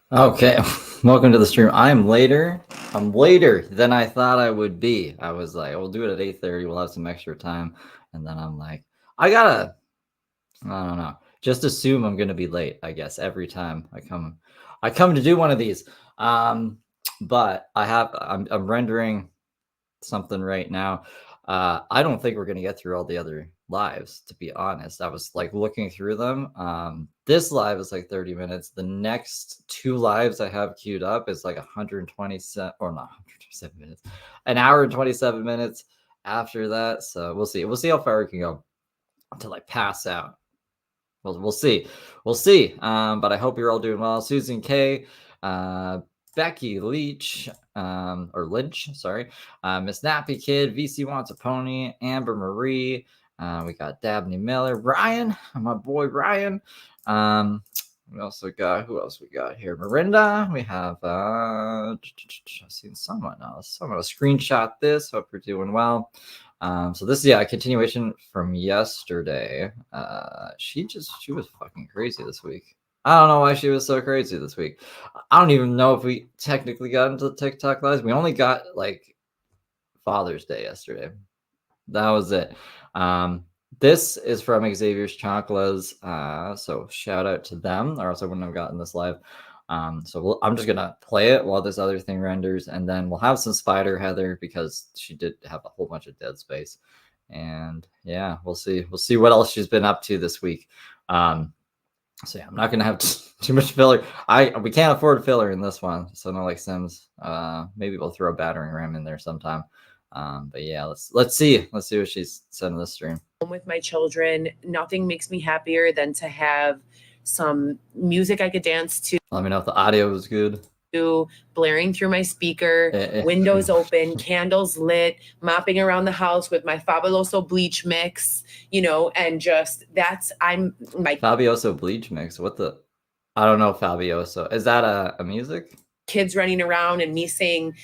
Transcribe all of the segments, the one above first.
Okay, welcome to the stream. I'm later than I thought I would be. I was like, we'll do it at 8:30. We'll have some extra time. And then I'm like, I don't know. Just assume I'm gonna be late, I guess, every time I come to do one of these. But I'm rendering something right now. I don't think we're gonna get through all the other lives, to be honest. I was like looking through them. This live is like 30 minutes. The next two lives I have queued up is like 127 or not 127 minutes, an hour and 27 minutes after that. So we'll see. We'll see how far we can go until I pass out. We'll see. We'll see. But I hope you're all doing well. Susan K, Becky Leach, or Lynch, sorry. Miss Nappy Kid, VC Wants a Pony, Amber Marie. We got Dabney Miller, Ryan, my boy Ryan. We also got, who else we got here? Marinda. We have, I've seen someone else. I'm going to screenshot this. Hope you're doing well. So this is a continuation from yesterday. She was fucking crazy this week. I don't know why she was so crazy this week. I don't even know if we technically got into the TikTok lives. We only got like Father's Day yesterday. That was it. This is from Xavier's Chocola's. So shout out to them, or else I wouldn't have gotten this live. So I'm just gonna play it while this other thing renders, and then we'll have some Spider Heather because she did have a whole bunch of dead space, and yeah, we'll see what else she's been up to this week. So yeah, I'm not gonna have too much filler. We can't afford filler in this one, so no like Sims. Maybe we'll throw a battering ram in there sometime. But yeah, let's see what she's said in this stream. With my children, nothing makes me happier than to have some music I could dance to. Let me know if the audio was good. Blaring through my speaker, windows open, candles lit, mopping around the house with my Fabuloso bleach mix, and just I'm my Fabioso bleach mix. What the? I don't know Fabioso. Is that a music? Kids running around and me saying,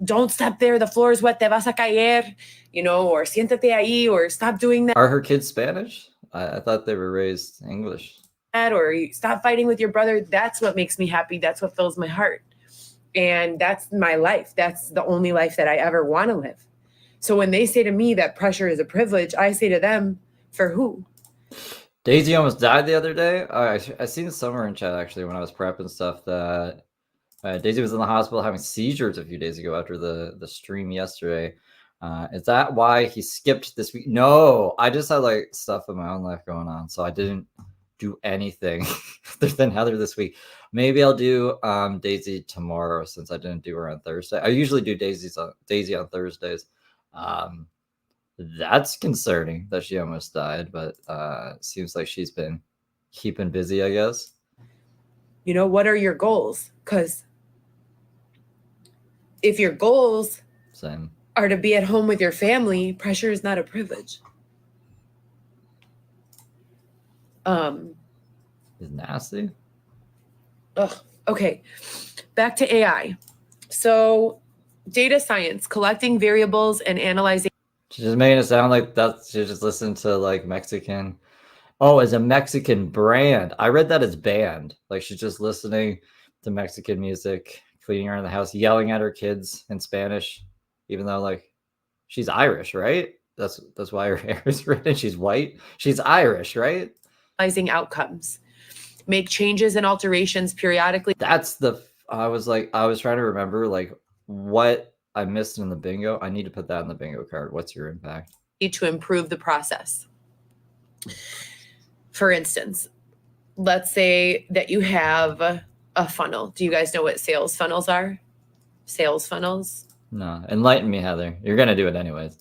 "Don't step there, the floor is wet, te vas a caer," or siéntate ahí, or stop doing that. Are her kids Spanish? I thought they were raised English. Or stop fighting with your brother. That's what makes me happy. That's what fills my heart. And that's my life. That's the only life that I ever want to live. So when they say to me that pressure is a privilege, I say to them, for who? Daisy almost died the other day. I seen somewhere in chat actually when I was prepping stuff that Daisy was in the hospital having seizures a few days ago after the stream yesterday. Is that why he skipped this week? No, I just had like stuff in my own life going on, so I didn't do anything other than Heather this week. Maybe I'll do Daisy tomorrow since I didn't do her on Thursday. I usually do Daisy on Thursdays. That's concerning that she almost died, but seems like she's been keeping busy, I guess. What are your goals? Because if your goals are to be at home with your family, pressure is not a privilege. Is nasty. Ugh. Okay, back to AI. So data science, collecting variables and analyzing. She's just making it sound like she just listened to like Mexican. Oh, as a Mexican brand. I read that as band. Like she's just listening to Mexican music, cleaning around the house, yelling at her kids in Spanish, even though like she's Irish, right? That's why her hair is red and she's white. She's Irish, right? Analyzing outcomes. Make changes and alterations periodically. I was trying to remember like what I missed in the bingo. I need to put that in the bingo card. What's your impact? To improve the process. For instance, let's say that you have a funnel. Do you guys know what sales funnels are? Sales funnels? No, enlighten me, Heather. You're going to do it anyways.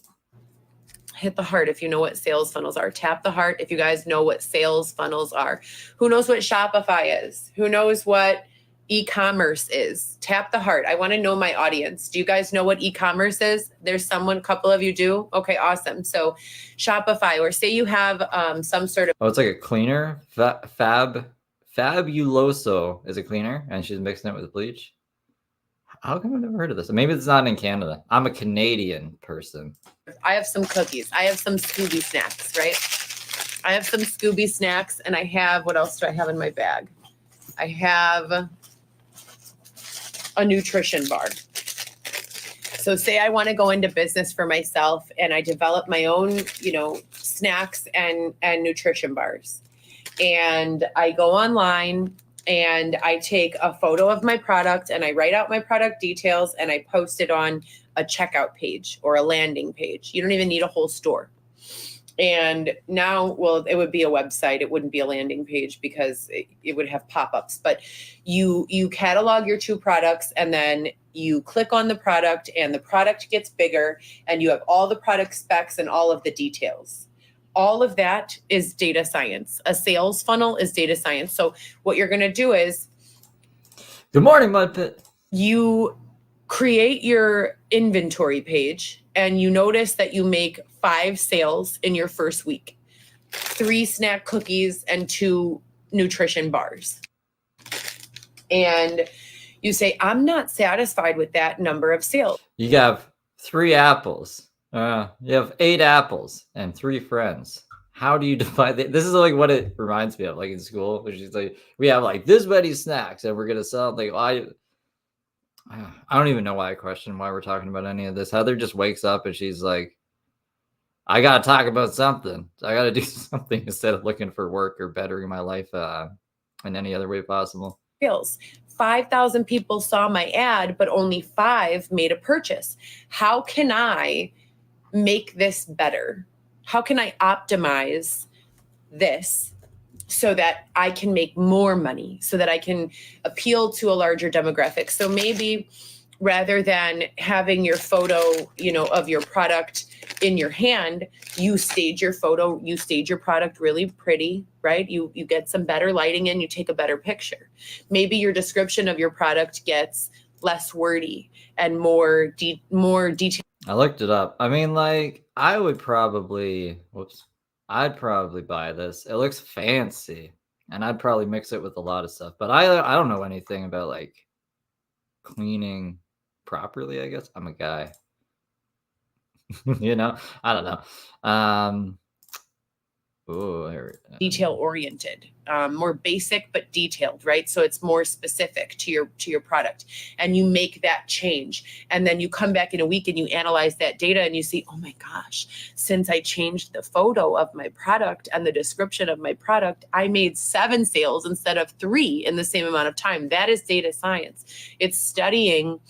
Hit the heart if you know what sales funnels are. Tap the heart if you guys know what sales funnels are. Who knows what Shopify is? Who knows what e-commerce is? Tap the heart. I want to know my audience. Do you guys know what e-commerce is? There's a couple of you do? Okay, awesome. So Shopify, or say you have some sort of... Oh, it's like a cleaner? Fabuloso is a cleaner, and she's mixing it with bleach. How come I've never heard of this? Maybe it's not in Canada. I'm a Canadian person. I have some cookies. I have some Scooby snacks, right? I have some Scooby snacks, and I have, what else do I have in my bag? I have a nutrition bar. So say I want to go into business for myself and I develop my own, snacks and nutrition bars. And I go online and I take a photo of my product and I write out my product details and I post it on a checkout page or a landing page. You don't even need a whole store. And now, well, it would be a website. It wouldn't be a landing page because it would have pop-ups. But you catalog your 2 products and then you click on the product and the product gets bigger and you have all the product specs and all of the details. All of that is data science. A sales funnel is data science. So what you're going to do is, good morning, Mud Pit. You create your inventory page and you notice that you make 5 sales in your first week, 3 snack cookies and 2 nutrition bars. And you say, I'm not satisfied with that number of sales. You have 3 apples. You have 8 apples and 3 friends. How do you divide it? This is like what it reminds me of, like in school, which is like we have like this many snacks and we're gonna sell. Like I don't even know why I question why we're talking about any of this. Heather just wakes up and she's like, I gotta talk about something. I gotta do something instead of looking for work or bettering my life in any other way possible. 5,000 people saw my ad, but only 5 made a purchase. How can I make this better? How can I optimize this so that I can make more money, so that I can appeal to a larger demographic? So maybe rather than having your photo, of your product in your hand, you stage your photo, you stage your product really pretty, right? You get some better lighting in, you take a better picture. Maybe your description of your product gets less wordy and more detailed. I looked it up. I mean, like, I'd probably buy this. It looks fancy, and I'd probably mix it with a lot of stuff. But I don't know anything about like cleaning properly. I guess I'm a guy. I don't know. Detail oriented, more basic but detailed, right? So it's more specific to your product, and you make that change, and then you come back in a week and you analyze that data and you see, oh my gosh, since I changed the photo of my product and the description of my product, I made 7 sales instead of 3 in the same amount of time. That is data science. It's studying,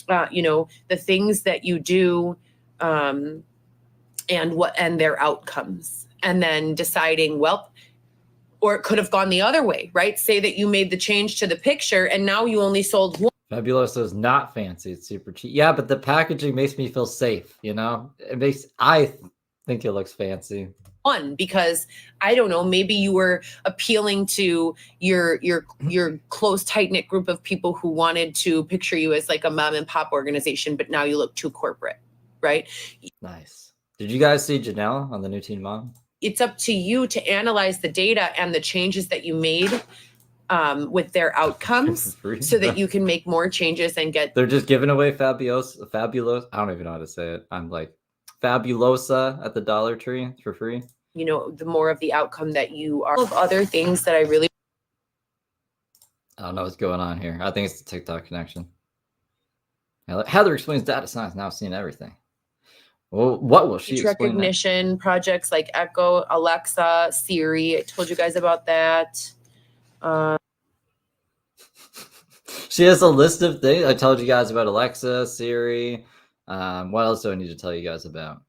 the things that you do, and their outcomes. And then deciding, well, or it could have gone the other way, right? Say that you made the change to the picture and now you only sold 1. Fabuloso is not fancy. It's super cheap. Yeah, but the packaging makes me feel safe, I think it looks fancy. 1, because I don't know, maybe you were appealing to your close, tight-knit group of people who wanted to picture you as like a mom and pop organization, but now you look too corporate, right? Nice. Did you guys see Janelle on the new Teen Mom? It's up to you to analyze the data and the changes that you made with their outcomes so that you can make more changes and get. They're just giving away fabulous. I don't even know how to say it. I'm like Fabulosa at the Dollar Tree for free. The more of the outcome that you are. Of other things that I really. I don't know what's going on here. I think it's the TikTok connection. Heather explains data science. Now I've seen everything. Well, what will she explain? Recognition projects like Echo, Alexa, Siri. I told you guys about that. She has a list of things. I told you guys about Alexa, Siri. What else do I need to tell you guys about?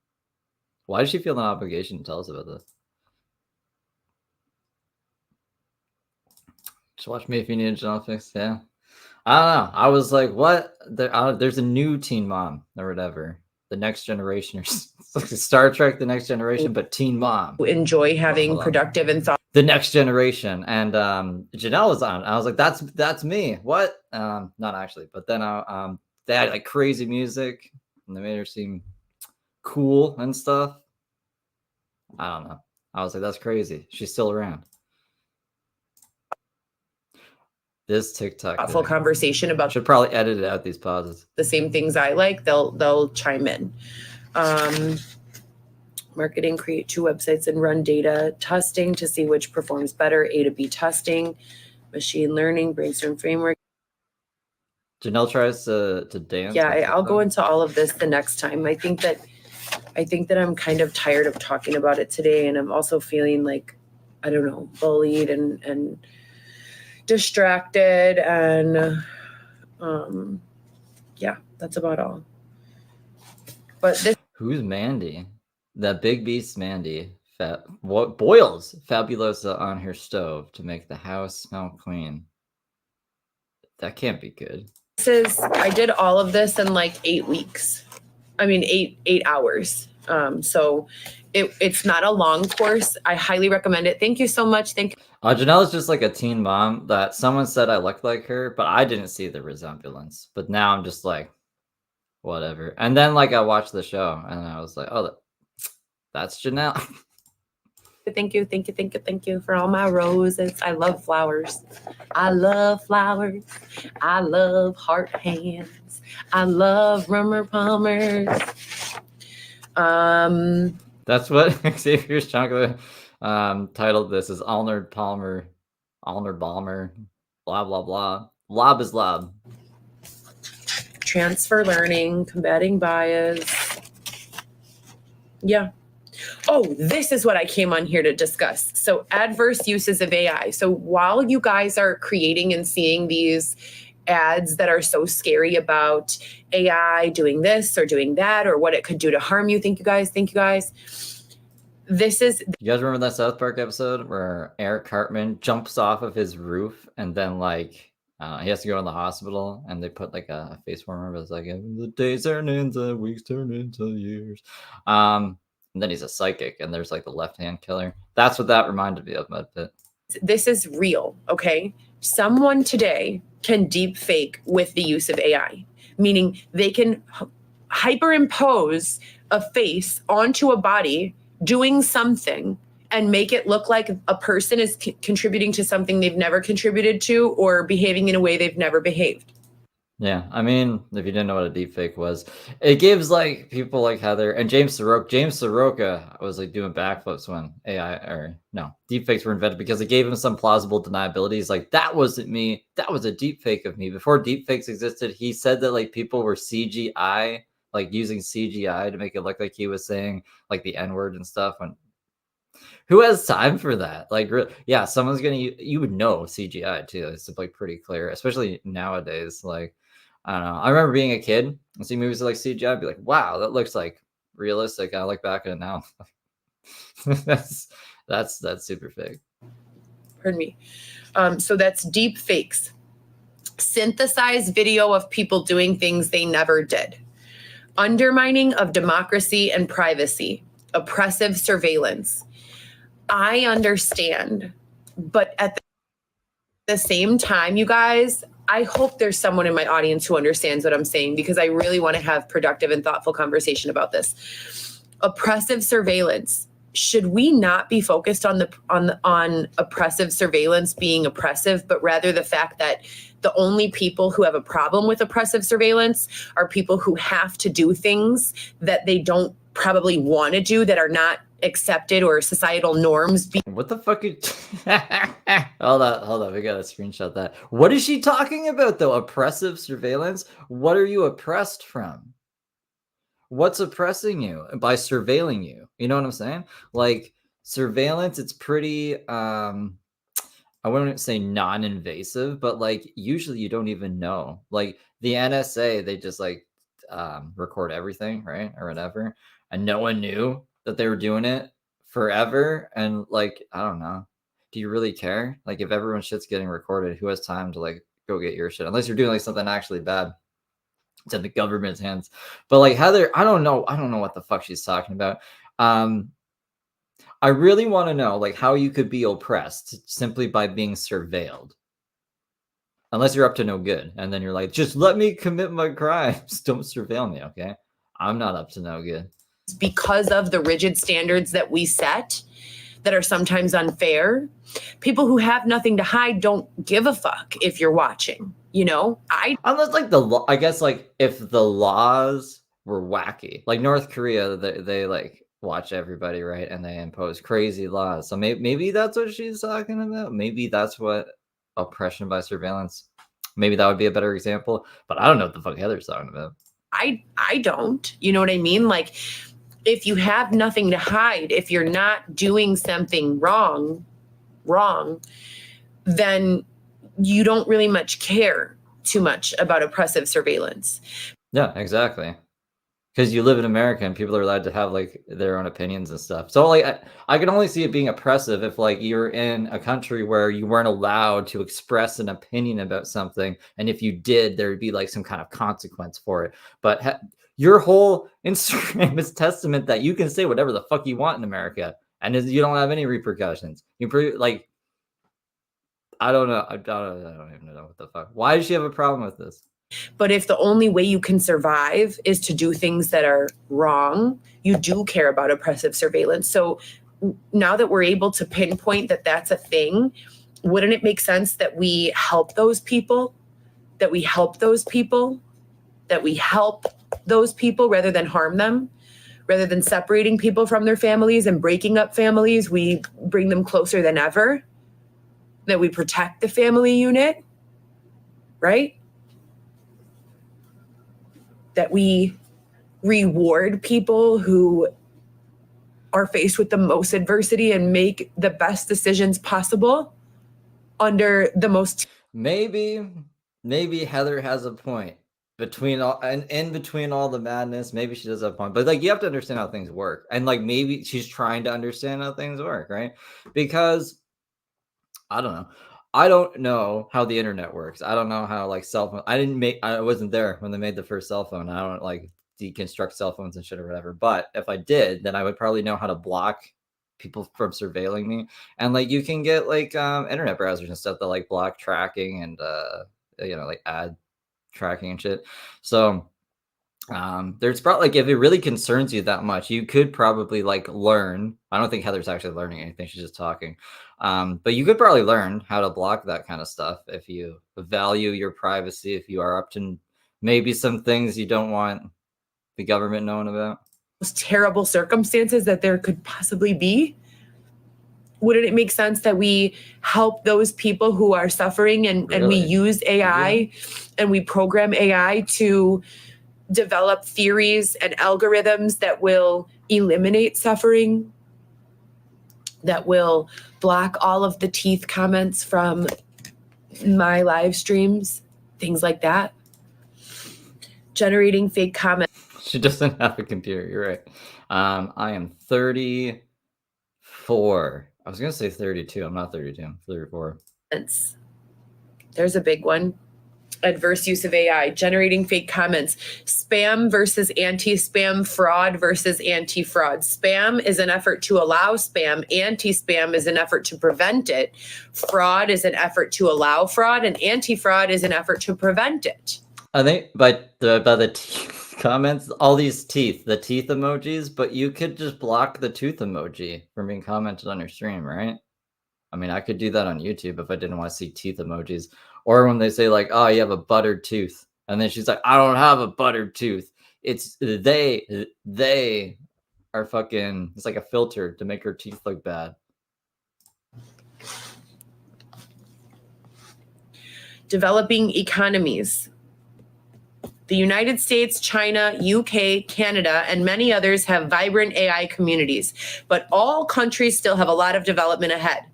Why does she feel an obligation to tell us about this? Just watch me if you need a job fix. Yeah. I don't know. I was like, what? There's a new Teen Mom or whatever. The Next Generation, or it's like Star Trek, The Next Generation, but Teen Mom. Enjoy having productive and thought. The Next Generation, and Janelle was on. I was like, that's me. What? Not actually, but then they had like crazy music, and they made her seem cool and stuff. I don't know. I was like, that's crazy. She's still around. This TikTok full conversation about. Should probably edit out these pauses. The same things I like, they'll chime in. Marketing, create 2 websites and run data testing to see which performs better. A to B testing, machine learning, brainstorm framework. Janelle tries to dance. Yeah, on I'll go TikTok. into all of this the next time. I think that I'm kind of tired of talking about it today, and I'm also feeling like, I don't know, bullied and distracted, and yeah, that's about all. But this Who's Mandy? That big beast Mandy. What boils Fabulosa on her stove to make the house smell clean. That can't be good. I did all of this in like 8 weeks. I mean, 8 hours. So it's not a long course. I highly recommend it. Thank you so much. Thank you. Janelle is just like a teen mom that someone said I look like her, but I didn't see the resemblance. But now I'm just like, whatever. And then like I watched the show and I was like, oh, that's Janelle. Thank you for all my roses. I love flowers. I love flowers. I love heart hands. I love rummer palmers. That's what Xavier's Chocolate titled this is Arnold Palmer, Arnold Balmer, blah blah blah. Lob is lob. Transfer learning, combating bias. Yeah. Oh, this is what I came on here to discuss. So adverse uses of AI. So while you guys are creating and seeing these ads that are so scary about AI doing this or doing that or what it could do to harm you, thank you guys. This is... You guys remember that South Park episode where Eric Cartman jumps off of his roof and then like he has to go in the hospital and they put like a face warmer that's like the days turn into weeks turn into years. And then he's a psychic and there's like the left-hand killer. That's what that reminded me of, Mudpit. This is real, okay? Someone today can deep fake with the use of AI, meaning they can hyperimpose a face onto a body doing something and make it look like a person is contributing to something they've never contributed to or behaving in a way they've never behaved. Yeah, I mean, if you didn't know what a deepfake was, it gives like people like Heather and James Soroka was like doing backflips when deepfakes were invented because it gave him some plausible deniabilities. Like that wasn't me, that was a deepfake of me. Before deepfakes existed, he said that like people were CGI, like using CGI to make it look like he was saying like the N-word and stuff. When who has time for that? Like, yeah, someone's gonna you would know CGI too. It's like pretty clear, especially nowadays. Like, I don't know. I remember being a kid and see movies like CGI, I'd be like, wow, that looks like realistic. I look back at it now. that's super fake. Pardon me. So that's deep fakes. Synthesized video of people doing things they never did. Undermining of democracy and privacy. Oppressive surveillance. I understand, but at the same time, you guys, I hope there's someone in my audience who understands what I'm saying because I really want to have productive and thoughtful conversation about this. Oppressive surveillance. Should we not be focused on oppressive surveillance being oppressive, but rather the fact that the only people who have a problem with oppressive surveillance are people who have to do things that they don't probably want to do that are not accepted or societal norms. What the fuck? Hold on. We gotta screenshot that. What is she talking about though? Oppressive surveillance? What are you oppressed from? What's oppressing you by surveilling you? You know what I'm saying? Like surveillance, it's pretty I wouldn't say non-invasive, but like usually you don't even know. Like the NSA, they just like record everything, right? Or whatever. And no one knew that they were doing it forever. And like, I don't know. Do you really care? Like if everyone's shit's getting recorded, who has time to like go get your shit? Unless you're doing like something actually bad. It's in the government's hands. But like Heather, I don't know what the fuck she's talking about. I really want to know like how you could be oppressed simply by being surveilled. Unless you're up to no good. And then you're like, just let me commit my crimes. Don't surveil me, okay? I'm not up to no good. Because of the rigid standards that we set that are sometimes unfair, people who have nothing to hide don't give a fuck if you're watching, you know? Unless like I guess like if the laws were wacky, like North Korea, they like watch everybody, right? And they impose crazy laws. So maybe that's what she's talking about. Maybe that's what oppression by surveillance Maybe that would be a better example, but I don't know what the fuck Heather's talking about. I don't. You know what I mean? Like, if you have nothing to hide, if you're not doing something wrong, then you don't really much care too much about oppressive surveillance. Yeah, exactly. Because you live in America and people are allowed to have like their own opinions and stuff. So like I can only see it being oppressive if like you're in a country where you weren't allowed to express an opinion about something, and if you did, there would be like some kind of consequence for it. But your whole Instagram is testament that you can say whatever the fuck you want in America, and you don't have any repercussions. Like I don't know. I don't even know what the fuck. Why does she have a problem with this? But if the only way you can survive is to do things that are wrong, you do care about oppressive surveillance. So now that we're able to pinpoint that that's a thing, wouldn't it make sense that we help those people, that we help those people rather than harm them? Rather than separating people from their families and breaking up families, we bring them closer than ever, that we protect the family unit, right? That we reward people who are faced with the most adversity and make the best decisions possible under the most. Maybe Heather has a point between all and in between all the madness. Maybe she does have a point, but like you have to understand how things work, and like maybe she's trying to understand how things work, right? Because I don't know. I don't know how the internet works. I don't know how like cell phone. I wasn't there when they made the first cell phone. I don't like deconstruct cell phones and shit or whatever. But if I did, then I would probably know how to block people from surveilling me. And like you can get like internet browsers and stuff that like block tracking and like ad tracking and shit. So there's probably like if it really concerns you that much, you could probably like learn. I don't think Heather's actually learning anything, she's just talking. But you could probably learn how to block that kind of stuff if you value your privacy, if you are up to maybe some things you don't want the government knowing about. Most terrible circumstances that there could possibly be. Wouldn't it make sense that we help those people who are suffering and we use AI and we program AI to develop theories and algorithms that will eliminate suffering, that will block all of the teeth comments from my live streams, things like that. Generating fake comments. She doesn't have a computer, you're right. I am 34. I was going to say 32. I'm not 32. I'm 34. There's a big one. Adverse use of AI, generating fake comments, spam versus anti-spam, fraud versus anti-fraud. Spam is an effort to allow spam. Anti-spam is an effort to prevent it. Fraud is an effort to allow fraud, and anti-fraud is an effort to prevent it. I think by the teeth comments, all these teeth, the teeth emojis, but you could just block the tooth emoji from being commented on your stream, right? I mean, I could do that on YouTube if I didn't want to see teeth emojis. Or when they say like, oh, you have a buttered tooth. And then she's like, I don't have a buttered tooth. It's they are fucking, it's like a filter to make her teeth look bad. Developing economies. The United States, China, UK, Canada, and many others have vibrant AI communities, but all countries still have a lot of development ahead.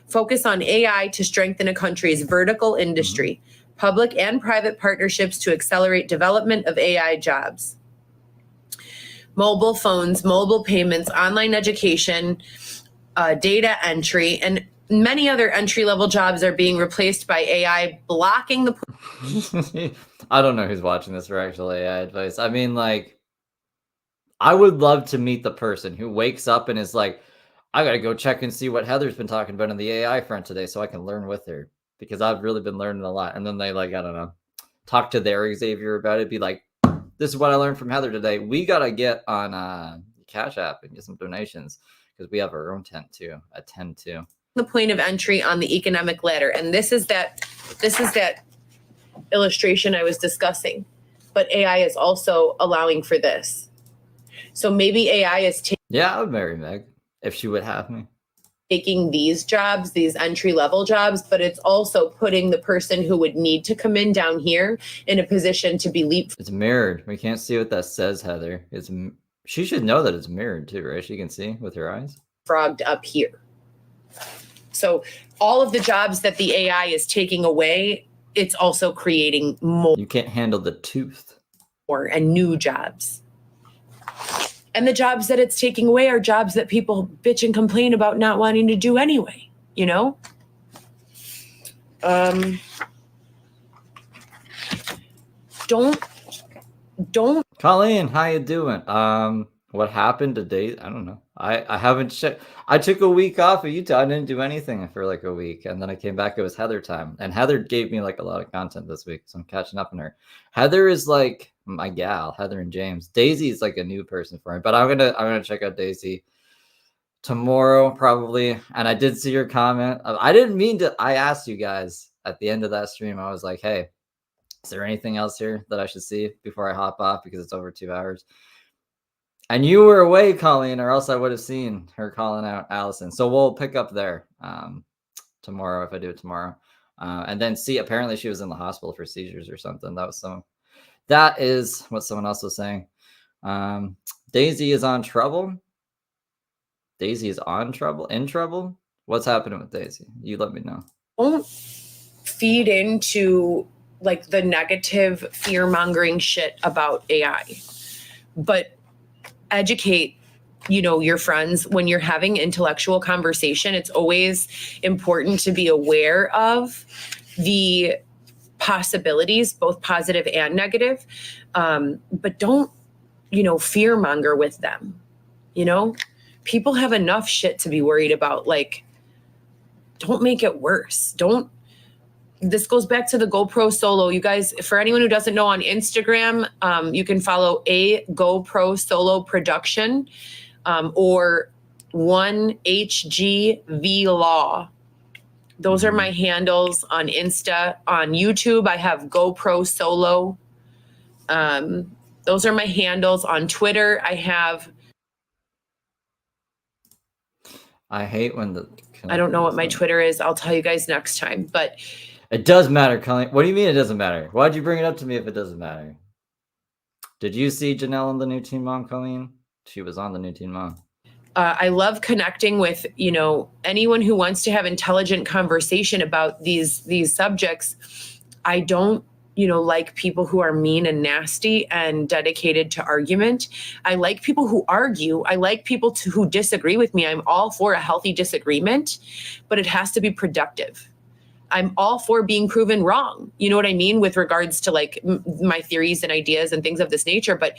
Focus on AI to strengthen a country's vertical industry, public and private partnerships to accelerate development of AI jobs. Mobile phones, mobile payments, online education, data entry, and many other entry-level jobs are being replaced by AI, blocking the... I don't know who's watching this for actual AI advice. I mean, like, I would love to meet the person who wakes up and is like, I got to go check and see what Heather's been talking about on the AI front today so I can learn with her, because I've really been learning a lot. And then they like, I don't know, talk to their Xavier about it, be like, this is what I learned from Heather today. We got to get on Cash App and get some donations because we have our own tent too, a 10-2. The point of entry on the economic ladder. And this is that illustration I was discussing, but AI is also allowing for this. So maybe AI is yeah, I would marry Meg if she would have me. taking these jobs, these entry level jobs, but it's also putting the person who would need to come in down here in a position to be leapfrogged. It's mirrored. We can't see what that says, Heather. She should know that it's mirrored too, right? She can see with her eyes. Up here. So all of the jobs that the AI is taking away, it's also creating more. You can't handle the tooth. And new jobs. And the jobs that it's taking away are jobs that people bitch and complain about not wanting to do anyway, you know? Don't. Colleen, how you doing? What happened today? I don't know. I haven't checked. I took a week off of YouTube. I didn't do anything for like a week, and then I came back. It was Heather time, and Heather gave me like a lot of content this week, so I'm catching up on her. Heather is like my gal. Heather and James. Daisy is like a new person for me, but I'm gonna check out Daisy tomorrow probably. And I did see your comment. I didn't mean to. I asked you guys at the end of that stream. I was like, hey, is there anything else here that I should see before I hop off because it's over 2 hours? And you were away, Colleen, or else I would have seen her calling out Allison. So we'll pick up there tomorrow if I do it tomorrow. And then see, apparently she was in the hospital for seizures or something. That is what someone else was saying. Daisy is on trouble. Daisy is in trouble. What's happening with Daisy? You let me know. Don't feed into like the negative fear-mongering shit about AI, but educate, your friends when you're having intellectual conversation. It's always important to be aware of the possibilities, both positive and negative, but don't, fear-monger with them. People have enough shit to be worried about. Like, don't make it worse. This goes back to the GoPro Solo. You guys, for anyone who doesn't know, on Instagram, you can follow a GoPro Solo production or 1HGV Law. Those are my handles on Insta. On YouTube, I have GoPro Solo. Those are my handles. On Twitter, I hate when I don't know what my Twitter is. I'll tell you guys next time, but it does matter, Colleen. What do you mean it doesn't matter? Why'd you bring it up to me if it doesn't matter? Did you see Janelle on the new Teen Mom, Colleen? She was on the new Teen Mom. I love connecting with, anyone who wants to have intelligent conversation about these subjects. I don't, like people who are mean and nasty and dedicated to argument. I like people who argue. I like people who disagree with me. I'm all for a healthy disagreement, but it has to be productive. I'm all for being proven wrong. You know what I mean? With regards to like my theories and ideas and things of this nature. But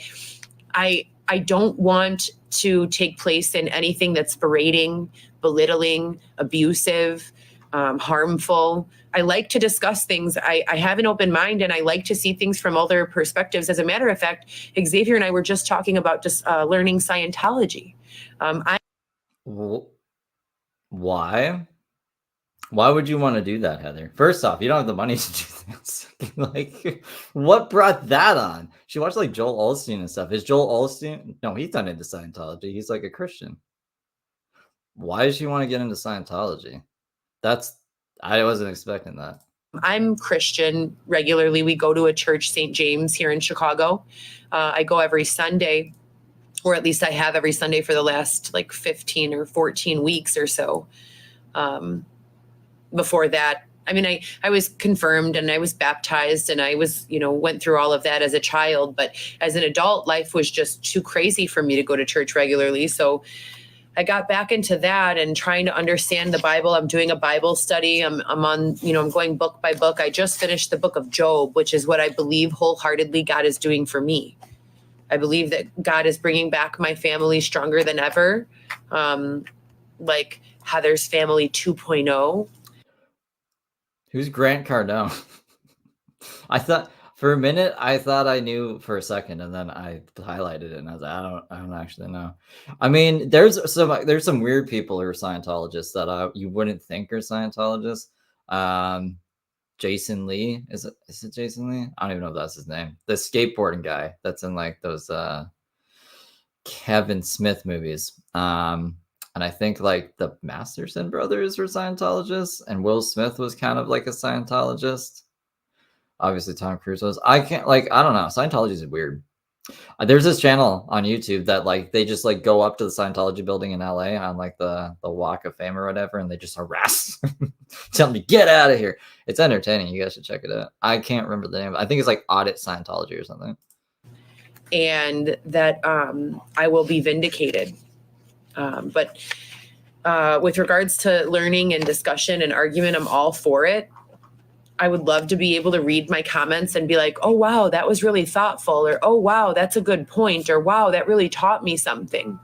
I don't want to take place in anything that's berating, belittling, abusive, harmful. I like to discuss things. I have an open mind and I like to see things from other perspectives. As a matter of fact, Xavier and I were just talking about just learning Scientology. Why? Why would you want to do that, Heather? First off, you don't have the money to do this. Like, what brought that on? She watched like Joel Osteen and stuff. Is Joel Osteen? No, he's not into Scientology. He's like a Christian. Why does she want to get into Scientology? I wasn't expecting that. I'm Christian regularly. We go to a church, St. James, here in Chicago. I go every Sunday, or at least I have every Sunday for the last like 15 or 14 weeks or so. Before that, I was confirmed and I was baptized and I was, went through all of that as a child. But as an adult, life was just too crazy for me to go to church regularly. So I got back into that and trying to understand the Bible. I'm doing a Bible study. I'm on, I'm going book by book. I just finished the book of Job, which is what I believe wholeheartedly God is doing for me. I believe that God is bringing back my family stronger than ever. Like Heather's family 2.0. Who's Grant Cardone? I thought for a minute, I knew for a second, and then I highlighted it, and I was like, I don't actually know. I mean, there's some weird people who are Scientologists that you wouldn't think are Scientologists. Jason Lee, is it Jason Lee? I don't even know if that's his name. The skateboarding guy that's in like those Kevin Smith movies. And I think like the Masterson brothers were Scientologists, and Will Smith was kind of like a Scientologist. Obviously, Tom Cruise was. I can't like I don't know. Scientology is weird. There's this channel on YouTube that like they just like go up to the Scientology building in LA on like the Walk of Fame or whatever, and they just harass, tell me get out of here. It's entertaining. You guys should check it out. I can't remember the name. I think it's like Audit Scientology or something. And that I will be vindicated. But with regards to learning and discussion and argument, I'm all for it. I would love to be able to read my comments and be like, oh, wow, that was really thoughtful, or, oh, wow, that's a good point, or, wow, that really taught me something.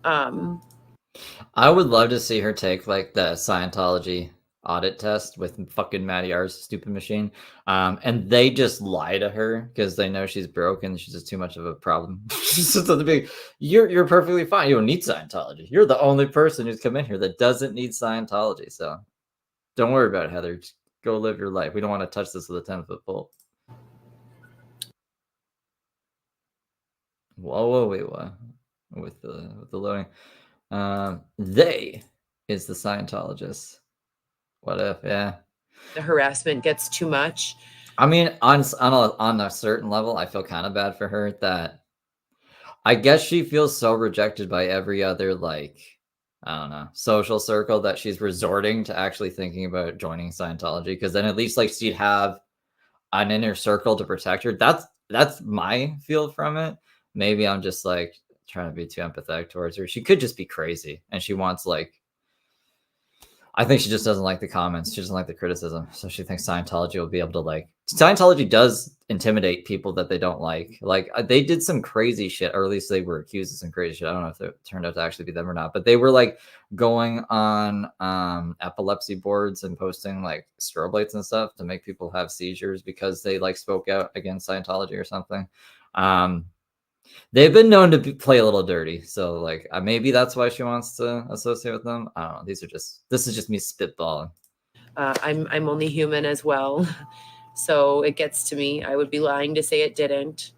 I would love to see her take like the Scientology audit test with fucking Matty R's stupid machine. And they just lie to her because they know she's broken. She's just too much of a problem. She's just a big, you're perfectly fine. You don't need Scientology. You're the only person who's come in here that doesn't need Scientology. So don't worry about it, Heather. Just go live your life. We don't want to touch this with a 10-foot pole. Whoa, wait, what? With the loading. They is the Scientologists. What if, yeah. The harassment gets too much. I mean, on a certain level, I feel kind of bad for her that I guess she feels so rejected by every other, like, I don't know, social circle that she's resorting to actually thinking about joining Scientology, because then at least like she'd have an inner circle to protect her. That's my feel from it. Maybe I'm just like trying to be too empathetic towards her. She could just be crazy and she wants like, I think she just doesn't like the comments. She doesn't like the criticism. So she thinks Scientology will be able to like, Scientology does intimidate people that they don't like. Like they did some crazy shit, or at least they were accused of some crazy shit. I don't know if it turned out to actually be them or not, but they were like going on epilepsy boards and posting like strobe lights and stuff to make people have seizures because they like spoke out against Scientology or something. They've been known to play a little dirty, so like maybe that's why she wants to associate with them. I don't know. This is just me spitballing. I'm only human as well, so it gets to me. I would be lying to say it didn't.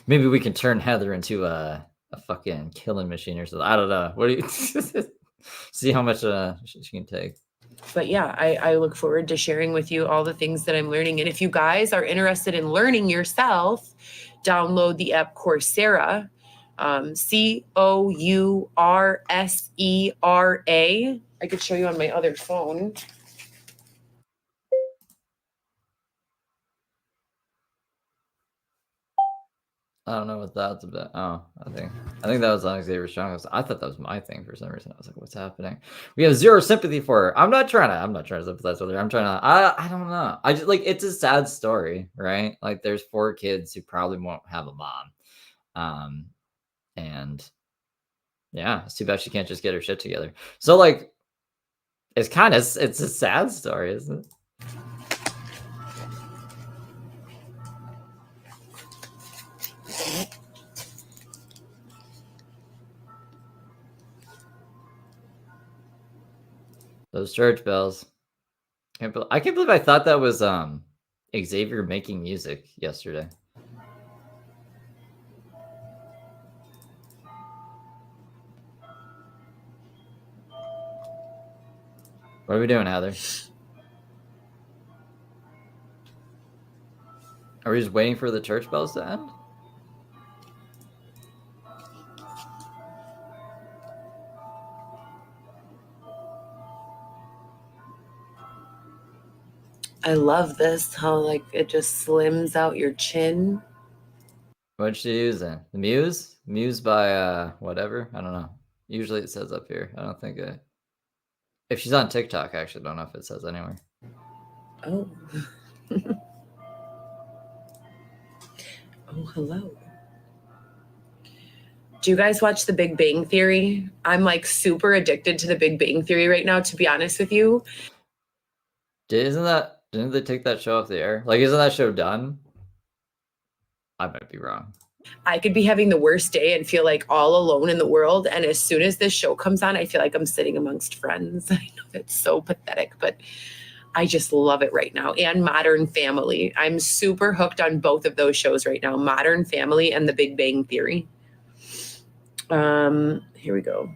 Maybe we can turn Heather into a fucking killing machine or something. I don't know. What do you see how much she can take? But yeah, I look forward to sharing with you all the things that I'm learning. And if you guys are interested in learning yourself, download the app Coursera, Coursera. I could show you on my other phone. I don't know what that's about. Oh, I think that was on Xavier Strong. I thought that was my thing for some reason. I was like, what's happening? We have zero sympathy for her. I'm not trying to sympathize with her. I'm trying to, I don't know. I just like, it's a sad story, right? Like there's 4 kids who probably won't have a mom. And yeah, it's too bad she can't just get her shit together. So like, it's a sad story, isn't it? Those church bells. I can't believe I thought that was Xavier making music yesterday. What are we doing, Heather? Are we just waiting for the church bells to end? I love this, how like it just slims out your chin. What's she using? The Muse? Muse by whatever? I don't know. Usually it says up here. I don't think it. If she's on TikTok, I actually don't know if it says anywhere. Oh. Oh, hello. Do you guys watch The Big Bang Theory? I'm like super addicted to The Big Bang Theory right now, to be honest with you. Didn't they take that show off the air? Like, isn't that show done? I might be wrong. I could be having the worst day and feel like all alone in the world. And as soon as this show comes on, I feel like I'm sitting amongst friends. I know it's so pathetic, but I just love it right now. And Modern Family. I'm super hooked on both of those shows right now, Modern Family and The Big Bang Theory. Here we go.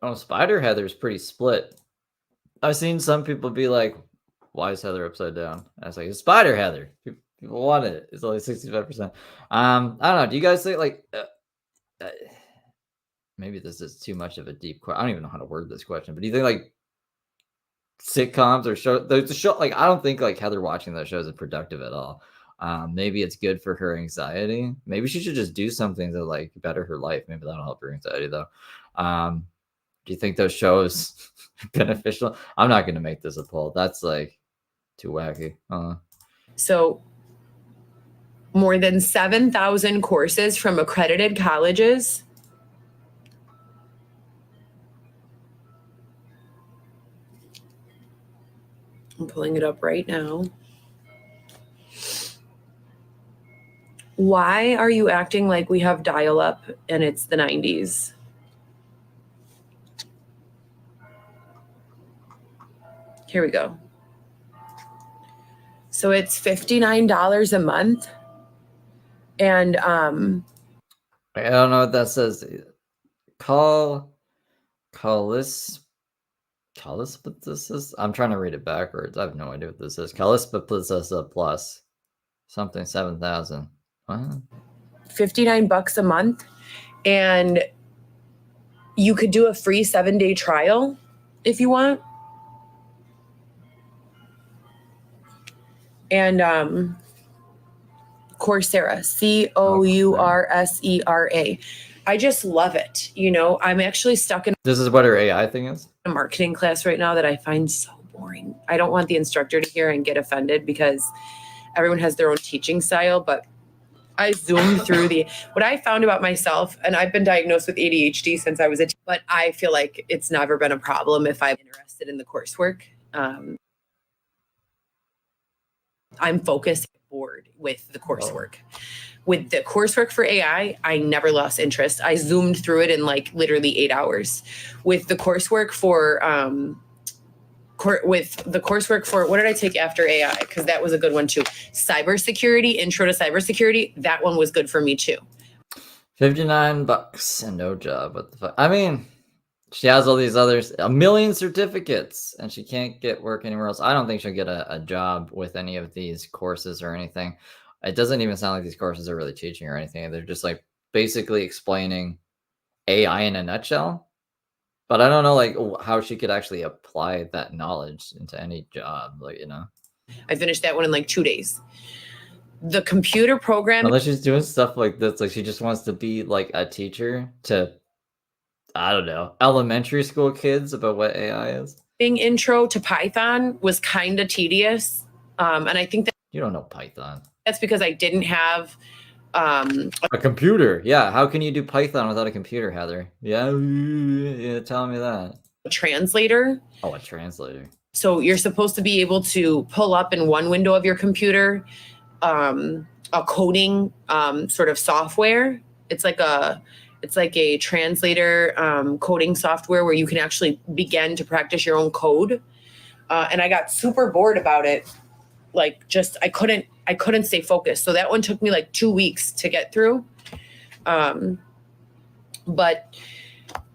Oh, Spider Heather's pretty split. I've seen some people be like, "Why is Heather upside down?" And I was like, "It's Spider Heather. People want it. It's only 65%." I don't know. Do you guys think like maybe this is too much of a deep question? I don't even know how to word this question, but do you think like sitcoms or the show, like I don't think like Heather watching those shows is productive at all. Maybe it's good for her anxiety. Maybe she should just do something to like better her life. Maybe that'll help her anxiety though. Do you think those shows are beneficial? I'm not going to make this a poll. That's like too wacky. So more than 7,000 courses from accredited colleges. I'm pulling it up right now. Why are you acting like we have dial-up and it's the 90s? Here we go. So it's $59 a month. And I don't know what that says. Callispatissa. I'm trying to read it backwards. I have no idea what this is. Callispatissa plus something 7,000. What? $59 a month, and you could do a free 7-day trial if you want. And Coursera, Coursera. I just love it. You know, I'm actually stuck in This is what her AI thing is? a marketing class right now that I find so boring. I don't want the instructor to hear and get offended because everyone has their own teaching style, but I zoomed through what I found about myself, and I've been diagnosed with ADHD since I was a teen, but I feel like it's never been a problem if I'm interested in the coursework. I'm focused, bored with the coursework. With the coursework for AI, I never lost interest. I zoomed through it in like literally 8 hours. With the coursework for what did I take after AI? Because that was a good one too. Cybersecurity, intro to cybersecurity. That one was good for me too. $59 and no job. What the fuck? I mean, she has all these others, a million certificates, and she can't get work anywhere else. I don't think she'll get a job with any of these courses or anything. It doesn't even sound like these courses are really teaching or anything. They're just like basically explaining AI in a nutshell. But I don't know like how she could actually apply that knowledge into any job, like, you know. I finished that one in like 2 days. The computer program. Unless she's doing stuff like this, like she just wants to be like a teacher to, I don't know, elementary school kids about what AI is. Intro to Python was kind of tedious. And I think that you don't know Python. That's because I didn't have a computer. Yeah. How can you do Python without a computer, Heather? Yeah, tell me that. A translator. Oh, a translator. So you're supposed to be able to pull up in one window of your computer a coding sort of software. It's like a translator coding software where you can actually begin to practice your own code. And I got super bored about it. Like just I couldn't stay focused. So that one took me like 2 weeks to get through. But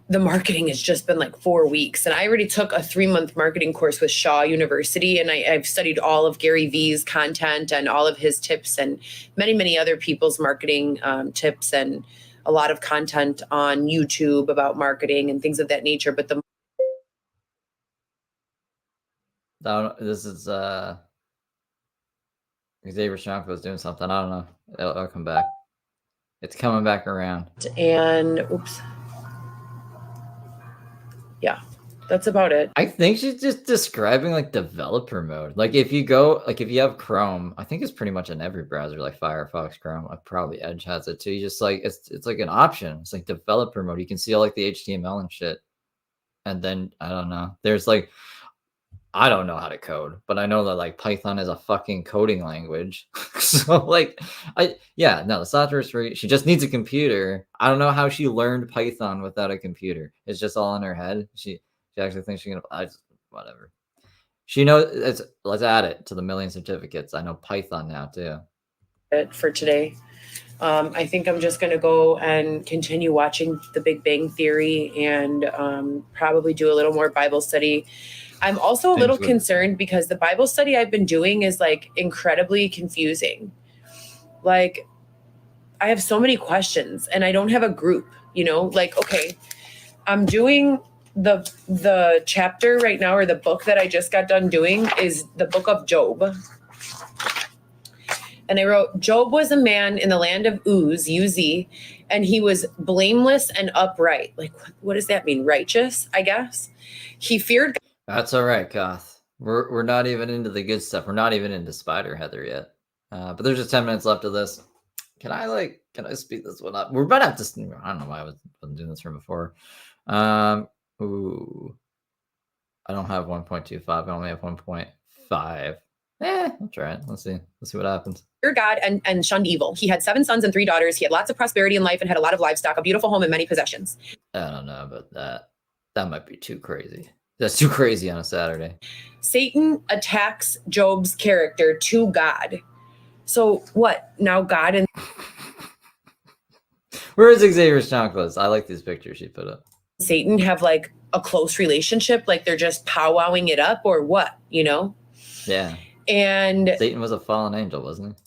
the marketing has just been like 4 weeks. And I already took a 3-month marketing course with Shaw University. And I've studied all of Gary Vee's content and all of his tips and many, many other people's marketing tips and a lot of content on YouTube about marketing and things of that nature. But this is Xavier Shanko is doing something. I don't know. It'll come back. It's coming back around. And oops. Yeah, that's about it. I think she's just describing like developer mode. Like if you have Chrome, I think it's pretty much in every browser, like Firefox, Chrome. Probably Edge has it too. You just like it's like an option. It's like developer mode. You can see all like the HTML and shit. And then I don't know. There's like I don't know how to code, but I know that like Python is a fucking coding language. So like the software is free. She just needs a computer. I don't know how she learned Python without a computer. It's just all in her head. She actually thinks she can whatever. She knows. Let's add it to the million certificates. I know Python now too. For today. I think I'm just going to go and continue watching The Big Bang Theory and probably do a little more Bible study. I'm also a little concerned because the Bible study I've been doing is like incredibly confusing. Like, I have so many questions and I don't have a group, you know, like, okay, I'm doing the chapter right now, or the book that I just got done doing is the book of Job. And I wrote, Job was a man in the land of Uz, U-Z, and he was blameless and upright. Like, what does that mean? Righteous, I guess. He feared God. That's all right, Goth. We're not even into the good stuff. We're not even into Spider Heather yet. But there's just 10 minutes left of this. Can I speed this one up? We're about to have to. I don't know why I wasn't doing this from before. Ooh, I don't have 1.25. I only have 1.5. I'll try it. Let's see what happens. Feared God and shunned evil. He had 7 sons and 3 daughters. He had lots of prosperity in life and had a lot of livestock, a beautiful home, and many possessions. I don't know about that. That might be too crazy. That's too crazy on a Saturday. Satan attacks Job's character to God. So what? Now God and where is Xavier's chocolates? I like these pictures she put up. Satan have like a close relationship, like they're just powwowing it up, or what? You know? Yeah. And Satan was a fallen angel, wasn't he?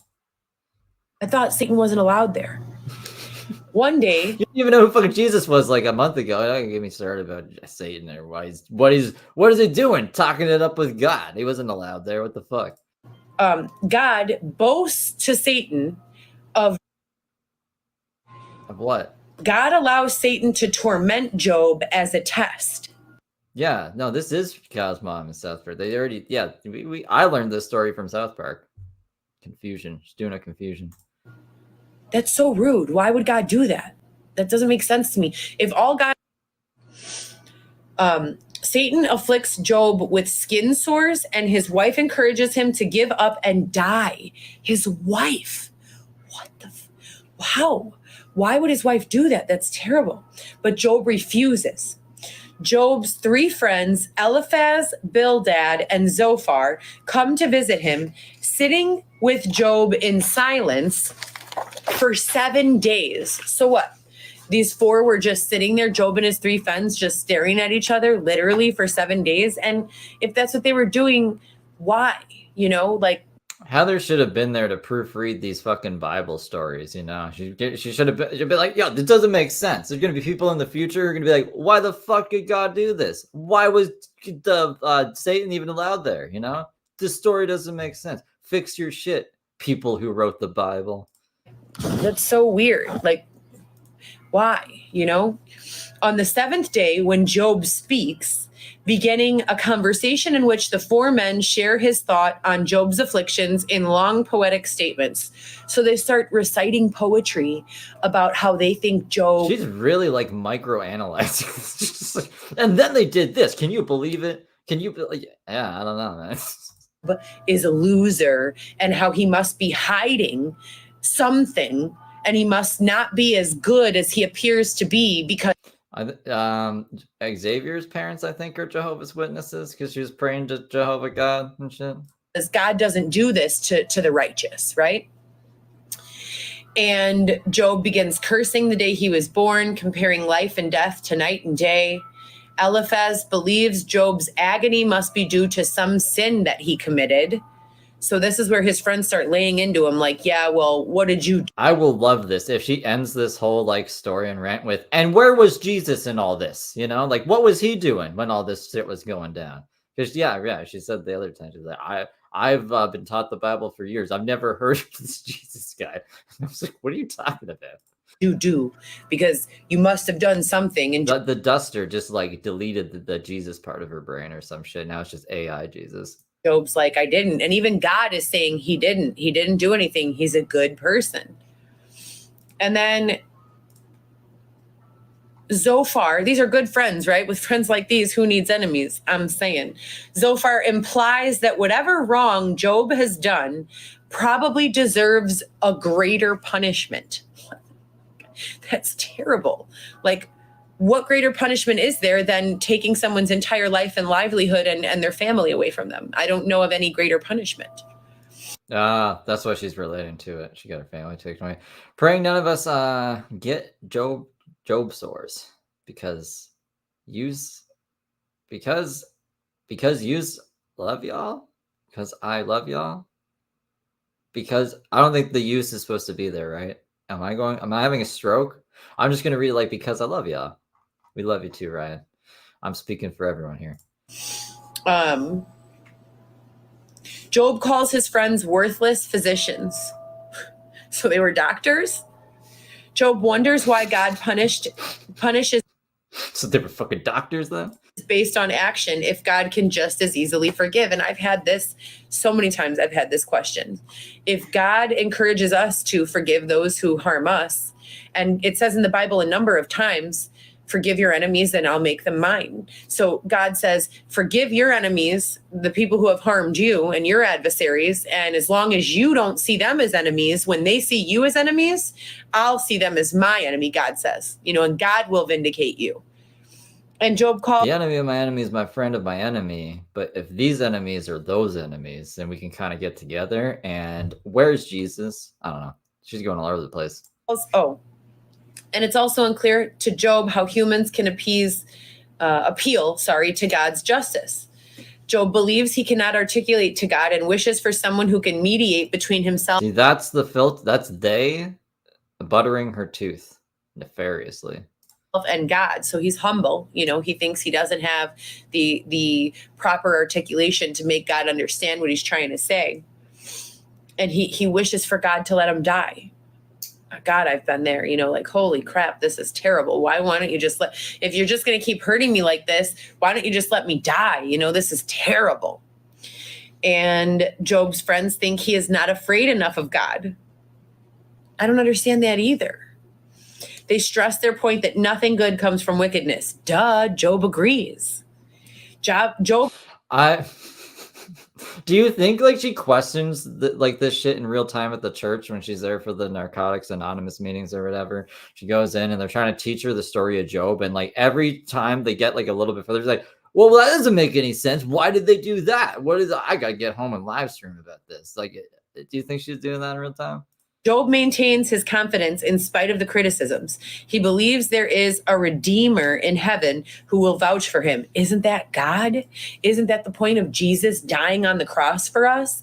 I thought Satan wasn't allowed there. One day, you didn't even know who fucking Jesus was like a month ago. Don't get me started about Satan or what is he doing? Talking it up with God. He wasn't allowed there. What the fuck? God boasts to Satan of what? God allows Satan to torment Job as a test. Yeah, no, this is Kyle's mom in South Park. They already, I learned this story from South Park. Confusion. She's doing a confusion. That's so rude. Why would God do that? That doesn't make sense to me. If all God... Satan afflicts Job with skin sores, and his wife encourages him to give up and die. His wife. What the... Wow. Why would his wife do that? That's terrible. But Job refuses. Job's 3 friends, Eliphaz, Bildad, and Zophar, come to visit him, sitting with Job in silence for 7 days. So what? These 4 were just sitting there, Job and his 3 friends, just staring at each other, literally for 7 days. And if that's what they were doing, why? You know, like... Heather should have been there to proofread these fucking Bible stories, you know? She should have been like, yo, this doesn't make sense. There's going to be people in the future who are going to be like, why the fuck did God do this? Why was Satan even allowed there, you know? This story doesn't make sense. Fix your shit, people who wrote the Bible. That's so weird. Like, why, you know? On the 7th day, when Job speaks, beginning a conversation in which the 4 men share his thought on Job's afflictions in long poetic statements. So they start reciting poetry about how they think Job... She's really like microanalyzing. Like, and then they did this. Can you believe it? Yeah, I don't know, man. Is a loser, and how he must be hiding something, and he must not be as good as he appears to be because... Xavier's parents, I think, are Jehovah's Witnesses because she was praying to Jehovah God and shit. Because God doesn't do this to the righteous, right? And Job begins cursing the day he was born, comparing life and death to night and day. Eliphaz believes Job's agony must be due to some sin that he committed. So this is where his friends start laying into him like, yeah, well, what did you do? I will love this if she ends this whole like story and rant with, and where was Jesus in all this? You know, like what was he doing when all this shit was going down? Because yeah, she said the other time, she's like, I've been taught the Bible for years. I've never heard of this Jesus guy. I was like, what are you talking about? You do, because you must have done something. And the duster just like deleted the Jesus part of her brain or some shit. Now it's just AI Jesus. Job's like, I didn't. And even God is saying he didn't do anything. He's a good person. And then Zophar, these are good friends, right? With friends like these, who needs enemies? I'm saying. Zophar implies that whatever wrong Job has done probably deserves a greater punishment. That's terrible. Like, what greater punishment is there than taking someone's entire life and livelihood and their family away from them? I don't know of any greater punishment. That's why she's relating to it. She got her family taken away. Praying none of us get Job sores because yous love y'all, because I love y'all, because I don't think the use is supposed to be there, right? Am I having a stroke? I'm just gonna read it like, because I love y'all. We love you too, Ryan. I'm speaking for everyone here. Job calls his friends worthless physicians. So they were doctors? Job wonders why God punishes So they were fucking doctors then? based on action if God can just as easily forgive. And I've had this so many times. I've had this question. If God encourages us to forgive those who harm us, and it says in the Bible a number of times, forgive your enemies and I'll make them mine. So God says, forgive your enemies, the people who have harmed you and your adversaries. And as long as you don't see them as enemies, when they see you as enemies, I'll see them as my enemy, God says, and God will vindicate you. And Job called the enemy of my enemy is my friend of my enemy. But if these enemies are those enemies, then we can kind of get together. And where's Jesus? I don't know. She's going all over the place. And it's also unclear to Job how humans can appeal to God's justice. Job believes he cannot articulate to God and wishes for someone who can mediate between himself. See, that's the filth. That's they buttering her tooth nefariously. And God. So he's humble. He thinks he doesn't have the proper articulation to make God understand what he's trying to say. And he wishes for God to let him die. God, I've been there, like, holy crap, this is terrible. Why don't you just if you're just going to keep hurting me like this, why don't you just let me die? This is terrible. And Job's friends think he is not afraid enough of God. I don't understand that either. They stress their point that nothing good comes from wickedness. Duh, Job agrees. Job. Do you think she questions this shit in real time at the church when she's there for the Narcotics Anonymous meetings or whatever? She goes in and they're trying to teach her the story of Job, and every time they get a little bit further, it's well, that doesn't make any sense. Why did they do that? I gotta get home and live stream about this. Do you think she's doing that in real time? Job maintains his confidence in spite of the criticisms. He believes there is a redeemer in heaven who will vouch for him. Isn't that God? Isn't that the point of Jesus dying on the cross for us?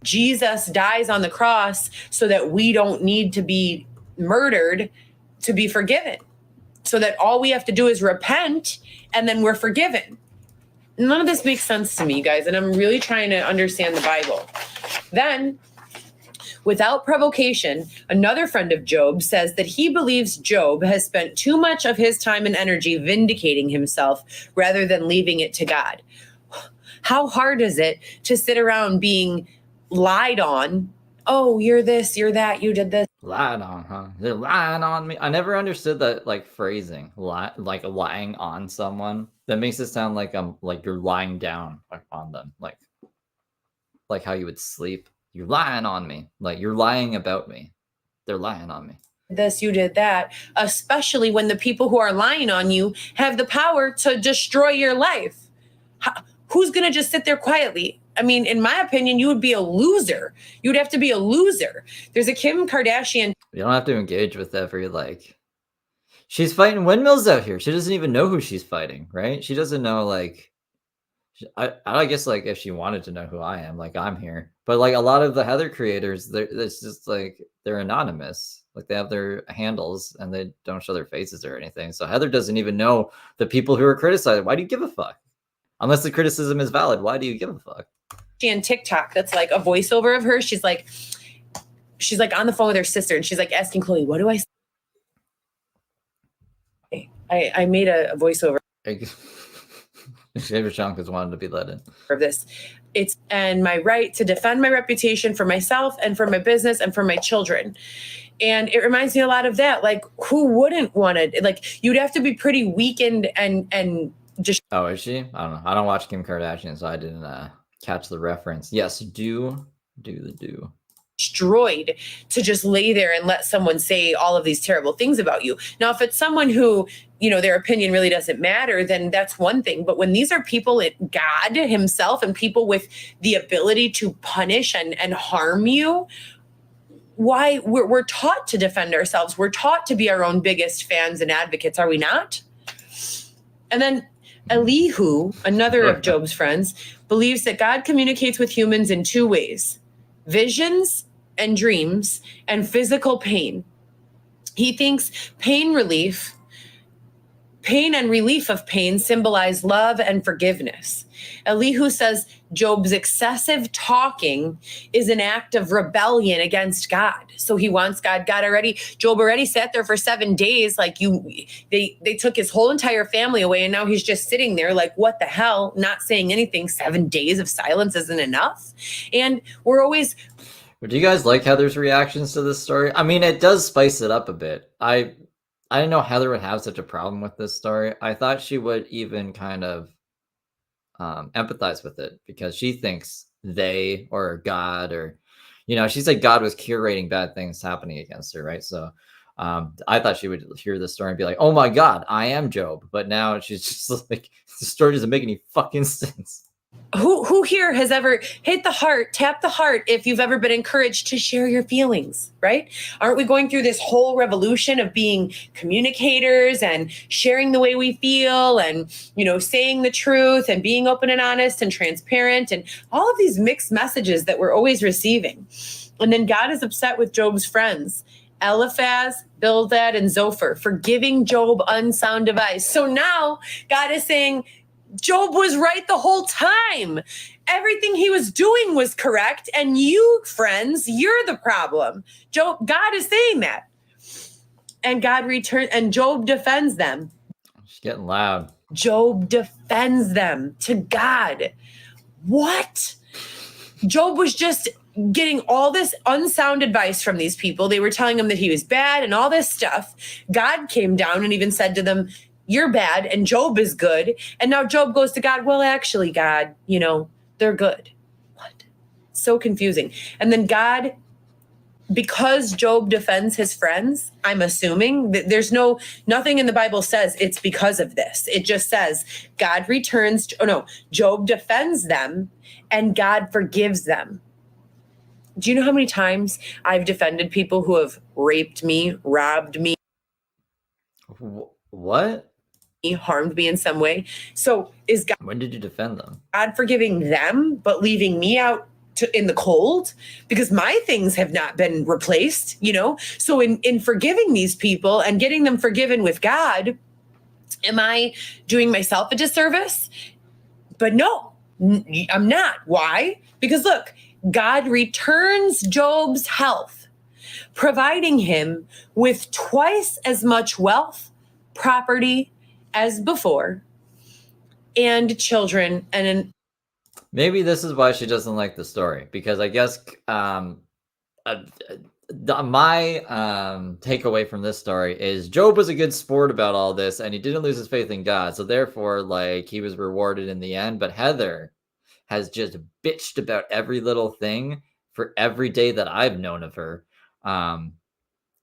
Jesus dies on the cross so that we don't need to be murdered to be forgiven. So that all we have to do is repent and then we're forgiven. None of this makes sense to me, guys, and I'm really trying to understand the Bible. Then, without provocation, another friend of Job says that he believes Job has spent too much of his time and energy vindicating himself rather than leaving it to God. How hard is it to sit around being lied on? Oh, you're this, you're that, you did this. Lied on, huh? They're lying on me. I never understood that phrasing, lying on someone. That makes it sound like you're lying down on them, like how you would sleep. You're lying on me, you're lying about me. They're lying on me. This, you did that, especially when the people who are lying on you have the power to destroy your life. Who's gonna just sit there quietly? I mean, in my opinion, you would be a loser. You would have to be a loser. There's a Kim Kardashian. You don't have to engage with every she's fighting windmills out here. She doesn't even know who she's fighting, right? She doesn't know I guess if she wanted to know who I am, I'm here. But a lot of the Heather creators, it's just they're anonymous. They have their handles and they don't show their faces or anything. So Heather doesn't even know the people who are criticizing. Why do you give a fuck? Unless the criticism is valid, why do you give a fuck? On TikTok, that's a voiceover of her. She's on the phone with her sister and she's asking Chloe, what do I say? I made a voiceover. Favorite chunk is wanted to be let in. Of this. It's and my right to defend my reputation for myself and for my business and for my children. And it reminds me a lot of that. Who wouldn't want it? You'd have to be pretty weakened and just. Oh, is she? I don't know. I don't watch Kim Kardashian, so I didn't catch the reference. Yes, do. droid to just lay there and let someone say all of these terrible things about you. Now, if it's someone who, you know, their opinion really doesn't matter, then that's one thing. But when these are people, God himself, and people with the ability to punish and harm you, why we're taught to defend ourselves. We're taught to be our own biggest fans and advocates, are we not? And then Elihu, another of Job's friends, believes that God communicates with humans in two ways: visions and dreams, and physical pain. He thinks pain and relief of pain symbolize love and forgiveness. Elihu says Job's excessive talking is an act of rebellion against God. So he wants God. Job already sat there for 7 days. Like they took his whole entire family away, and now he's just sitting there like, what the hell? Not saying anything. 7 days of silence isn't enough. And we're always. Do you guys like Heather's reactions to this story? I mean, it does spice it up a bit. I didn't know Heather would have such a problem with this story. I thought she would even kind of empathize with it, because she thinks they or God, or, you know, she said God was curating bad things happening against her, right? So I thought she would hear this story and be like, oh my God, I am Job. But now she's just like, the story doesn't make any fucking sense. Who here has ever hit the heart, tap the heart, if you've ever been encouraged to share your feelings, right? Aren't we going through this whole revolution of being communicators and sharing the way we feel, and, you know, saying the truth and being open and honest and transparent, and all of these mixed messages that we're always receiving? And then God is upset with Job's friends, Eliphaz, Bildad, and Zophar, for giving Job unsound advice. So now God is saying, Job was right the whole time. Everything he was doing was correct. And you, friends, you're the problem. God is saying that. And Job defends them. She's getting loud. Job defends them to God. What? Job was just getting all this unsound advice from these people. They were telling him that he was bad and all this stuff. God came down and even said to them, you're bad and Job is good. And now Job goes to God, well, actually, God, you know, they're good. What? So confusing. And then God, because Job defends his friends, I'm assuming that there's nothing in the Bible says it's because of this. It just says Job defends them and God forgives them. Do you know how many times I've defended people who have raped me, robbed me? What? Harmed me in some way? So is God? When did you defend them? God forgiving them, but leaving me out in the cold because my things have not been replaced, you know? So in forgiving these people and getting them forgiven with God, am I doing myself a disservice? But no, I'm not. Why? Because look, God returns Job's health, providing him with twice as much wealth, property as before, and children. Maybe this is why she doesn't like the story, because I guess my takeaway from this story is Job was a good sport about all this, and he didn't lose his faith in God. So therefore, like, he was rewarded in the end. But Heather has just bitched about every little thing for every day that I've known of her. And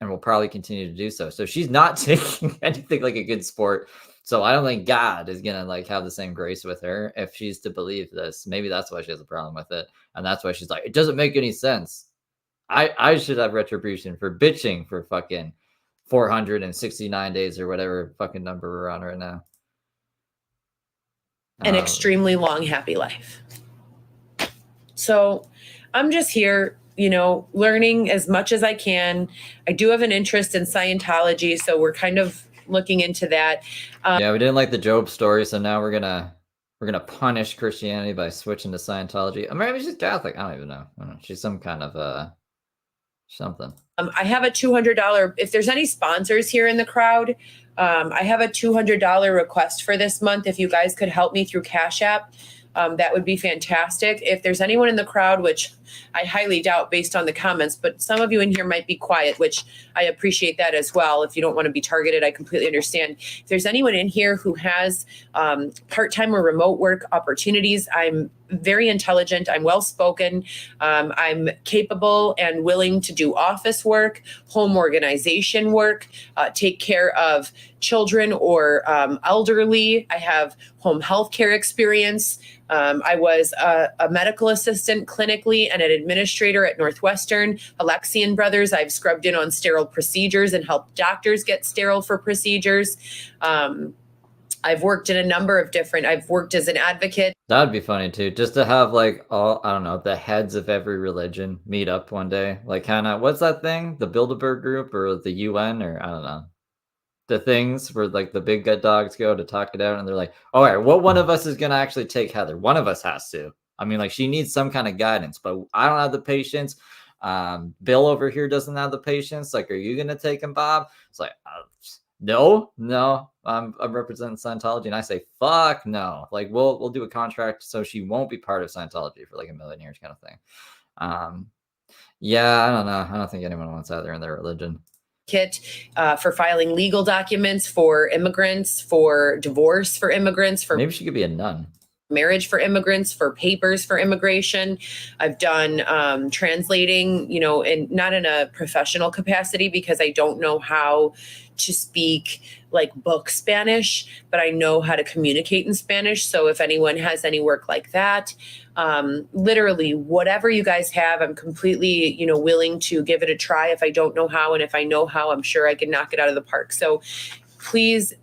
will probably continue to do so. So she's not taking anything like a good sport. So I don't think God is going to like have the same grace with her if she's to believe this. Maybe that's why she has a problem with it. And that's why she's like, it doesn't make any sense. I should have retribution for bitching for fucking 469 days or whatever fucking number we're on right now. An extremely long, happy life. So I'm just here, you know, learning as much as I can. I do have an interest in Scientology, so we're kind of looking into that. Yeah, we didn't like the Job story, so now we're gonna punish Christianity by switching to Scientology. I mean, maybe she's Catholic. I don't even know. She's some kind of something. I have a $200. If there's any sponsors here in the crowd, I have a $200 request for this month. If you guys could help me through Cash App, that would be fantastic. If there's anyone in the crowd, which I highly doubt based on the comments, but some of you in here might be quiet, which I appreciate that as well. If you don't want to be targeted, I completely understand. If there's anyone in here who has part-time or remote work opportunities, I'm very intelligent. I'm well-spoken. I'm capable and willing to do office work, home organization work, take care of children or elderly. I have home health care experience. I was a medical assistant clinically and an administrator at Northwestern, Alexian Brothers. I've scrubbed in on sterile procedures and helped doctors get sterile for procedures. I've worked in a number of different, I've worked as an advocate. That'd be funny too, just to have like all, I don't know, the heads of every religion meet up one day. Like kind of, what's that thing? The Bilderberg group or the UN or I don't know. The things where like the big gut dogs go to talk it out and they're like, all right, what one of us is going to actually take Heather? One of us has to. I mean, like she needs some kind of guidance, but I don't have the patience. Bill over here doesn't have the patience. Like, are you going to take him, Bob? It's like, no, I'm representing Scientology, and I say, fuck no. Like, we'll do a contract so she won't be part of Scientology for like a million years, kind of thing. Yeah, I don't know. I don't think anyone wants either in their religion. For filing legal documents for immigrants, for divorce for immigrants, for maybe she could be a nun. Marriage for immigrants, for papers for immigration. I've done translating, and not in a professional capacity because I don't know how to speak like book Spanish, but I know how to communicate in Spanish. So if anyone has any work like that, literally whatever you guys have, I'm completely, willing to give it a try if I don't know how. And if I know how, I'm sure I can knock it out of the park. So please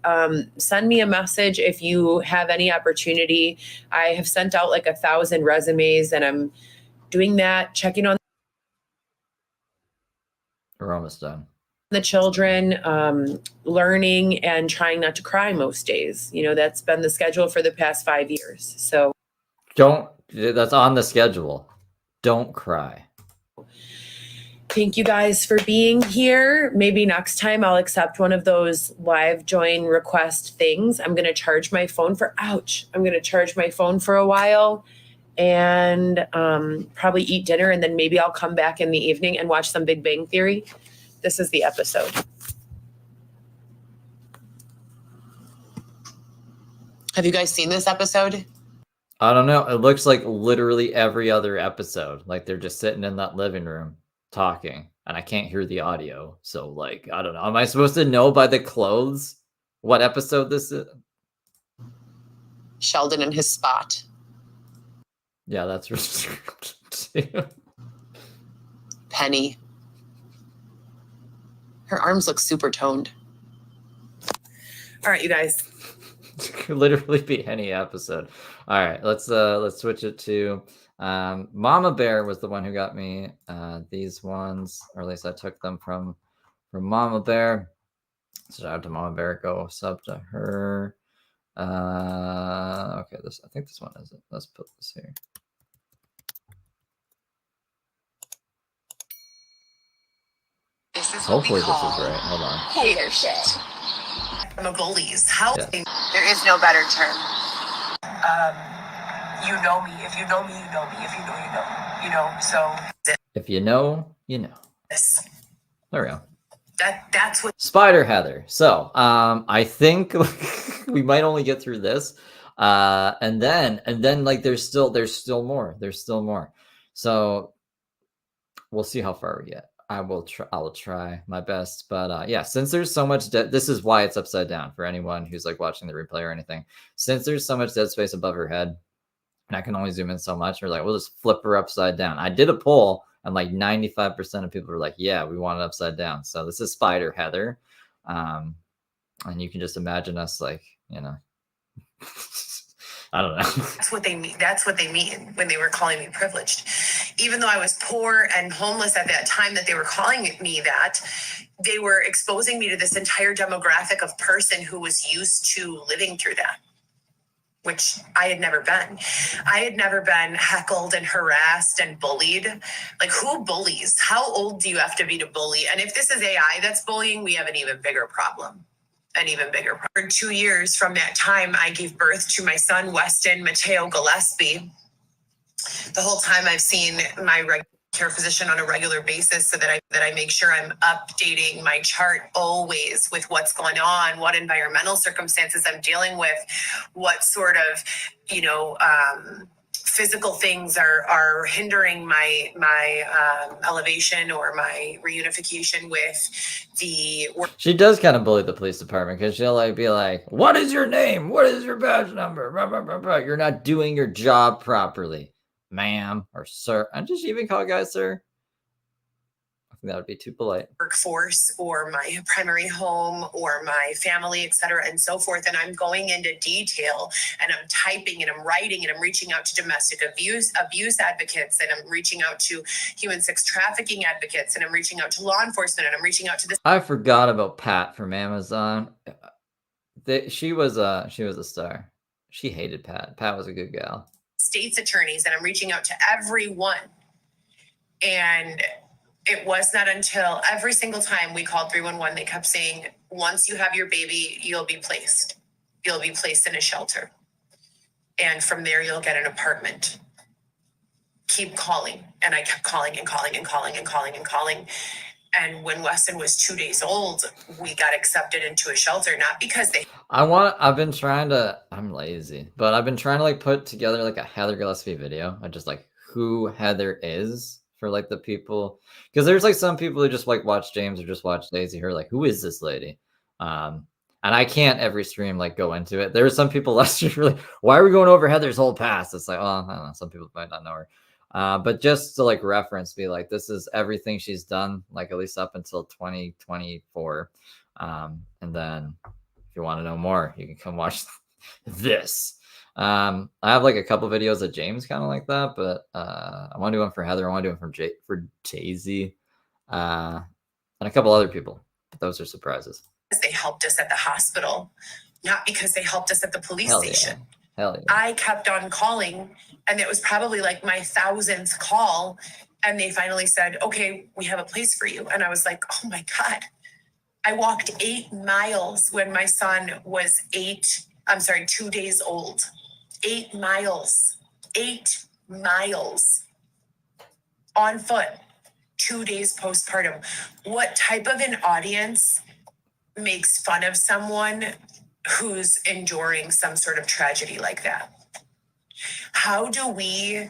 send me a message if you have any opportunity. I have sent out like 1,000 resumes and I'm doing that, checking on. We're almost done. The children, learning and trying not to cry most days. That's been the schedule for the past 5 years. So that's on the schedule. Don't cry. Thank you guys for being here. Maybe next time I'll accept one of those live join request things. I'm going to charge my phone for, I'm going to charge my phone for a while and probably eat dinner. And then maybe I'll come back in the evening and watch some Big Bang Theory. This is the episode. Have you guys seen this episode? I don't know. It looks like literally every other episode. Like they're just sitting in that living room talking and I can't hear the audio. So like, I don't know. Am I supposed to know by the clothes what episode this is? Sheldon in his spot. Yeah, that's too. Penny. Her arms look super toned. All right, you guys. Could literally be any episode. All right, let's switch it to Mama Bear was the one who got me these ones, or at least I took them from Mama Bear. Shout out to Mama Bear. Go sub to her. Okay, I think this one is it. Let's put this here. Hopefully this is right. Hold on. Hater shit. I'm a bullies. How? Yes. There is no better term. You know me. If you know me, you know me. If you know, you know. You know. So. If you know, you know. Yes. There we go. That's what. Spider Heather. So I think we might only get through this, and then like there's still more. So we'll see how far we get. I will try my best, but yeah, since there's so much this is why it's upside down for anyone who's like watching the replay or anything. Since there's so much dead space above her head, and I can only zoom in so much, we're like, we'll just flip her upside down. I did a poll, and like 95% of people were like, yeah, we want it upside down. So this is Spider Heather, and you can just imagine us like, I don't know. That's what they mean. That's what they mean when they were calling me privileged. Even though I was poor and homeless at that time that they were calling me that, they were exposing me to this entire demographic of person who was used to living through that, which I had never been. I had never been heckled and harassed and bullied. Like, who bullies? How old do you have to be to bully? And if this is AI that's bullying, we have an even bigger problem. For 2 years from that time, I gave birth to my son, Weston Mateo Gillespie. The whole time I've seen my regular care physician on a regular basis so that I make sure I'm updating my chart always with what's going on, what environmental circumstances I'm dealing with, what sort of, physical things are hindering my elevation or my reunification with the work. She does kind of bully the police department because she'll like be like, "What is your name? What is your badge number? Blah, blah, blah, blah. You're not doing your job properly, ma'am or sir." And just even call guys sir. I think that would be too polite. Workforce or my primary home or my family, et cetera, and so forth. And I'm going into detail and I'm typing and I'm writing and I'm reaching out to domestic abuse advocates, and I'm reaching out to human sex trafficking advocates, and I'm reaching out to law enforcement, and I'm reaching out to this. I forgot about Pat from Amazon. She was a star. She hated Pat. Pat was a good gal. State's attorneys, and I'm reaching out to everyone. And it was not until every single time we called 311, they kept saying, once you have your baby, you'll be placed in a shelter. And from there, you'll get an apartment. Keep calling. And I kept calling and calling and calling and calling and calling. And when Weston was 2 days old, we got accepted into a shelter, not because they. I'm lazy, but I've been trying to like put together like a Heather Gillespie video. I just like who Heather is for like the people, because there's like some people who just like watch James or just watch Daisy, who are like, who is this lady? And I can't every stream like go into it. There are some people last year really, why are we going over Heather's whole past? It's like, oh, I don't know, some people might not know her. But just to like reference, be like, this is everything she's done, like at least up until 2024. And then if you want to know more, you can come watch this. I have like a couple videos of James kind of like that, but I want to do one for Heather. I want to do one for Jay-Z, and a couple other people, but those are surprises. They helped us at the hospital, not because they helped us at the police station. Hell yeah. I kept on calling, and it was probably like my 1,000th call, and they finally said, okay, we have a place for you. And I was like, oh my God. I walked 8 miles when my son was 2 days old. 8 miles. 8 miles on foot, 2 days postpartum. What type of an audience makes fun of someone who's enduring some sort of tragedy like that? How do we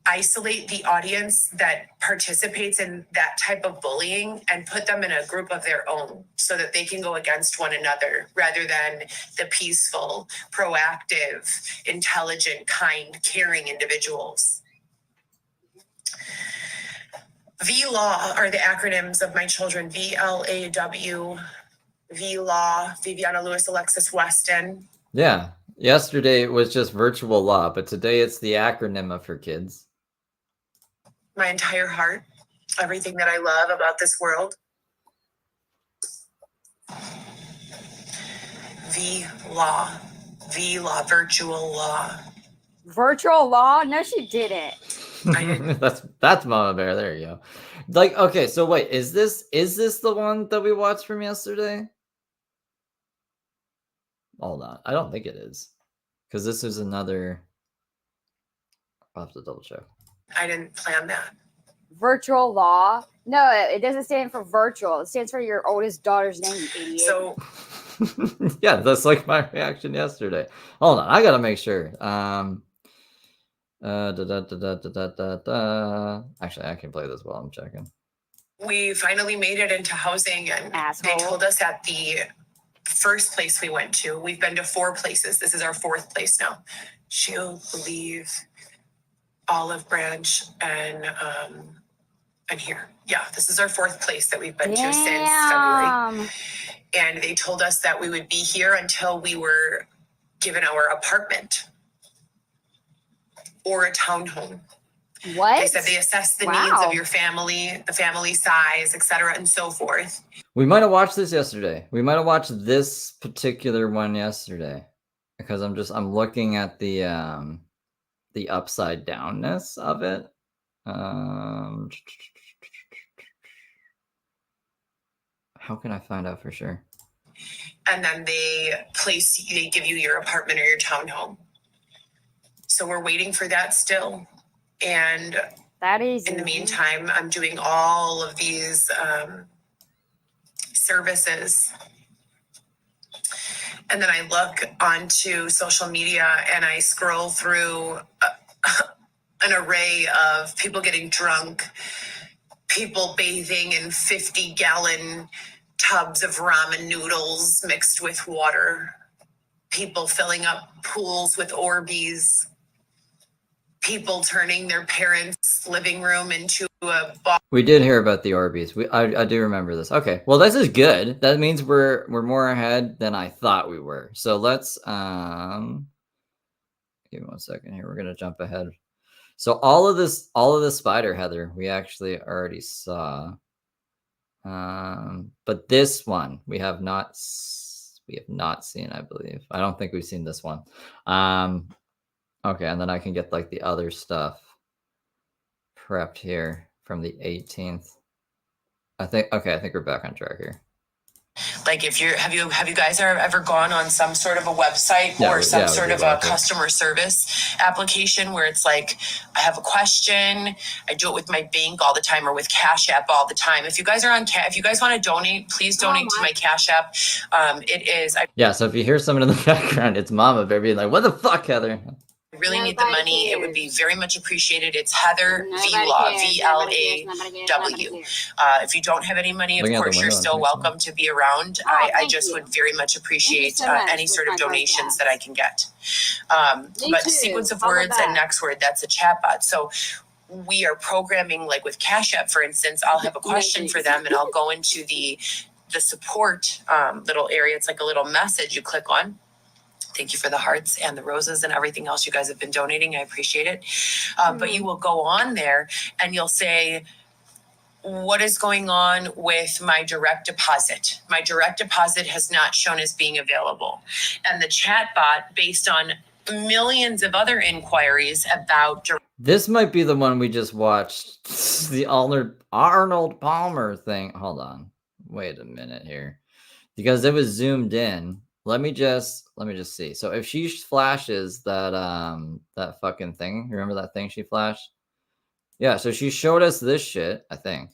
isolate the audience that participates in that type of bullying and put them in a group of their own so that they can go against one another rather than the peaceful, proactive, intelligent, kind, caring individuals? VLAW are the acronyms of my children. VLAW, VLAW, Viviana Lewis, Alexis Weston. Yeah. Yesterday it was just virtual law, but today it's the acronym of her kids. My entire heart, everything that I love about this world. VLAW, VLAW, virtual law. Virtual law? No, she didn't. That's Mama Bear. There you go. Like, okay, so wait, is this the one that we watched from yesterday? Hold on, I don't think it is, because this is another. I'll have to double check. I didn't plan that. Virtual law? No, it doesn't stand for virtual. It stands for your oldest daughter's name, you idiot. So yeah, that's like my reaction yesterday. Hold on, I gotta make sure. Actually, I can play this while I'm checking. We finally made it into housing, and Asshole. They told us at the first place we went to, we've been to 4 places. This is our 4th place now. Shield, Believe, Olive Branch, and here. Yeah, this is our 4th place that we've been to since February. And they told us that we would be here until we were given our apartment or a townhome. What? They said they assess the needs of your family, the family size, et cetera, and so forth. We might have watched this yesterday. We might have watched this particular one yesterday, because I'm looking at the upside downness of it. How can I find out for sure? And then they give you your apartment or your townhome. So we're waiting for that still. And that is in the meantime, I'm doing all of these services. And then I look onto social media and I scroll through an array of people getting drunk, people bathing in 50-gallon tubs of ramen noodles mixed with water, people filling up pools with Orbeez, people turning their parents' living room into a bar. We did hear about the Orbeez. I do remember this. Okay, well, this is good. That means we're more ahead than I thought we were. So let's give me 1 second here. We're gonna jump ahead. So all of this spider heather we actually already saw. But this one we have not seen, I believe. I don't think we've seen this one. Okay, and then I can get like the other stuff prepped here from the 18th. I think we're back on track here. Like, if you're, have you guys ever gone on some sort of a website or some sort of a customer service application where it's like, I have a question, I do it with my bank all the time or with Cash App all the time. If you guys are if you guys want to donate, please donate to my Cash App. It is. Yeah, so if you hear someone in the background, it's Mama Bear like, what the fuck, Heather? I really need the money. It would be very much appreciated. It's Heather Vlaw, VLAW. If you don't have any money, of course, you're still welcome to be around. I just would very much appreciate any sort of donations that I can get. But sequence of words and next word, that's a chatbot. So we are programming, like with Cash App, for instance, I'll have a question for them and I'll go into the support little area. It's like a little message you click on. Thank you for the hearts and the roses and everything else you guys have been donating. I appreciate it. But you will go on there and you'll say, what is going on with my direct deposit? My direct deposit has not shown as being available. And the chatbot, based on millions of other inquiries about... This might be the one we just watched. The Arnold Palmer thing. Hold on. Wait a minute here. Because it was zoomed in. Let me just see. So if she flashes that fucking thing, remember that thing she flashed? Yeah, so she showed us this shit, I think.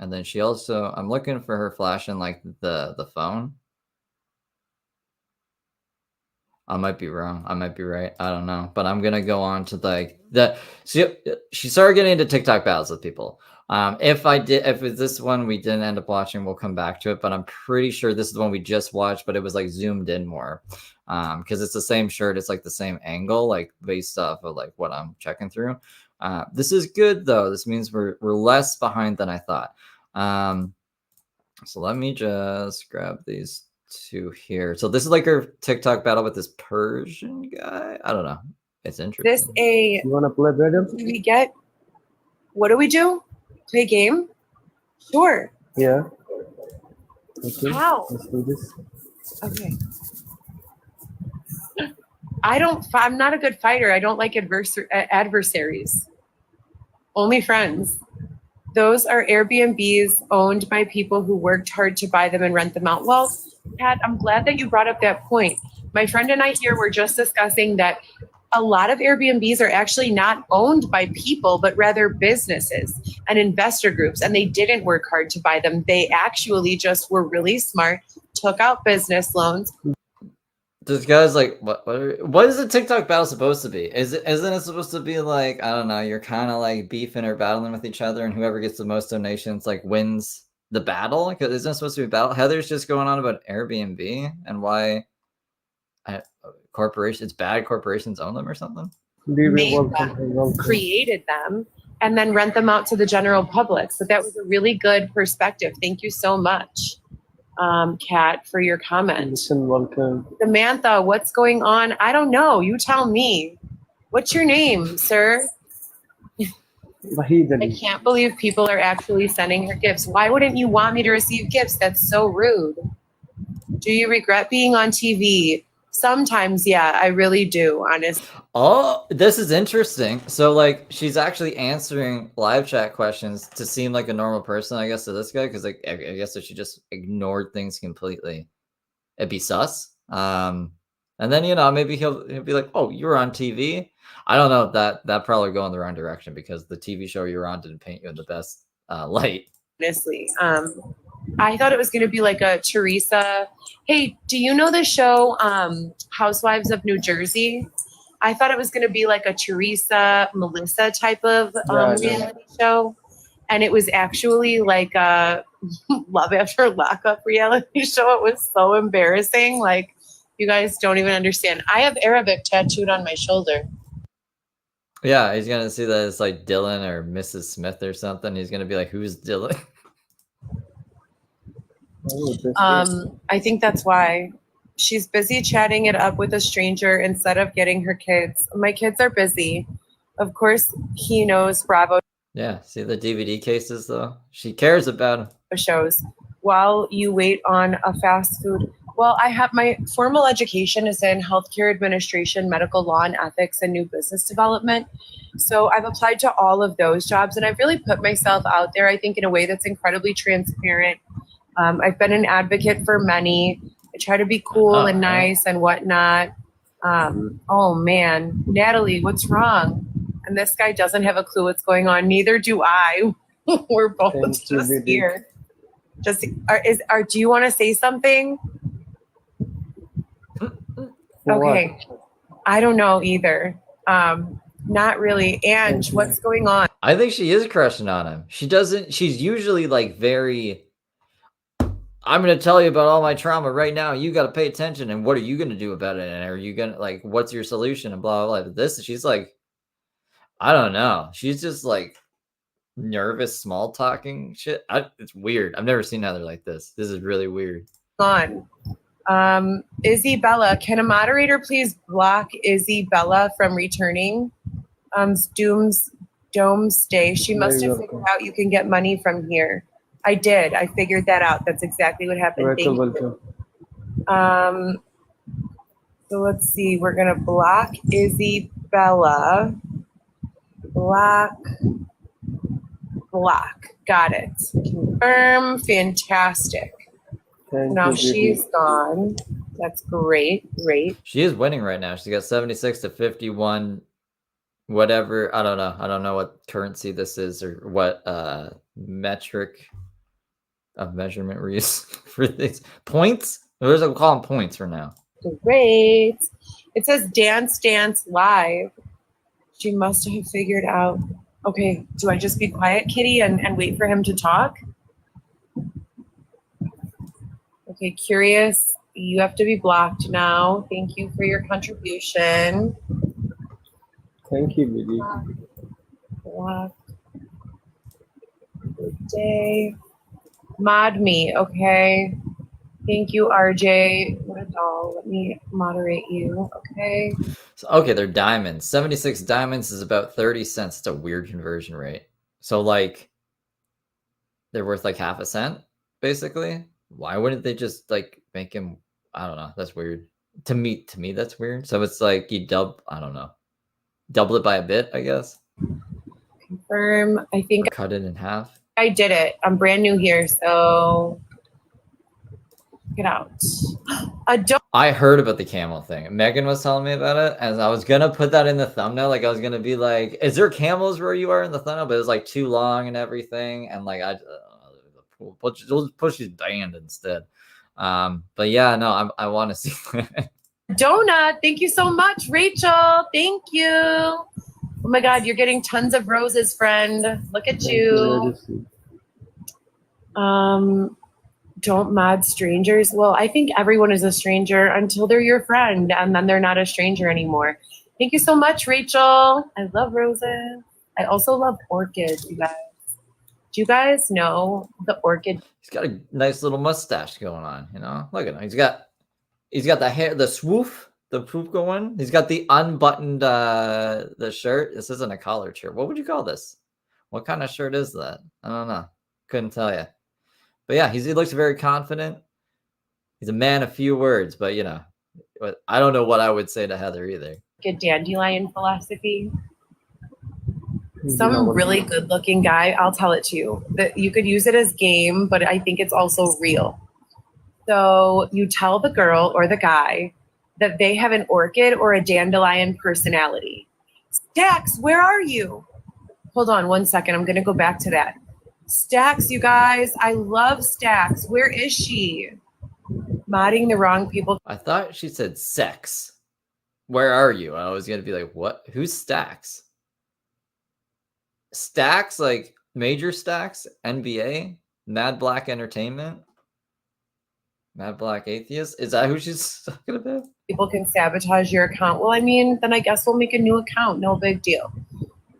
And then she also, I'm looking for her flashing like the phone. I might be wrong. I might be right. I don't know. But I'm gonna go on to like she started getting into TikTok battles with people. If it's this one we didn't end up watching, we'll come back to it. But I'm pretty sure this is the one we just watched, but it was like zoomed in more. Because it's the same shirt, it's like the same angle, like based off of like what I'm checking through. This is good though. This means we're less behind than I thought. So let me just grab these two here. So this is like her TikTok battle with this Persian guy. I don't know. It's interesting. You want to play Brandon? What do we do? Play a game? Sure. Yeah. Okay. How? Let's do this. Okay. I'm not a good fighter. I don't like adversaries. Only friends. Those are Airbnbs owned by people who worked hard to buy them and rent them out. Well, Pat, I'm glad that you brought up that point. My friend and I here were just discussing that a lot of Airbnbs are actually not owned by people, but rather businesses and investor groups. And they didn't work hard to buy them. They actually just were really smart, took out business loans. This guy's like, what is a TikTok battle supposed to be? Isn't it supposed to be like, I don't know, you're kind of like beefing or battling with each other, and whoever gets the most donations like wins the battle? Because isn't it supposed to be a battle? Heather's just going on about Airbnb and why corporations, bad corporations own them or something. Created them and then rent them out to the general public. So that was a really good perspective. Thank you so much, Kat, for your comment. Listen, welcome. Samantha, what's going on? I don't know. You tell me. What's your name, sir? I can't believe people are actually sending her gifts. Why wouldn't you want me to receive gifts? That's so rude. Do you regret being on TV? Sometimes, yeah, I really do, honestly. Oh, this is interesting. So, like, she's actually answering live chat questions to seem like a normal person, I guess, to this guy, because, like, I guess if she just ignored things completely, it'd be sus. And then, you know, maybe he'll be like, oh, you were on TV? I don't know. That probably go in the wrong direction because the TV show you were on didn't paint you in the best light. Honestly, I thought it was going to be like a Teresa. Hey, do you know the show Housewives of New Jersey? I thought it was going to be like a Teresa, Melissa type of Yeah. reality show. And it was actually like a Love After Lockup reality show. It was so embarrassing. Like, you guys don't even understand. I have Arabic tattooed on my shoulder. Yeah, he's gonna see that it's like Dylan or Mrs. Smith or something. He's gonna be like, "Who's Dylan?" Oh, that's I think that's why she's busy chatting it up with a stranger instead of getting her kids. My kids are busy. Of course, he knows Bravo Yeah, see the DVD cases though. She cares about him. shows while you wait on a fast food. Well, I have my formal education is in healthcare administration, medical law and ethics, and new business development. So I've applied to all of those jobs and I've really put myself out there, I think, in a way that's incredibly transparent. I've been an advocate for many. I try to be cool and nice and whatnot. Oh man, Natalie, what's wrong? And this guy doesn't have a clue what's going on. Neither do I. We're both Thank you, just baby. here. Just do you want to say something? For what? Okay. I don't know either. Not really. Ange, what's going on? I think she is crushing on him. She's usually like very, I'm going to tell you about all my trauma right now. You got to pay attention. And what are you going to do about it? And are you going to like, what's your solution? And blah, blah, blah. This, she's like, I don't know. She's just like nervous, small talking shit. It's weird. I've never seen Heather like this. This is really weird. Izzy Bella, can a moderator please block Izzy Bella from returning? Doomsday. She must have figured out you can get money from here. I did. I figured that out. That's exactly what happened. Thank you. So let's see. We're gonna block Izzy Bella. Block. Got it. Confirm. Fantastic. Thank Now you, she's baby. gone. That's great. She is winning right now. She got 76 to 51. Whatever. I don't know. I don't know what currency this is or what metric of measurement we're using for these points. We'll call them points for now. Great. It says Dance Live. She must have figured out. Okay, do I just be quiet, Kitty, and wait for him to talk? Okay, Curious, you have to be blocked now. Thank you for your contribution. Thank you, baby. Block. Good day. Mod me, okay. Thank you, RJ. What a doll. Let me moderate you, okay. So, okay, they're diamonds. 76 diamonds is about 30 cents. It's a weird conversion rate. So like they're worth like half a cent, basically. Why wouldn't they just like make him? I don't know. That's weird. To me, that's weird. So it's like you I don't know. Double it by a bit, I guess. Confirm. I think Or cut it in half. I did it. I'm brand new here, so get out. I heard about the camel thing. Megan was telling me about it, and I was gonna put that in the thumbnail. Like I was gonna be like, "Is there camels where you are in the thumbnail?" But it was like too long and everything, and like we'll push his band instead. But yeah, no, I want to see that. Donut, thank you so much, Rachel. Thank you. Oh my God, you're getting tons of roses, friend. Look at you. Don't mod strangers. Well, I think everyone is a stranger until they're your friend, and then they're not a stranger anymore. Thank you so much, Rachel. I love roses. I also love orchids, you guys. Do you guys know the orchid? He's got a nice little mustache going on, you know. Look at him. He's got the hair, the poof going. He's got the unbuttoned the shirt. This isn't a collared shirt. What would you call this? What kind of shirt is that? I don't know. Couldn't tell you. But yeah, he looks very confident. He's a man of few words, but you know, I don't know what I would say to Heather either. Good dandelion philosophy. Some really good looking guy, I'll tell it to you. That you could use it as game, but I think it's also real. So you tell the girl or the guy that they have an orchid or a dandelion personality. Stax, where are you? Hold on 1 second. I'm going to go back to that. Stax, you guys. I love Stax. Where is she? Modding the wrong people. I thought she said sex. Where are you? I was gonna be like, what? Who's Stacks? Stacks, like Major Stacks, NBA, Mad Black Entertainment, Mad Black Atheist. Is that who she's talking about? People can sabotage your account. Well, I mean, then I guess we'll make a new account. No big deal.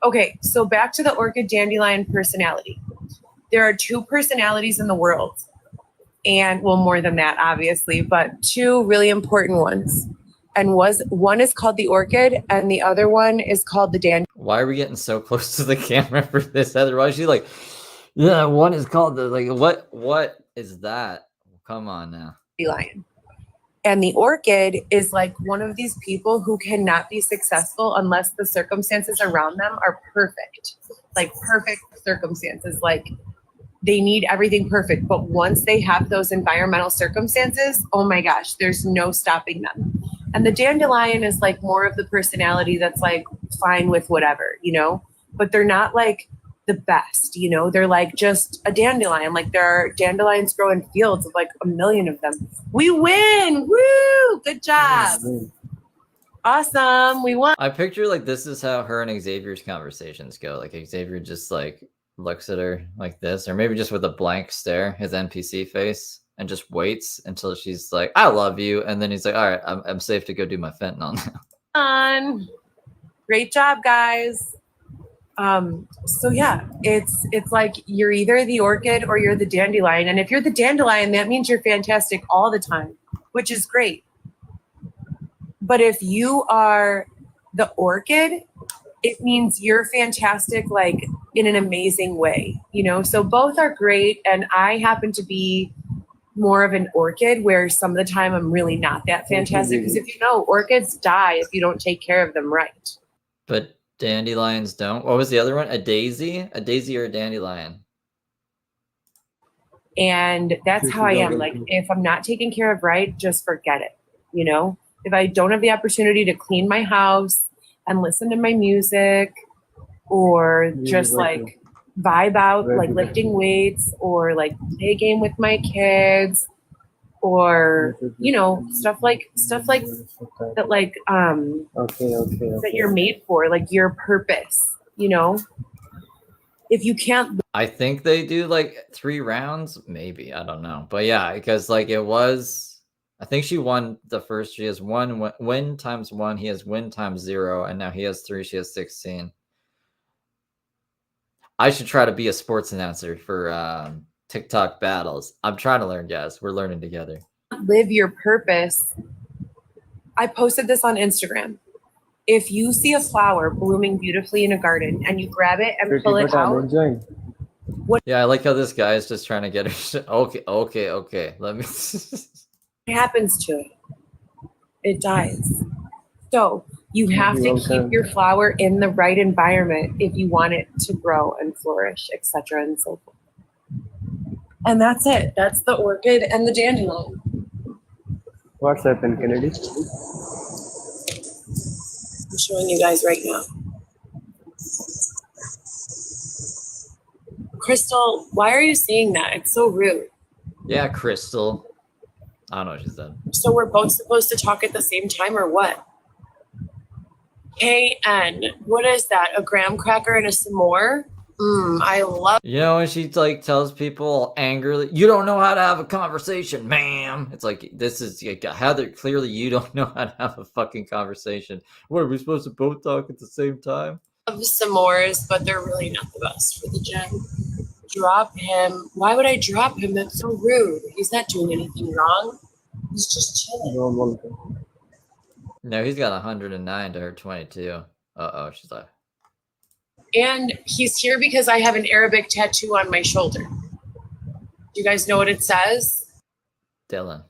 Okay, so back to the orchid dandelion personality. There are two personalities in the world. And well, more than that, obviously, but two really important ones. And one is called the orchid and the other one is called the dandelion. Why are we getting so close to the camera for this, Heather? Why is she like, yeah, one is called the, like, what is that? Come on now. And the orchid is like one of these people who cannot be successful unless the circumstances around them are perfect. Like perfect circumstances. Like they need everything perfect. But once they have those environmental circumstances, oh my gosh, there's no stopping them. And the dandelion is like more of the personality that's like fine with whatever, you know, but they're not like the best, you know, they're like just a dandelion. Like there are dandelions grow in fields of like 1 million of them. We win. Woo! Good job. Awesome. We won. I picture like this is how her and Xavier's conversations go. Like Xavier just like looks at her like this, or maybe just with a blank stare, his NPC face, and just waits until she's like, I love you. And then he's like, all right, I'm safe to go do my fentanyl now. Great job, guys. So yeah, it's like you're either the orchid or you're the dandelion. And if you're the dandelion, that means you're fantastic all the time, which is great. But if you are the orchid, it means you're fantastic, like in an amazing way, you know? So both are great. And I happen to be more of an orchid where some of the time I'm really not that fantastic. Because if you know, orchids die if you don't take care of them right. But dandelions don't. What was the other one? A daisy? A daisy or a dandelion? And that's how I am. Like if I'm not taken care of right, just forget it. You know, if I don't have the opportunity to clean my house and listen to my music or just like vibe out, like lifting weights or like play a game with my kids or, you know, stuff like that, like, that you're made for, like your purpose, you know, if you can't. I think they do like 3 rounds, maybe. I don't know. But yeah, because like it was, I think she won the first. She has 1 win times 1. He has win times 0. And now he has 3. She has 16. I should try to be a sports announcer for TikTok battles. I'm trying to learn, guys. We're learning together. Live your purpose. I posted this on Instagram. If you see a flower blooming beautifully in a garden and you grab it and pull it out. Yeah, I like how this guy is just trying to get her. Okay. Let me. What happens to it? It dies. So you have to keep your flower in the right environment if you want it to grow and flourish, etc. and so forth. And that's it. That's the orchid and the dandelion. What's happened, Kennedy? I'm showing you guys right now. Crystal, why are you saying that? It's so rude. Yeah, Crystal. I don't know what she said. So we're both supposed to talk at the same time or what? KN, what is that? A graham cracker and a s'more? I love. You know, when she like tells people angrily, you don't know how to have a conversation, ma'am. It's like, this is like, Heather, clearly you don't know how to have a fucking conversation. What, are we supposed to both talk at the same time? I love s'mores, but they're really not the best for the gym. Drop him. Why would I drop him? That's so rude. He's not doing anything wrong. He's just chilling. No, he's got 109 to her 22. Uh-oh, she's like. And he's here because I have an Arabic tattoo on my shoulder. Do you guys know what it says? Dylan.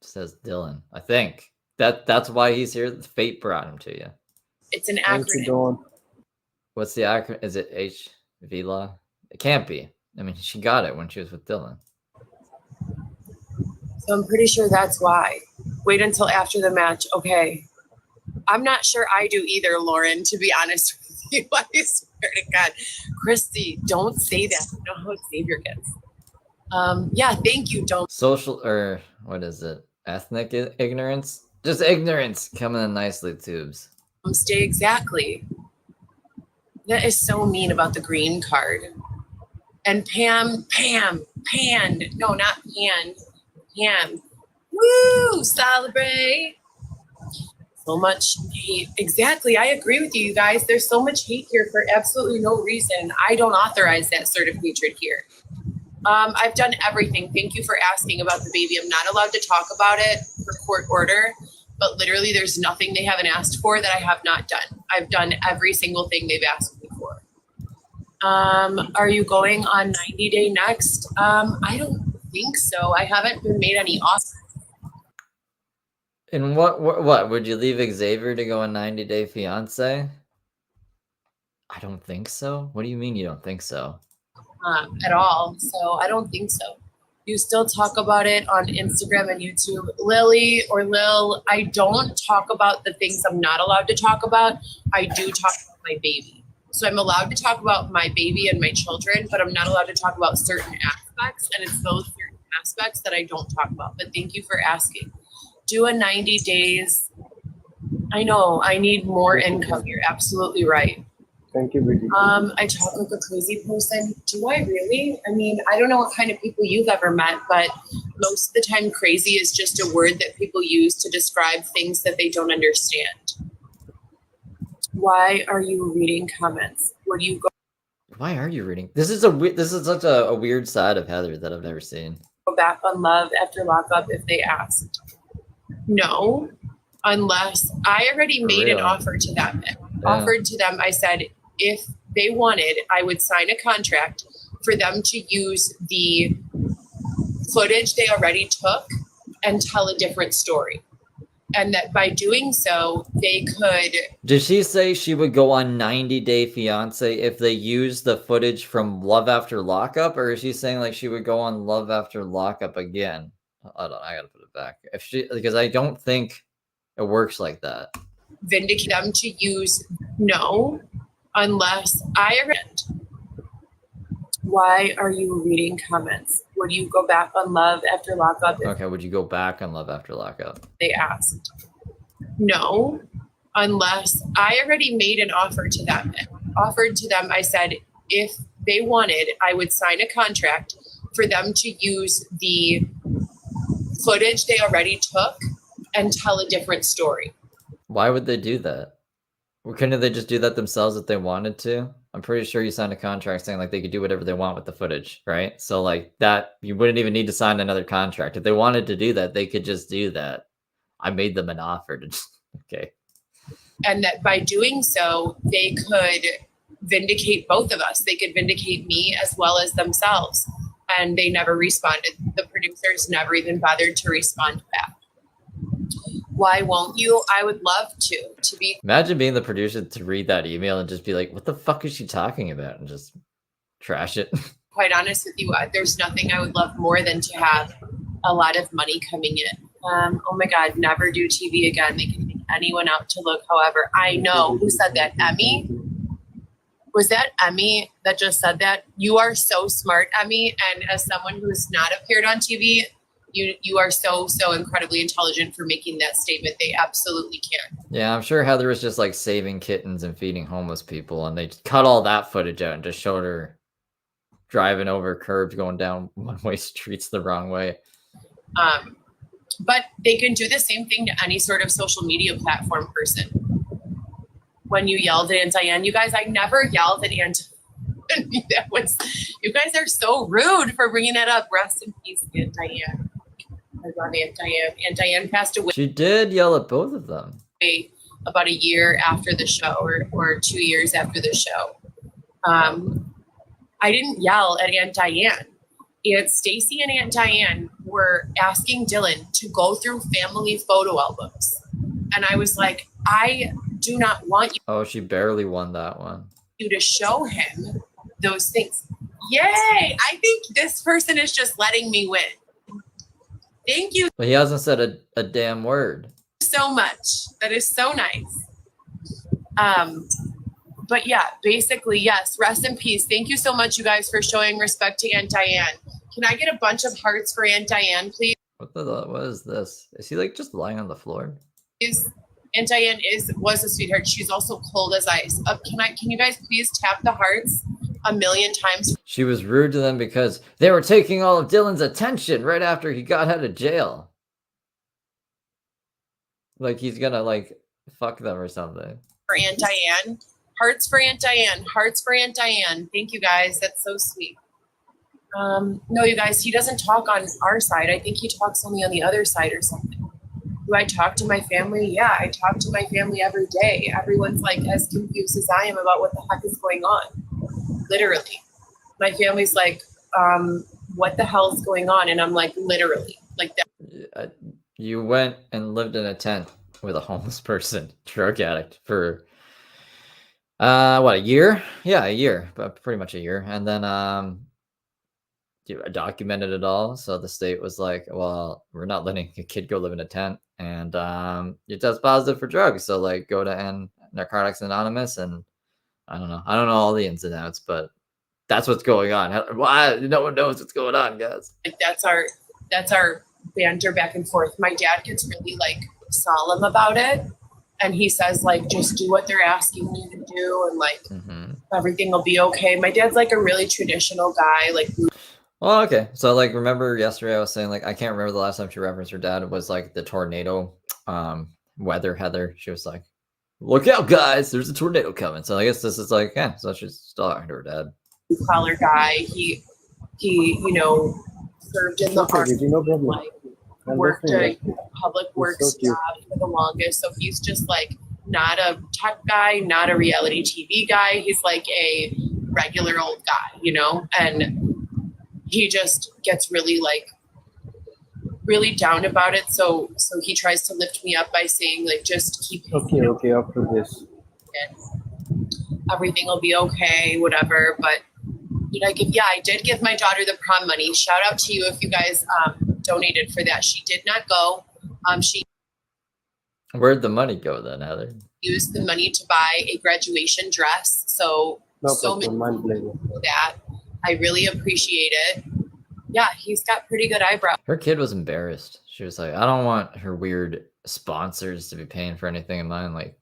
It says Dylan. I think. That's why he's here. Fate brought him to you. It's an acronym. What's the acronym? Is it HVLA? It can't be. I mean, she got it when she was with Dylan. So I'm pretty sure that's why. Wait until after the match. Okay. I'm not sure I do either, Lauren, to be honest with you. I swear to God. Christy, don't say that. You know how Xavier gets. Yeah, thank you. Don't. Social, or what is it? Ethnic ignorance? Just ignorance coming in nicely, tubes. Stay exactly. That is so mean about the green card. And Pam, no, not Pam. Woo, celebrate. So much hate. Exactly. I agree with you guys. There's so much hate here for absolutely no reason. I don't authorize that sort of hatred here. I've done everything. Thank you for asking about the baby. I'm not allowed to talk about it for court order, but literally there's nothing they haven't asked for that I have not done. I've done every single thing they've asked me for. Are you going on 90 Day Next? I don't think so. I haven't been made any offers. And what would you leave Xavier to go on 90 Day Fiance? I don't think so. What do you mean you don't think so? At all. So I don't think so. You still talk about it on Instagram and YouTube. Lily or Lil, I don't talk about the things I'm not allowed to talk about. I do talk about my baby. So I'm allowed to talk about my baby and my children, but I'm not allowed to talk about certain aspects. And it's those certain aspects that I don't talk about. But thank you for asking. Do a 90 days. I know I need more income. You're absolutely right. Thank you, Bridget. I talk like a crazy person. Do I really? I mean, I don't know what kind of people you've ever met, but most of the time crazy is just a word that people use to describe things that they don't understand. Why are you reading comments? Where do you go Why are you reading? This is such a weird side of Heather that I've never seen. back on love after lockup if they asked? No, unless I already For made an real? offer to them. Yeah. Offered to them, I said, if they wanted, I would sign a contract for them to use the footage they already took and tell a different story. And that by doing so, they could. Did she say she would go on 90 Day Fiance if they use the footage from Love After Lockup, or is she saying like she would go on Love After Lockup again? I gotta put it back. Because I don't think it works like that. Vindicate them to use no, unless I read. Why are you reading comments? Would you go back on love after lockup if Okay, would you go back on Love After Lockup? they asked? No, unless I already made an offer to them. Offered to them, I said, if they wanted, I would sign a contract for them to use the footage they already took and tell a different story. Why would they do that? Well, couldn't they just do that themselves if they wanted to? I'm pretty sure you signed a contract saying like they could do whatever they want with the footage, right? So like that, you wouldn't even need to sign another contract. If they wanted to do that, they could just do that. I made them an offer to just, okay. And that by doing so, they could vindicate both of us. They could vindicate me as well as themselves. And they never responded. The producers never even bothered to respond back. Why won't you? I would love to be. Imagine being the producer to read that email and just be like, what the fuck is she talking about? And just trash it. Quite honest with you, there's nothing I would love more than to have a lot of money coming in. Oh my God, never do TV again. They can make anyone out to look however. I know. Who said that? Emmy? Was that Emmy that just said that? You are so smart, Emmy. And as someone who has not appeared on TV, you are so incredibly intelligent for making that statement. They absolutely can. Yeah, I'm sure Heather was just like saving kittens and feeding homeless people, and they cut all that footage out and just showed her driving over curbs, going down one-way streets the wrong way. But they can do the same thing to any sort of social media platform person. When you yelled at Aunt Diane, you guys, I never yelled at Aunt. That was, you guys are so rude for bringing that up. Rest in peace, Aunt Diane. I love Aunt Diane. Aunt Diane passed away. She did yell at both of them. About a year after the show, or 2 years after the show. I didn't yell at Aunt Diane. Aunt Stacy and Aunt Diane were asking Dylan to go through family photo albums. And I was like, I do not want Oh, she barely won that one. you to show him those things. Yay! I think this person is just letting me win. Thank you But he hasn't said a damn word. so much. That is so nice. But yeah, basically, yes. Rest in peace. Thank you so much, you guys, for showing respect to Aunt Diane. Can I get a bunch of hearts for Aunt Diane, please? What is this? Is he like just lying on the floor? Aunt Diane was a sweetheart. She's also cold as ice. Can you guys please tap the hearts 1,000,000 times? She was rude to them because they were taking all of Dylan's attention right after he got out of jail. Like he's gonna like fuck them or something. For Aunt Diane. Hearts for Aunt Diane. Hearts for Aunt Diane. Thank you guys. That's so sweet. No, you guys, he doesn't talk on our side. I think he talks only on the other side or something. Do I talk to my family? Yeah, I talk to my family every day. Everyone's like as confused as I am about what the heck is going on. Literally. My family's like, what the hell is going on? And I'm like, literally. Like that. You went and lived in a tent with a homeless person, drug addict for what, a year? Yeah, a year, but pretty much a year. And then you documented it all. So the state was like, well, we're not letting a kid go live in a tent, and you test positive for drugs. So like go to Narcotics Anonymous, and I don't know all the ins and outs, but that's what's going on. Why no one knows what's going on, guys? Like that's our banter back and forth. My dad gets really like solemn about it, and he says like, just do what they're asking you to do, and like everything will be okay. My dad's like a really traditional guy. Like, well, okay. So like, remember yesterday I was saying like I can't remember the last time she referenced her dad was like the tornado weather Heather. She was like, look out guys, there's a tornado coming. So I guess this is like, yeah, so she's still talking to her dad. Collar guy. He served in the army, like worked a public works job for the longest. So he's just like not a tech guy, not a reality TV guy. He's like a regular old guy, and he just gets really down about it. So he tries to lift me up by saying like, just keep okay after this. Everything will be okay, whatever. But I did give my daughter the prom money. Shout out to you if you guys donated for that. She did not go. Where'd the money go then, Heather? Used the money to buy a graduation dress. So many for that. I really appreciate it. Yeah, he's got pretty good eyebrows. Her kid was embarrassed. She was like, I don't want her weird sponsors to be paying for anything of mine. Like,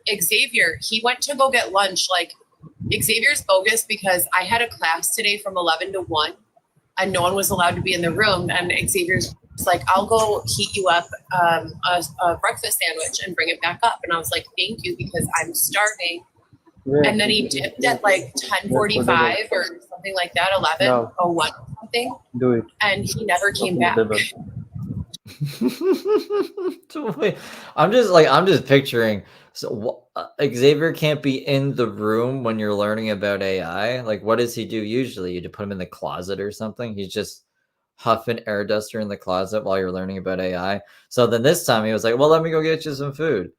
Xavier, he went to go get lunch. Like, Xavier's bogus because I had a class today from 11 to 1 and no one was allowed to be in the room. And Xavier's like, I'll go heat you up a breakfast sandwich and bring it back up. And I was like, thank you, because I'm starving. And then he dipped at like 10:45 or something like that, 11:01 something. Do it. And he never came back. I'm just picturing. So Xavier can't be in the room when you're learning about AI. Like, what does he do usually? You put him in the closet or something. He's just huffing air duster in the closet while you're learning about AI. So then this time he was like, well, let me go get you some food.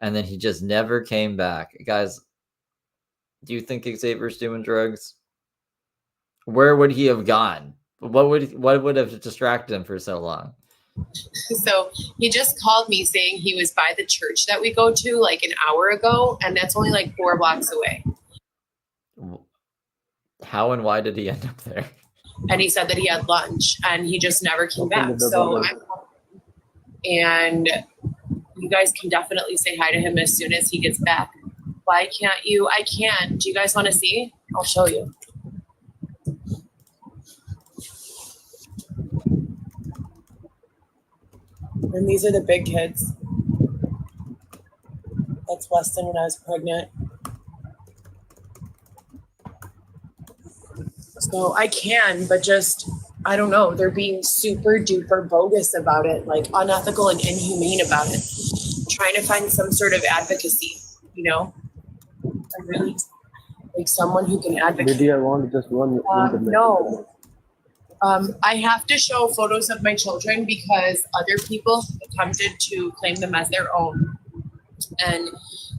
And then he just never came back. Guys, do you think Xavier's doing drugs? Where would he have gone? What would have distracted him for so long? So he just called me saying he was by the church that we go to like an hour ago, and that's only like 4 blocks away. How and why did he end up there? And he said that he had lunch and he just never came back. So and you guys can definitely say hi to him as soon as he gets back. Why can't you? I can. Do you guys want to see? I'll show you. And these are the big kids. That's Weston when I was pregnant. So I can, but just, I don't know. They're being super duper bogus about it, like unethical and inhumane about it. Trying to find some sort of advocacy, I really like someone who can advocate. Did I want just one? No. I have to show photos of my children because other people attempted to claim them as their own. And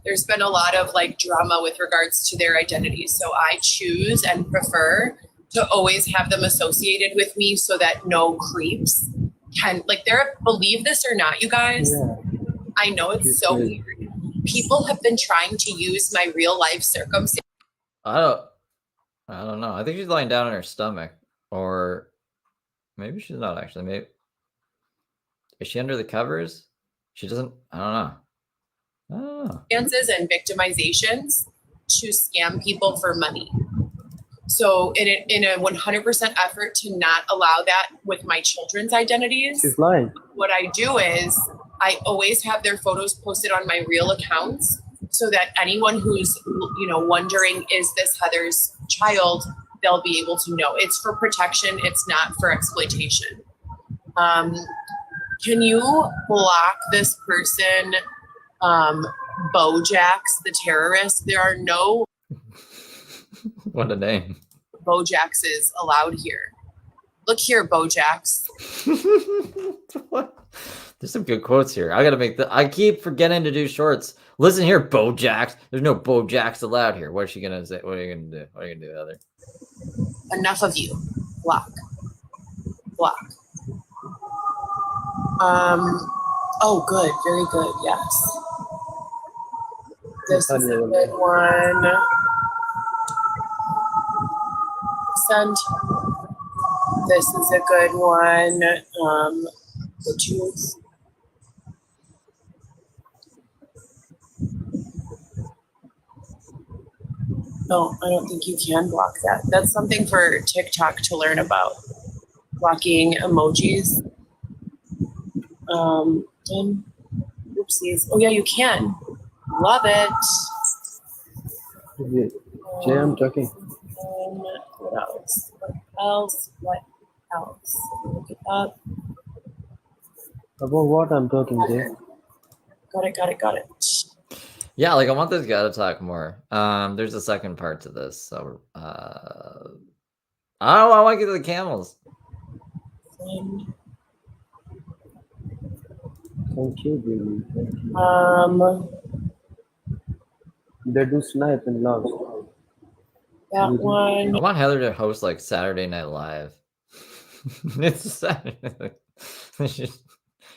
there's been a lot of like drama with regards to their identities. So I choose and prefer to always have them associated with me so that no creeps can, like, believe this or not, you guys. Yeah. I know it's so weird. People have been trying to use my real life circumstances. I don't know. I think she's lying down on her stomach, or maybe she's not actually. Maybe Is she under the covers? She doesn't. I don't know. Oh. Circumstances and victimizations to scam people for money. So in a 100% effort to not allow that with my children's identities, She's lying. what I do is I always have their photos posted on my real accounts so that anyone who's, wondering, is this Heather's child, they'll be able to know. It's for protection. It's not for exploitation. Can you block this person, Bojacks, the terrorist? There are no What a name. Bojackses allowed here. Look here, Bojacks. What? There's some good quotes here. I keep forgetting to do shorts. Listen here, Bojacks. There's no Bojacks allowed here. What is she gonna say? What are you gonna do? What are you gonna do, Heather? Enough of you. Block. Oh, good. Very good. Yes. This is a good one. Send. This is a good one. The truth. No, I don't think you can block that. That's something for TikTok to learn about. Blocking emojis. Oopsies. Oh yeah, you can. Love it. Jay, I'm talking. What else? What else? Look it up. About what I'm talking, Jay? Got it. Yeah, like I want this guy to talk more. There's a second part to this, so I want to get to the camels. Thank you, baby. Thank you. They do snipe and loves. That one. I want Heather to host like Saturday Night Live. It's Saturday.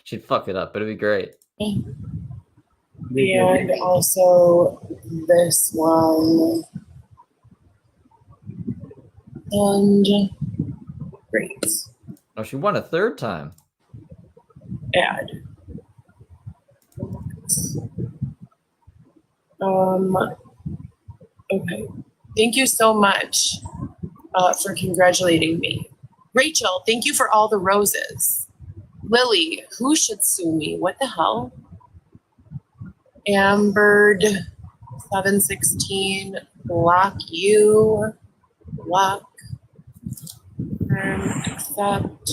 She'd fuck it up, but it'd be great. And also this one. And great. Oh, she won a third time. Add. Okay. Thank you so much for congratulating me. Rachel, thank you for all the roses. Lily, who should sue me? What the hell? Ambered 716, block you, block, and accept.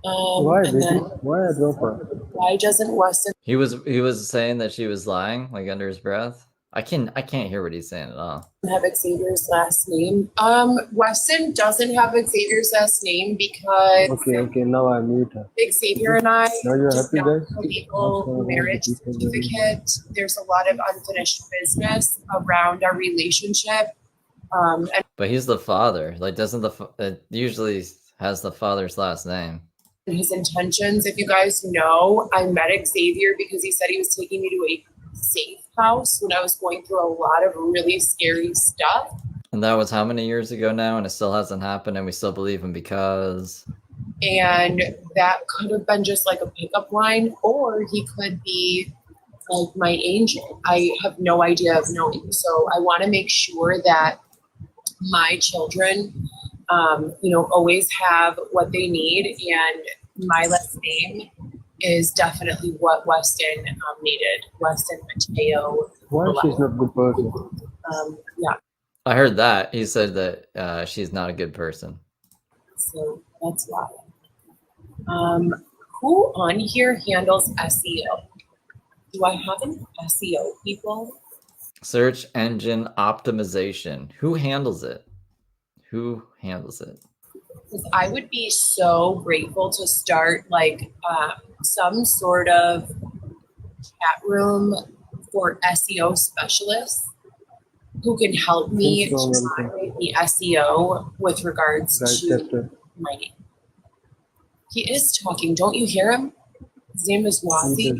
Why, and baby? then Why I drop her? why doesn't Weston He was saying that she was lying, like under his breath. I can't hear what he's saying at all. have Xavier's last name? Weston doesn't have Xavier's last name because Okay, now I mute her. Xavier and I Now you're just happy, got guys? a legal marriage certificate. There's a lot of unfinished business around our relationship. And But he's the father. Like, doesn't it usually has the father's last name? his intentions. If you guys know, I met Xavier because he said he was taking me to a safe house when I was going through a lot of really scary stuff. And that was how many years ago now, and it still hasn't happened, and we still believe him because. And that could have been just like a pickup line, or he could be like my angel. I have no idea of knowing. So I want to make sure that my children, always have what they need. And my last name is definitely what Weston needed. Weston Mateo. Why she's not good person? Yeah. I heard that. He said that she's not a good person. So that's why. Who on here handles SEO? Do I have an SEO people? Search engine optimization. Who handles it? Who handles it? Because I would be so grateful to start like some sort of chat room for SEO specialists who can help me Thanks for to moderate the SEO with regards to my name. He is talking. Don't you hear him? His name is Wazi.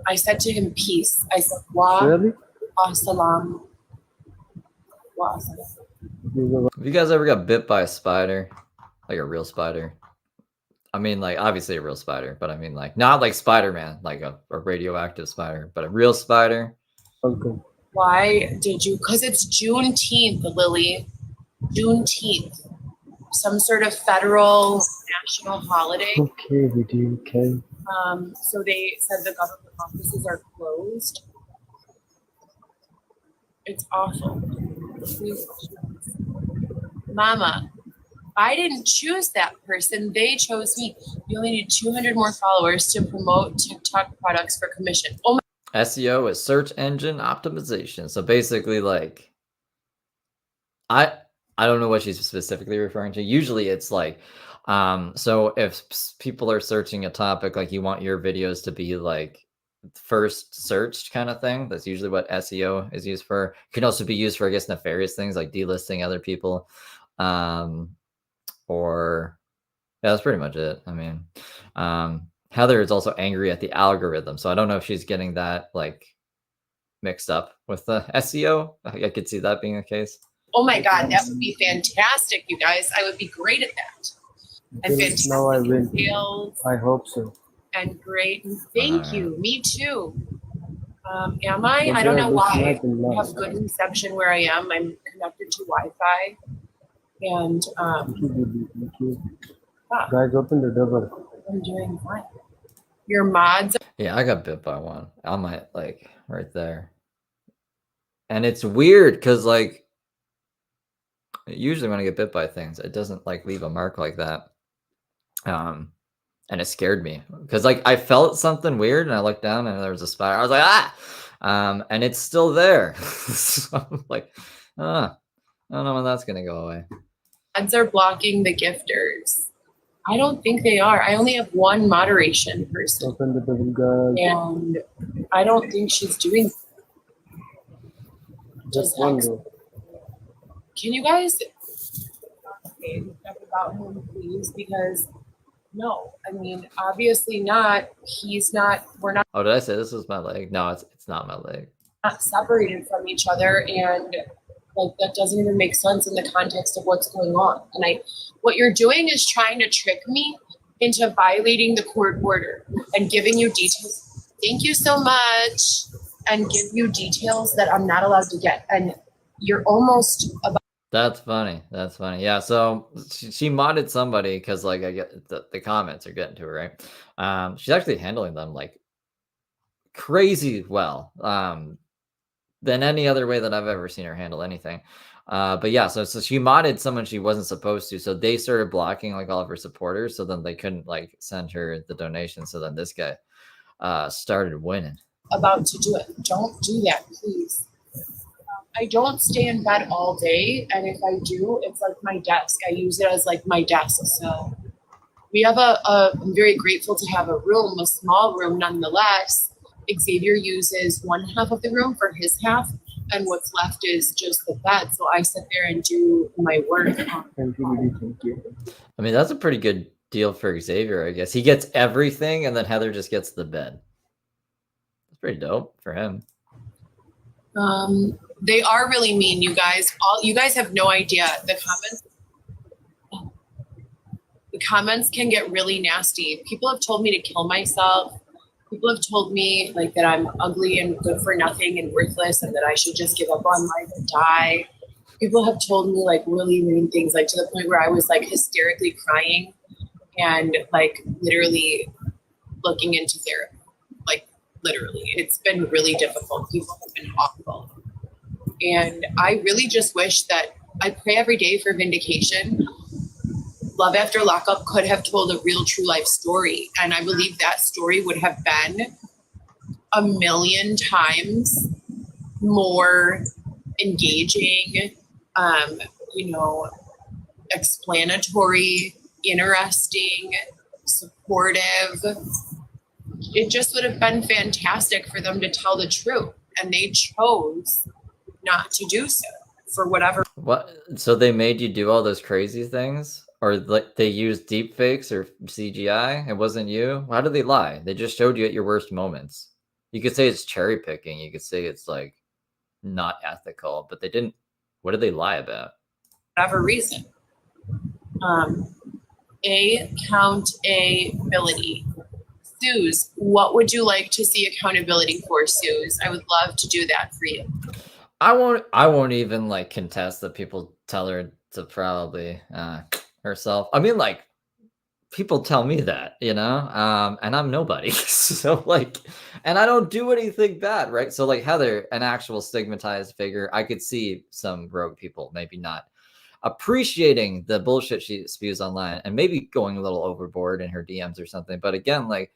I said to him, peace. I said, wa Really? assalam. lost. Have you guys ever got bit by a spider? Like a real spider? I mean, like, obviously a real spider, but I mean, like, not like Spider-Man, like a radioactive spider, but a real spider. Okay. Why did you? Because it's Juneteenth, Lily. Juneteenth. Some sort of federal national holiday. Okay, Vidhi, okay. So they said the government offices are closed. It's awful. Mama, I didn't choose that person. They chose me. You only need 200 more followers to promote TikTok products for commission. Oh my. SEO is search engine optimization. So basically, like, I don't know what she's specifically referring to. Usually it's like, so if people are searching a topic, like you want your videos to be like first searched kind of thing. That's usually what SEO is used for. It can also be used for, I guess, nefarious things like delisting other people. Or yeah, that's pretty much it. I mean, Heather is also angry at the algorithm. So I don't know if she's getting that like mixed up with the SEO. I could see that being the case. Oh my God, that would be fantastic, you guys. I would be great at that. And fantastic Now I win. details I hope so. and great. Thank you. Me too. Am I? I don't know why. I have good reception where I am. I'm connected to Wi-Fi. And Thank you. ah, Guys, open the door. I'm doing fine. Your mods. Yeah, I got bit by one on my, like, right there. And it's weird because, like, usually when I get bit by things, it doesn't, like, leave a mark like that. And it scared me because, like, I felt something weird and I looked down and there was a spider. I was like, ah! And it's still there. So I'm like, I don't know when that's going to go away. Mods are blocking the gifters. I don't think they are. I only have one moderation person. Open the door, guys. And I don't think she's doing. Just one door. Can you guys say stuff about him, please? Because no, I mean, obviously not. He's not. We're not Oh, did I say this was my leg? No, it's not my leg. separated from each other, and like that doesn't even make sense in the context of what's going on. And what you're doing is trying to trick me into violating the court order and giving you details. Thank you so much, and give you details that I'm not allowed to get. And you're almost about. That's funny. That's funny. Yeah. So she modded somebody because, like, I get the comments are getting to her, right? She's actually handling them like crazy well. Than any other way that I've ever seen her handle anything. But yeah, so she modded someone she wasn't supposed to. So they started blocking like all of her supporters. So then they couldn't like send her the donation. So then this guy started winning. About to do it. Don't do that, please. I don't stay in bed all day. And if I do, it's like my desk. I use it as like my desk. So we have I'm very grateful to have a small room nonetheless. Xavier uses one half of the room for his half, and what's left is just the bed. So I sit there and do my work. Thank you. I mean, that's a pretty good deal for Xavier, I guess. He gets everything, and then Heather just gets the bed. That's pretty dope for him. They are really mean, you guys. You guys have no idea. The comments can get really nasty. People have told me to kill myself. People have told me like that I'm ugly and good for nothing and worthless and that I should just give up on life and die. People have told me like really mean things, like to the point where I was like hysterically crying and like literally looking into therapy. Like literally, it's been really difficult. People have been awful. And I really just wish that I pray every day for vindication. Love After Lockup could have told a real true life story. And I believe that story would have been 1,000,000 times more engaging, explanatory, interesting, supportive. It just would have been fantastic for them to tell the truth. And they chose not to do so for whatever. What? So they made you do all those crazy things? Or like they used deep fakes or CGI? It wasn't you? How did they lie? They just showed you at your worst moments. You could say it's cherry picking. You could say it's like not ethical, but they didn't What did they lie about? Whatever reason. Accountability. Suze, what would you like to see accountability for, Suze? I would love to do that for you. I won't even like contest that people tell her to probably herself. I mean, like, people tell me that, you know, and I'm nobody. So like, and I don't do anything bad, right? So like Heather, an actual stigmatized figure, I could see some rogue people maybe not appreciating the bullshit she spews online and maybe going a little overboard in her DMs or something. But again, like,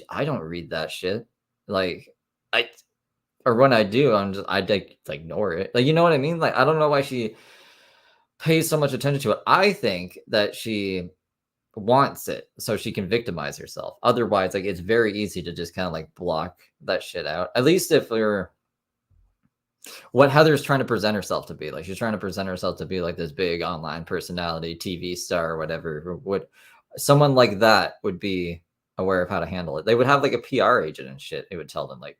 I don't read that shit. Like, or when I do, I like ignore it. Like, you know what I mean? Like, I don't know why she pays so much attention to it. I think that she wants it so she can victimize herself. Otherwise, like, it's very easy to just kind of like block that shit out. At least if you're what Heather's trying to present herself to be. Like, she's trying to present herself to be like this big online personality, TV star, or whatever. Would someone like that would be aware of how to handle it? They would have like a PR agent and shit. It would tell them like,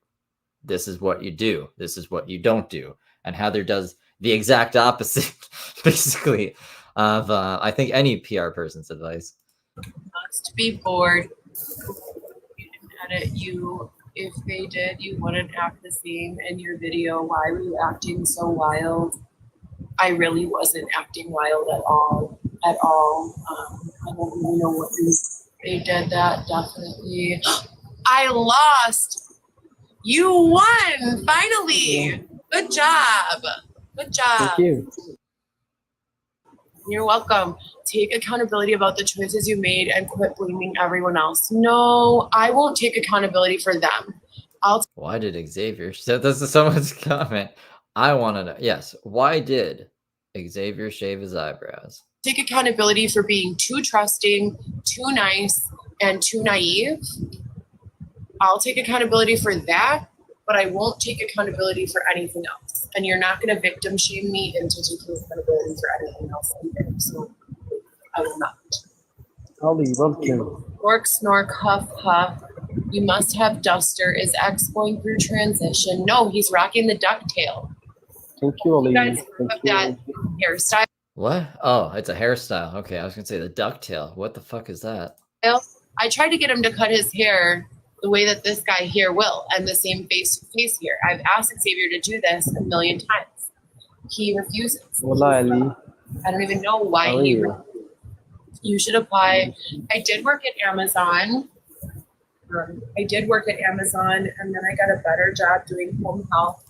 this is what you do, this is what you don't do. And Heather does the exact opposite, basically, of I think any PR person's advice. Must be bored. You didn't edit you. If they did, you wouldn't act the same in your video. Why were you acting so wild? I really wasn't acting wild at all. I don't really know what they did that, definitely. I lost. You won, finally. Good job. Good job. Thank you. You're welcome. Take accountability about the choices you made and quit blaming everyone else. No, I won't take accountability for them. Why did Xavier? So this is someone's comment. I want to know. Yes. Why did Xavier shave his eyebrows? Take accountability for being too trusting, too nice, and too naive. I'll take accountability for that, but I won't take accountability for anything else. And you're not going to victim shame me into taking accountability for anything else either. So I will not. Ollie, welcome. Snork, snork, huff, huff. You must have duster. Is X going through transition? No, he's rocking the ducktail. Thank you, Ollie. You guys Thank have you. that hairstyle. What? Oh, it's a hairstyle. Okay, I was gonna say the ducktail. What the fuck is that? I tried to get him to cut his hair the way that this guy here will, and the same face to face here. I've asked Xavier to do this a million times. He refuses. Hola, Ellie. I don't even know why How are he. you? You should apply. I did work at Amazon. And then I got a better job doing home health,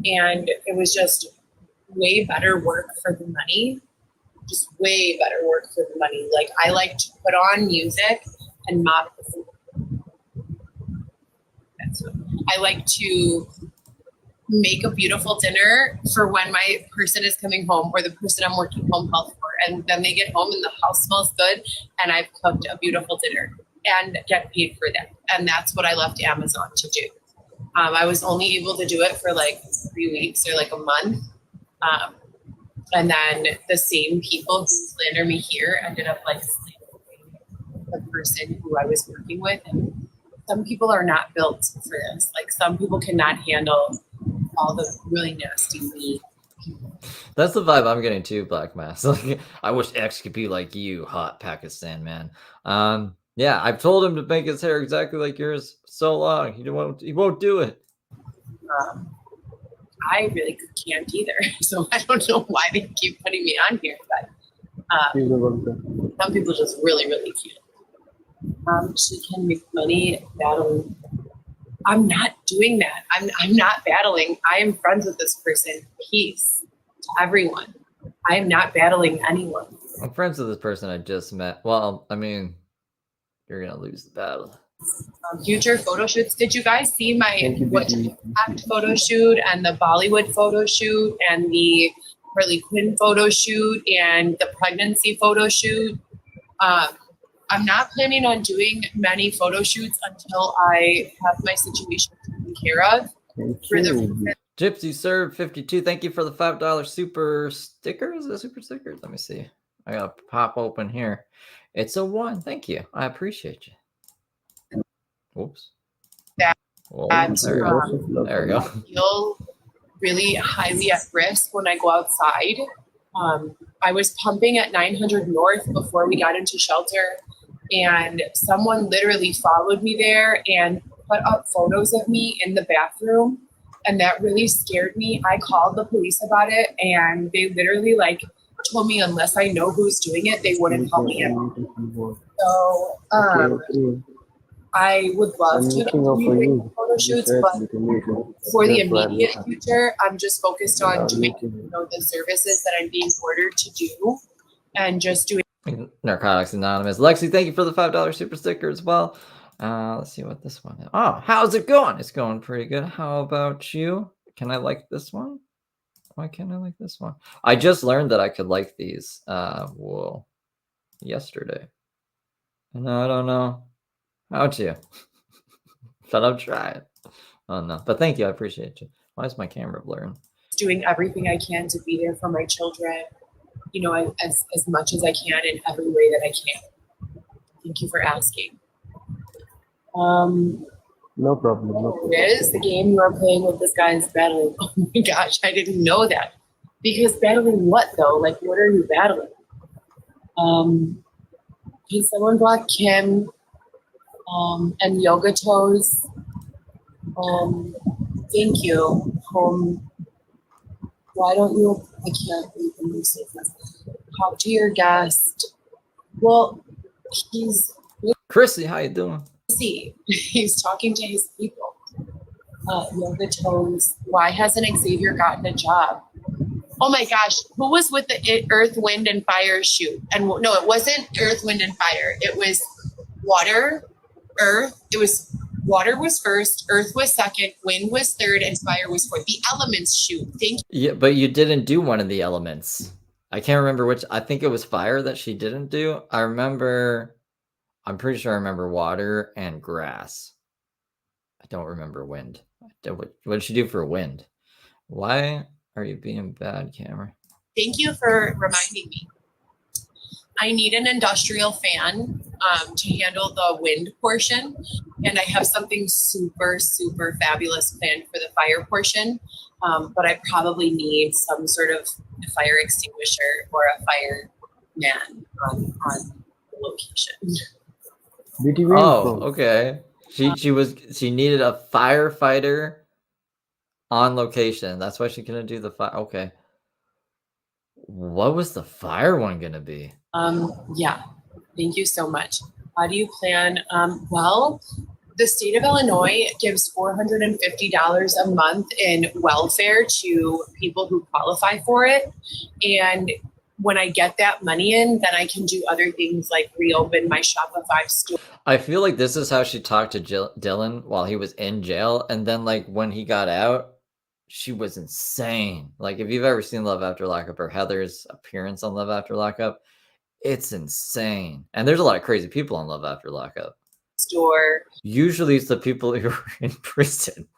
and it was just way better work for the money. Just way better work for the money. Like, I like to put on music and mop the floor. I like to make a beautiful dinner for when my person is coming home or the person I'm working home health for. And then they get home and the house smells good and I've cooked a beautiful dinner and get paid for that. And that's what I left Amazon to do. I was only able to do it for like 3 weeks or like a month. And then the same people who slander me here ended up like slandering the person who I was working with. And some people are not built for this. Like, some people cannot handle all the really nasty meat. That's the vibe I'm getting too, Black Mass. Like, I wish X could be like you, hot Pakistan man. Yeah, I've told him to make his hair exactly like yours so long. He won't do it. I really can't either. So I don't know why they keep putting me on here, but some people just really, really can't. She can make money battling. I'm not doing that. I'm not battling. I am friends with this person. Peace to everyone. I am not battling anyone. I'm friends with this person I just met. Well, I mean, you're gonna lose the battle. Future photo shoots. Did you guys see my act photo shoot and the Bollywood photo shoot and the Harley Quinn photo shoot and the pregnancy photo shoot? I'm not planning on doing many photo shoots until I have my situation taken care of. Gypsy served 52. Thank you for the $5 super sticker. Is it a super sticker? Let me see. I gotta pop open here. It's a 1. Thank you. I appreciate you. Whoops. There we go. really highly at risk when I go outside. I was pumping at 900 North before we got into shelter, and someone literally followed me there and put up photos of me in the bathroom, and that really scared me. I called the police about it, and they literally like told me unless I know who's doing it, they wouldn't help me at all. So I would love to do photo shoots, but for the immediate future, I'm just focused on doing the services that I'm being ordered to do and just doing. Narcotics Anonymous. Lexi, thank you for the $5 super sticker as well. Let's see what this one is. Oh, how's it going? It's going pretty good. How about you? Can I like this one? Why can't I like this one? I just learned that I could like these yesterday. And I don't know. How'd you? But I'll try it. Oh no. But thank you. I appreciate you. Why is my camera blurring? Doing everything I can to be there for my children, as much as I can in every way that I can. Thank you for asking. No problem. It is the game you are playing with this guy is battling. Oh my gosh, I didn't know that. Because battling what though? Like, what are you battling? Can someone block Kim and Yoga Toes? Thank you. Why don't you? I can't read the music. Talk to your guest. Well, he's Chrissy, how you doing? busy. He's talking to his people. Yoga Toes. Why hasn't Xavier gotten a job? Oh my gosh, who was with the Earth, Wind, and Fire shoot? And no, it wasn't Earth, Wind, and Fire. It was water, earth. It was water was first, earth was second, wind was third, and fire was fourth. The elements shoot. Thank you. Yeah, but you didn't do one of the elements. I can't remember which. I think it was fire that she didn't do. I'm pretty sure I remember water and grass. I don't remember wind. What did she do for wind? Why are you being bad, camera? Thank you for reminding me. I need an industrial fan to handle the wind portion, and I have something super, super fabulous planned for the fire portion, but I probably need some sort of fire extinguisher or a fireman on the location. Oh, okay. She needed a firefighter on location. That's why she couldn't do the fire. Okay. What was the fire one gonna be? Yeah, thank you so much. How do you plan? Well, the state of Illinois gives $450 a month in welfare to people who qualify for it. And when I get that money in, then I can do other things like reopen my Shopify store. I feel like this is how she talked to Dylan while he was in jail. And then like when he got out, she was insane. Like if you've ever seen Love After Lockup or Heather's appearance on Love After Lockup, it's insane. And there's a lot of crazy people on Love After Lockup. Store. Usually it's the people who are in prison.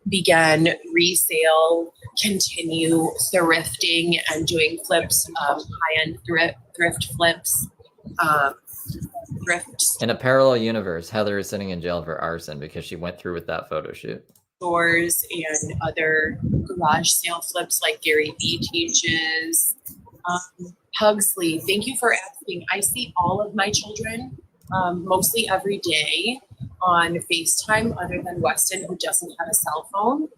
Began resale, continue thrifting and doing flips, high-end thrift flips. Thrift In a parallel universe, Heather is sitting in jail for arson because she went through with that photo shoot. Stores and other garage sale flips like Gary Vee teaches. Pugsley, thank you for asking. I see all of my children mostly every day on FaceTime, other than Weston, who doesn't have a cell phone.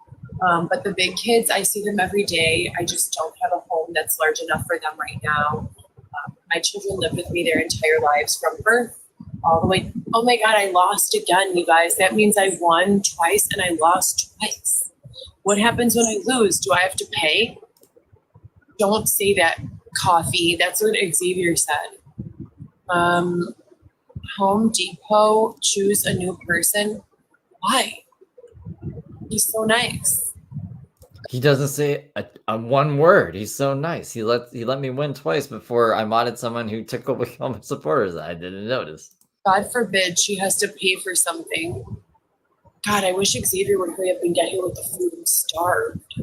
But the big kids, I see them every day. I just don't have a home that's large enough for them right now. My children lived with me their entire lives from birth all the way. Oh my God, I lost again, you guys. That means I won twice and I lost twice. What happens when I lose? Do I have to pay? Don't say that, Coffee. That's what Xavier said. Home Depot, choose a new person. Why? He's so nice. He doesn't say a one word. He's so nice. He let me win twice before I modded someone who took away all my supporters. I didn't notice. God forbid she has to pay for something. God, I wish Xavier would hurry up and get here with the food. I'm starved.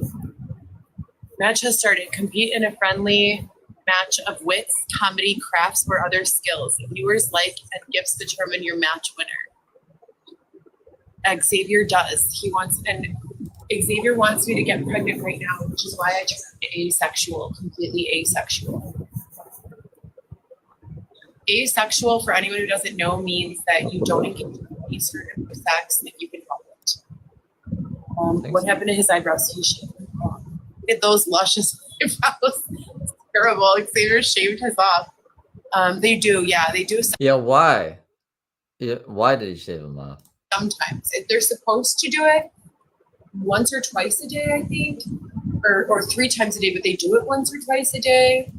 Match has started. Compete in a friendly match of wits, comedy, crafts, or other skills. Viewers like and gifts determine your match winner. Xavier does. He wants, and Xavier wants me to get pregnant right now, which is why I turned asexual, completely asexual. Asexual, for anyone who doesn't know, means that you don't engage in any sort of sex if you can help it. What happened to his eyebrows? He shaved them off. Look at those luscious eyebrows. It's terrible. Xavier shaved his off. They do, yeah, they do. Yeah, why? Yeah, why did he shave them off? Sometimes if they're supposed to do it once or twice a day, I think, or 3 times a day, but they do it once or twice a day.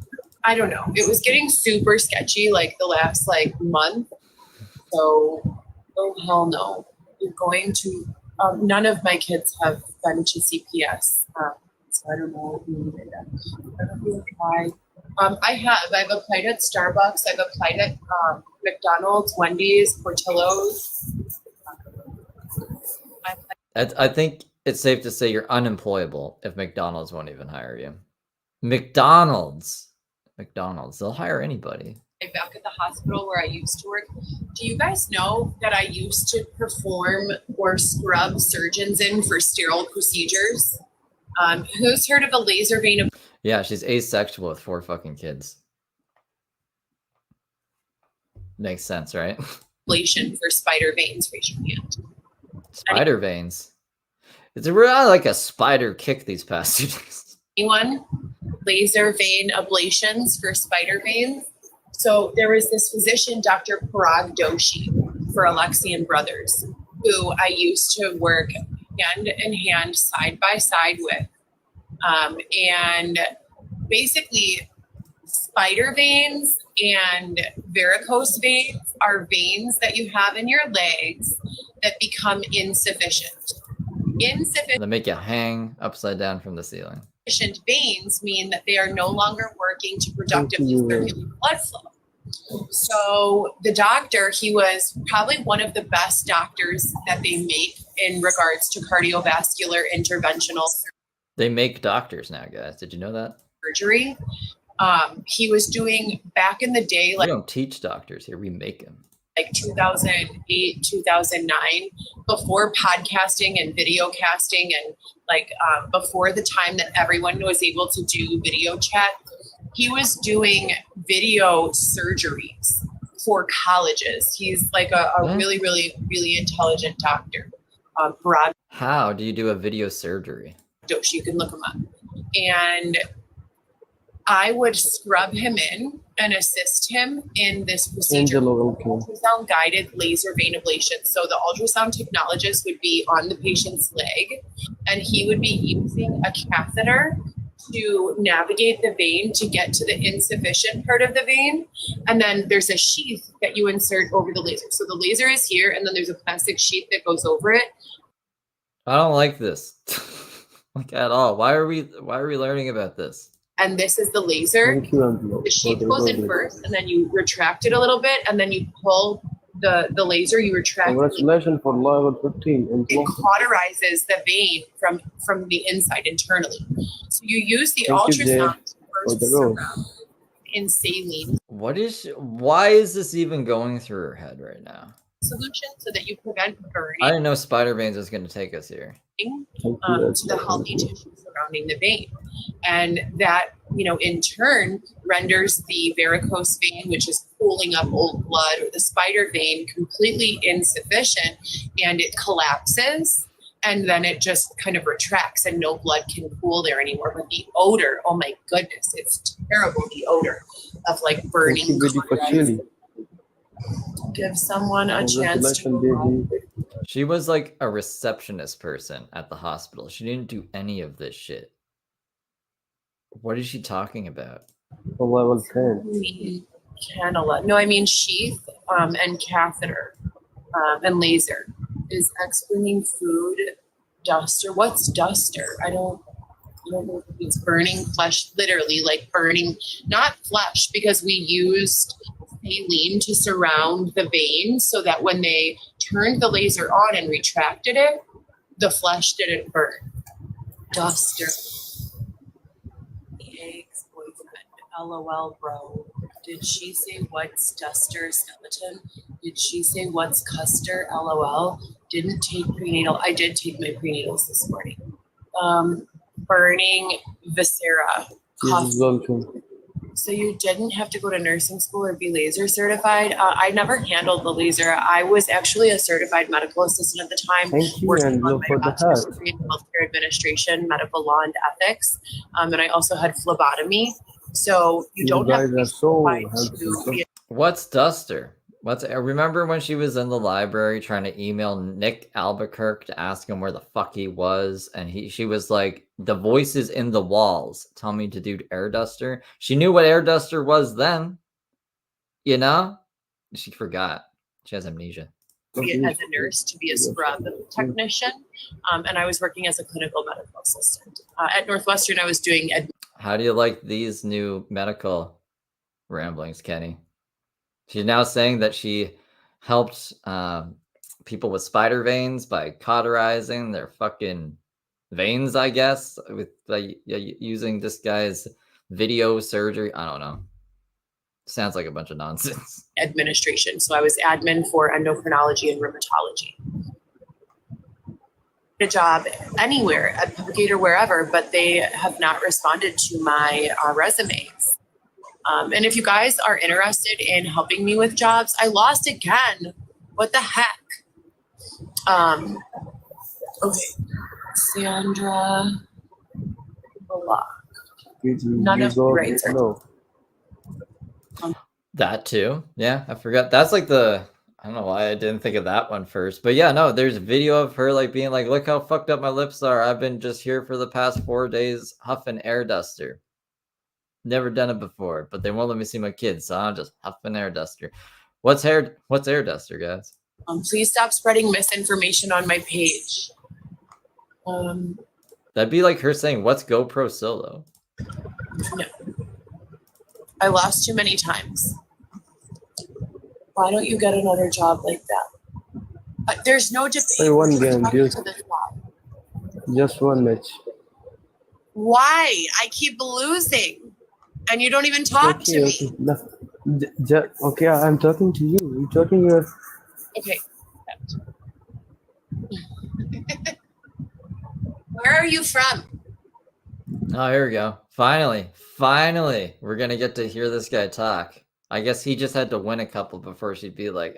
I don't know. It was getting super sketchy like the last like month. So, oh hell no. You're going to. None of my kids have been to CPS, so I don't know. I don't really try. I have. I've applied at Starbucks. I've applied at McDonald's, Wendy's, Portillo's. I think it's safe to say you're unemployable if McDonald's won't even hire you. McDonald's, they'll hire anybody. Back at the hospital where I used to work. Do you guys know that I used to perform or scrub surgeons in for sterile procedures? Who's heard of a laser vein? Yeah, she's asexual with 4 fucking kids. Makes sense, right? Ablation for spider veins. Raise your hand. Spider veins. It's really like a spider kick these past 2 days. Anyone? Laser vein ablations for spider veins. So there was this physician, Dr. Parag Doshi, for Alexian Brothers, who I used to work hand in hand, side by side with. And basically, spider veins and varicose veins are veins that you have in your legs that become insufficient. They make you hang upside down from the ceiling. Insufficient veins mean that they are no longer working to productively circulate blood flow. So the doctor, he was probably one of the best doctors that they make in regards to cardiovascular interventional They make doctors now, guys. Did you know that? surgery. He was doing back in the day, We like don't teach doctors here. We make them. 2008, 2009, before podcasting and video casting, and before the time that everyone was able to do video chat. He was doing video surgeries for colleges. He's like a really, really, really intelligent doctor. Parag How do you do a video surgery? Doshi, you can look him up. And I would scrub him in and assist him in this procedure. Ultrasound guided laser vein ablation. So the ultrasound technologist would be on the patient's leg, and he would be using a catheter to navigate the vein to get to the insufficient part of the vein. And then there's a sheath that you insert over the laser. So the laser is here, and then there's a plastic sheath that goes over it. I don't like this. Like at all. Why are we learning about this? And this is the laser. The sheath goes in first, and then you retract it a little bit, and then you pull the laser, you retract. Congratulations for level 15. It cauterizes the vein from the inside internally. So you use the ultrasound to first surround in saline. Why is this even going through her head right now? Solution so that you prevent burning. I didn't know spider veins was going to take us here. To the healthy tissue surrounding the vein. And that, in turn renders the varicose vein, which is pooling up old blood, or the spider vein, completely insufficient, and it collapses, and then it just kind of retracts and no blood can pool there anymore. But the odor, oh my goodness, it's terrible, the odor of like burning. Give someone a chance to. She was like a receptionist person at the hospital. She didn't do any of this shit. What is she talking about? Level 10. Cannula. No, I mean sheath and catheter and laser. Is explaining food duster. What's duster? I don't know if it's burning flesh, literally like burning, not flesh, because we used saline to surround the vein so that when they turned the laser on and retracted it, the flesh didn't burn. Duster. The ex boyfriend. LOL, bro. Did she say what's duster skeleton? Did she say what's Custer? LOL. Didn't take prenatal. I did take my prenatals this morning. burning viscera. This is welcome. So you didn't have to go to nursing school or be laser certified. I never handled the laser. I was actually a certified medical assistant at the time, Thank you, working and on go my for the bachelor's hat. degree in healthcare administration, medical law, and ethics. And I also had phlebotomy. So you You don't have guys to be are so certified to helpful. be What's Duster? I remember when she was in the library trying to email Nick Albuquerque to ask him where the fuck he was, and she was like, the voices in the walls tell me to do air duster. She knew what air duster was then, you know? She forgot. She has amnesia. as a nurse, to be a scrub technician. And I was working as a clinical medical assistant. At Northwestern, I was doing How do you like these new medical ramblings, Kenny? She's now saying that she helped people with spider veins by cauterizing their fucking veins, I guess, with using this guy's video surgery. I don't know. Sounds like a bunch of nonsense. administration. So I was admin for endocrinology and rheumatology. A job anywhere at Publicator, wherever, but they have not responded to my resumes. And if you guys are interested in helping me with jobs, I lost again. What the heck? Okay. Sandra Bullock. None of the rights are. No. That too. Yeah, I forgot. That's like I don't know why I didn't think of that one first. But yeah, no, there's a video of her like being like, look how fucked up my lips are. I've been just here for the past 4 days huffing air duster. Never done it before, but they won't let me see my kids, so I'm just huffing air duster. What's air duster, guys? Please stop spreading misinformation on my page. That'd be like her saying, what's GoPro Solo? No. I lost too many times. Why don't you get another job like that? There's no debate. Play one game, dude. To the job. Just one match. Why? I keep losing. And you don't even talk to me. Okay. No. Okay, I'm talking to you. You're talking your. Okay. Where are you from? Oh, here we go. Finally, we're gonna get to hear this guy talk. I guess he just had to win a couple before she'd be like,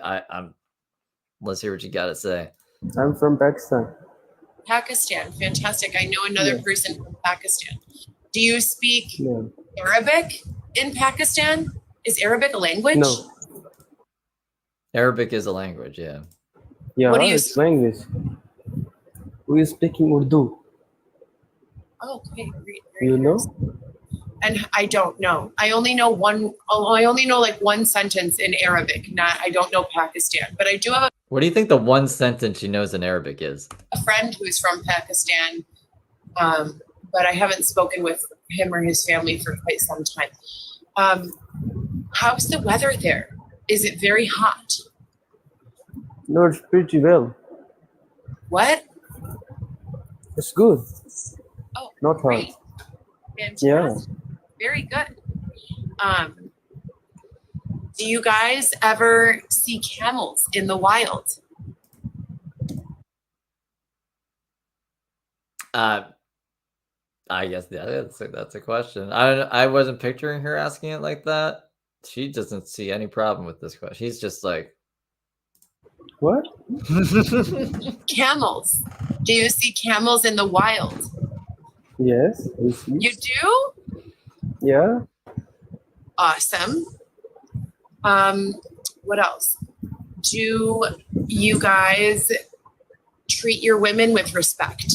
let's hear what you gotta say. I'm from Pakistan. Pakistan. Fantastic. I know another person from Pakistan. Do you speak Arabic in Pakistan? Is Arabic a language? No. Arabic is a language, yeah. Yeah, What do you it's language. We are speaking Urdu. Oh, okay, great. You know? And I don't know. I only know like one sentence in Arabic. I don't know Pakistan, but I do have What do you think the one sentence she knows in Arabic is? a friend who's from Pakistan, but I haven't spoken with him or his family for quite some time. How's the weather there? Is it very hot? No, it's pretty well. What? It's good. Oh, Not great. hot. Fantastic. Yeah. Very good. Do you guys ever see camels in the wild? I guess that's a question. I wasn't picturing her asking it like that. She doesn't see any problem with this question. She's just like, What? Camels. Do you see camels in the wild? Yes. We see. You do? Yeah. Awesome. What else? Do you guys treat your women with respect?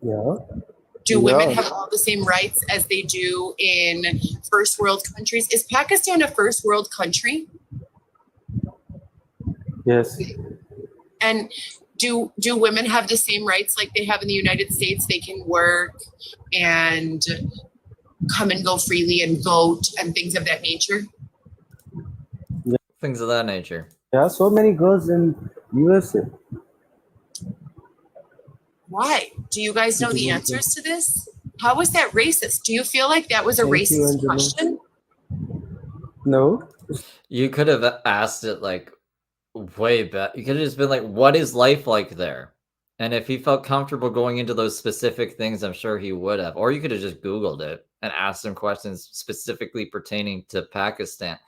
Yeah. Do women have all the same rights as they do in first world countries? Is Pakistan a first world country? Yes. And do women have the same rights like they have in the United States? They can work and come and go freely and vote and things of that nature? things of that nature. Yeah, so many girls in USA. Why? Do you guys know the answers to this? How was that racist? Do you feel like that was a Thank you, racist Angela. question? No. You could have asked it like way back. You could have just been like, what is life like there? And if he felt comfortable going into those specific things, I'm sure he would have. Or you could have just Googled it and asked some questions specifically pertaining to Pakistan.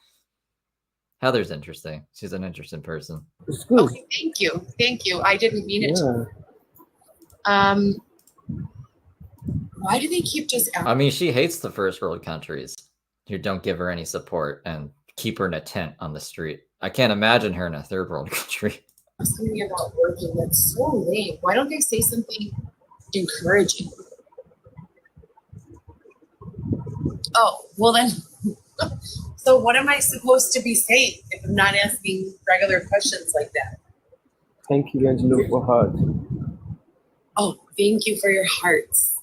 Heather's interesting. She's an interesting person. It's good. Okay, thank you. Thank you. I didn't mean it. Yeah. Why do they keep just I mean, she hates the first world countries who don't give her any support and keep her in a tent on the street. I can't imagine her in a third world country. something about working that's so lame? Why don't they say something encouraging? Oh, well then, so what am I supposed to be saying if I'm not asking regular questions like that? Thank you, Angelo, for heart. Oh, thank you for your hearts.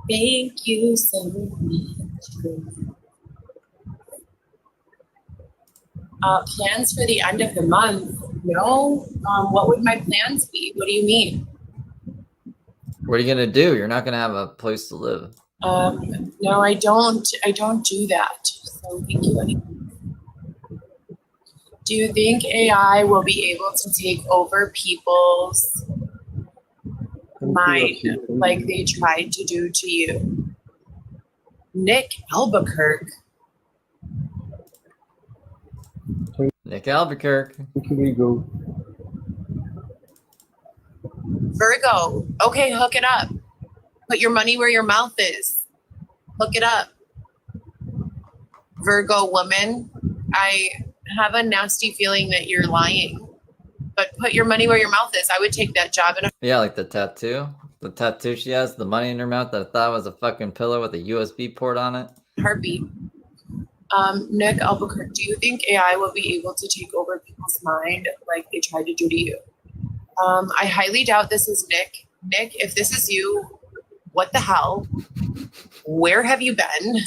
Thank you so much. Plans for the end of the month? No. What would my plans be? What do you mean? What are you gonna do? You're not gonna have a place to live. No, I don't do that. So thank you anyway. Do you think AI will be able to take over people's mind like they tried to do to you? Nick Albuquerque. Nick Albuquerque. Thank you, Virgo. Virgo. Okay, hook it up. Put your money where your mouth is. Hook it up. Virgo woman, I have a nasty feeling that you're lying. But put your money where your mouth is. I would take that job in a Yeah, like the tattoo. The tattoo she has, the money in her mouth that I thought was a fucking pillow with a USB port on it. heartbeat. Nick Albuquerque, do you think AI will be able to take over people's mind like they tried to do to you? I highly doubt this is Nick. Nick, if this is you, what the hell? Where have you been?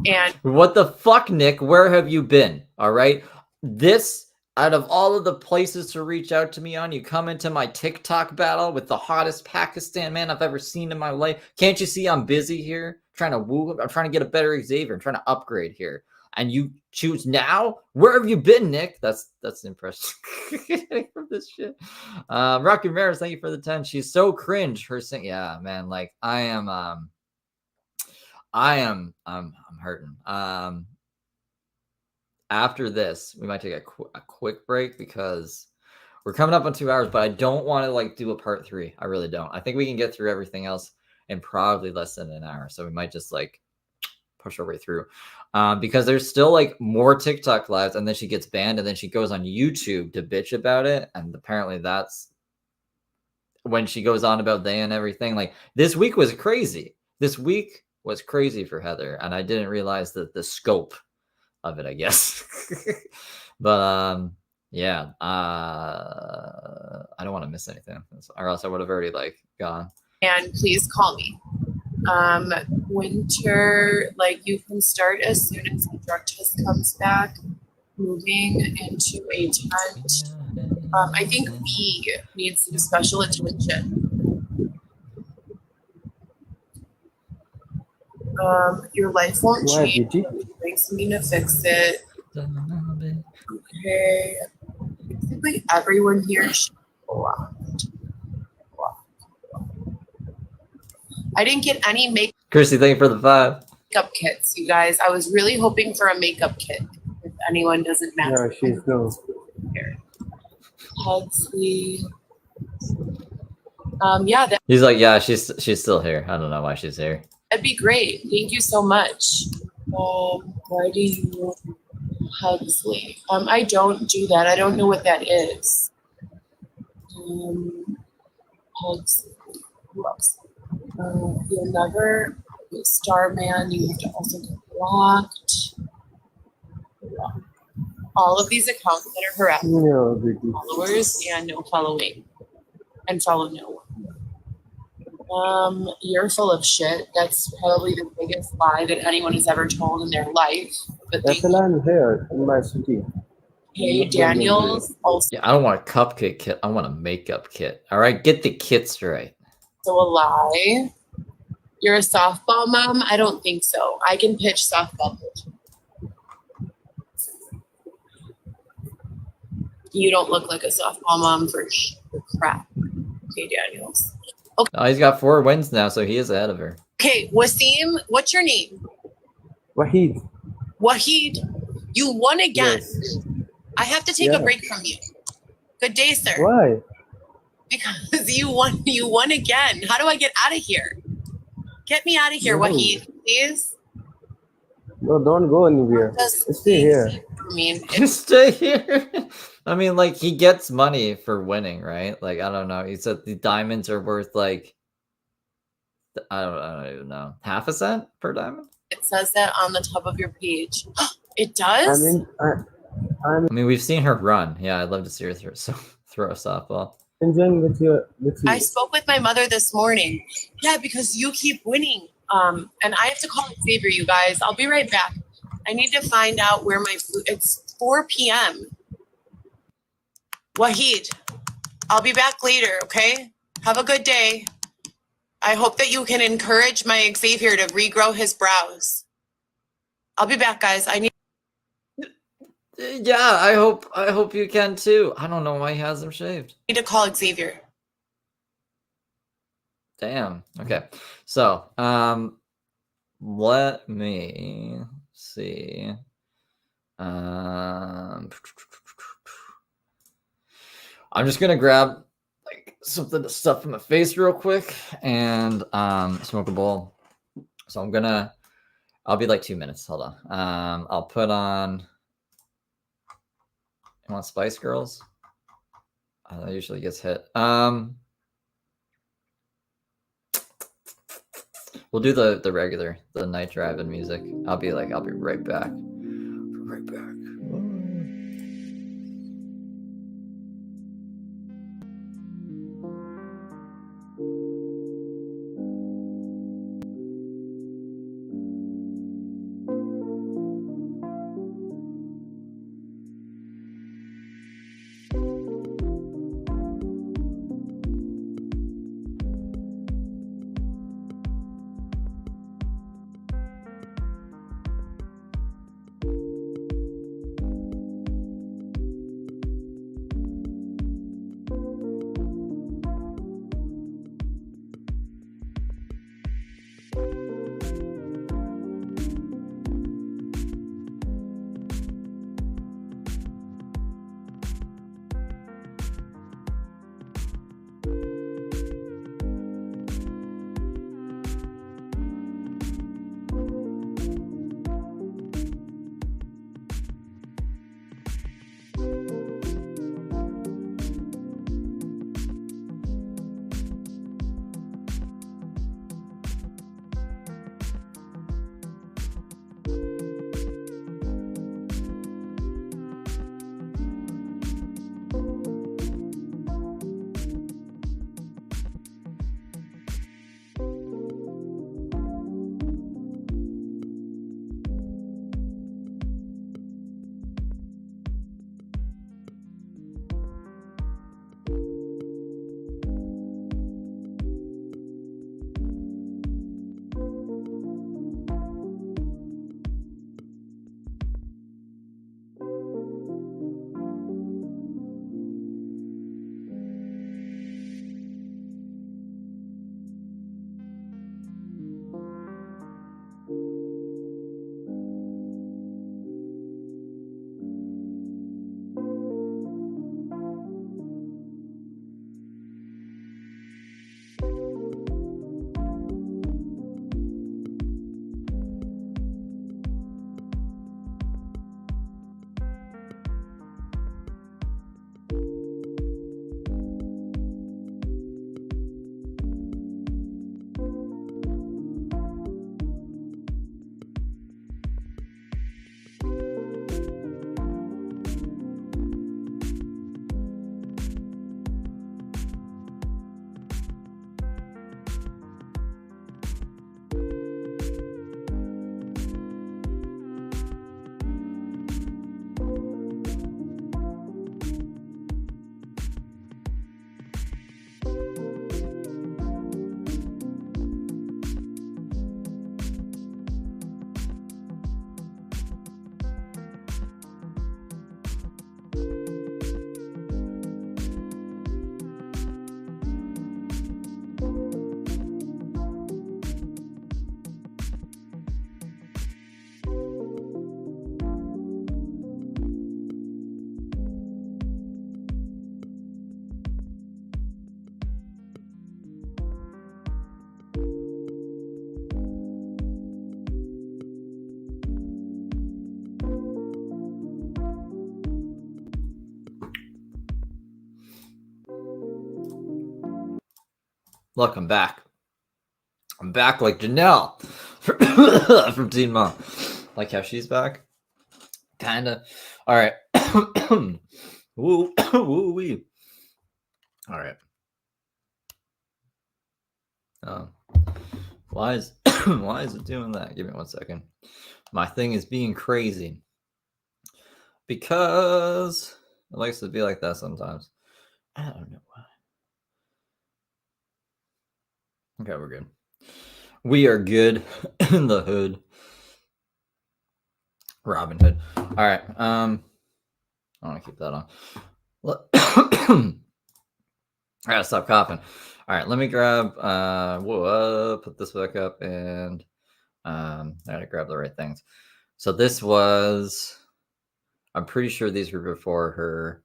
And What the fuck, Nick? Where have you been? All right. This, out of all of the places to reach out to me on, you come into my TikTok battle with the hottest Pakistan man I've ever seen in my life. Can't you see I'm busy here? Trying to woo him. I'm trying to get a better Xavier. I'm trying to upgrade here. And you choose now? Where have you been, Nick? That's the impression from this shit. Rocky Ramirez, thank you for the 10. She's so cringe. Her sing, yeah, man. Like I'm hurting. After this, we might take a quick break because we're coming up on 2 hours, but I don't want to like do a part 3. I really don't. I think we can get through everything else in probably less than an hour. So we might just like push our way through because there's still like more TikTok lives, and then she gets banned, and then she goes on YouTube to bitch about it. And apparently that's when she goes on about they and everything. Like this week was crazy. This week was crazy for Heather, and I didn't realize that the scope of it, I guess. But yeah, I don't want to miss anything, or else I would have already like gone. and please call me. Winter, like you can start as soon as the drug test comes back, moving into a tent. I think B needs some special attention. Your life won't Why, change. Gigi? Thanks me to fix it. Okay. Basically everyone here should blocked. I didn't get any Chrissy, thank you for the 5. makeup kits, you guys. I was really hoping for a makeup kit. If anyone doesn't match. Yeah, she's no. Pugsley. Yeah, He's like, yeah, she's still here. I don't know why she's here. that'd be great. Thank you so much. Why do you Pugsley? I don't do that. I don't know what that is. Pugsley. Who else? You'll never be Starman. You have to also get blocked. All of these accounts that are harassing Yeah, Gigi. followers and no following, and follow no one. You're full of shit. That's probably the biggest lie that anyone has ever told in their life. But That's a line here in my city. hey, Daniels also Yeah, I don't want a cupcake kit. I want a makeup kit. All right, get the kits right. a lie. You're a softball mom? I don't think so. I can pitch softball pitch. You don't look like a softball mom for crap. Okay, Daniels. Oh, he's got 4 wins now, so he is ahead of her. Okay, Wasim, what's your name? Wahid. Wahid, you won again. Yes. I have to take a Yeah. break from you. Good day, sir. Why? Because you won again. How do I get out of here? Get me out of here, No. Wahid, please. No, don't go anywhere. Just Stay here. I mean, Stay here. I mean, like, he gets money for winning, right? Like, I don't know. He said the diamonds are worth like I don't even know, half a cent per diamond. it says that on the top of your page. It does? I'm I mean, we've seen her run. Yeah, I'd love to see her throw a softball. enjoying with you. I spoke with my mother this morning. Yeah, because you keep winning. And I have to call Xavier, you guys. I'll be right back. I need to find out where my food. It's 4 p.m. Wahid, I'll be back later, okay? Have a good day. I hope that you can encourage my Xavier to regrow his brows. I'll be back, guys. I need Yeah, I hope you can too. I don't know why he has them shaved. to call Xavier. Damn. Okay. So, let me see. I'm just gonna grab like something to stuff in my face real quick and smoke a bowl. So I'll be like 2 minutes. Hold on. I'll put on. You want Spice Girls? That usually gets hit. We'll do the regular, the night driving music. I'll be right back. Right back. Look, I'm back. I'm back like Janelle from Teen Mom. Like how she's back? Kinda. All right. Woo, woo, wee. All right. Why is it doing that? Give me 1 second. My thing is being crazy because it likes to be like that sometimes. I don't know why. Okay, we're good. We are good in the hood. Robin Hood. All right. I want to keep that on. I gotta stop coughing. All right, let me grab put this back up, and I gotta grab the right things. So this was, I'm pretty sure these were before her.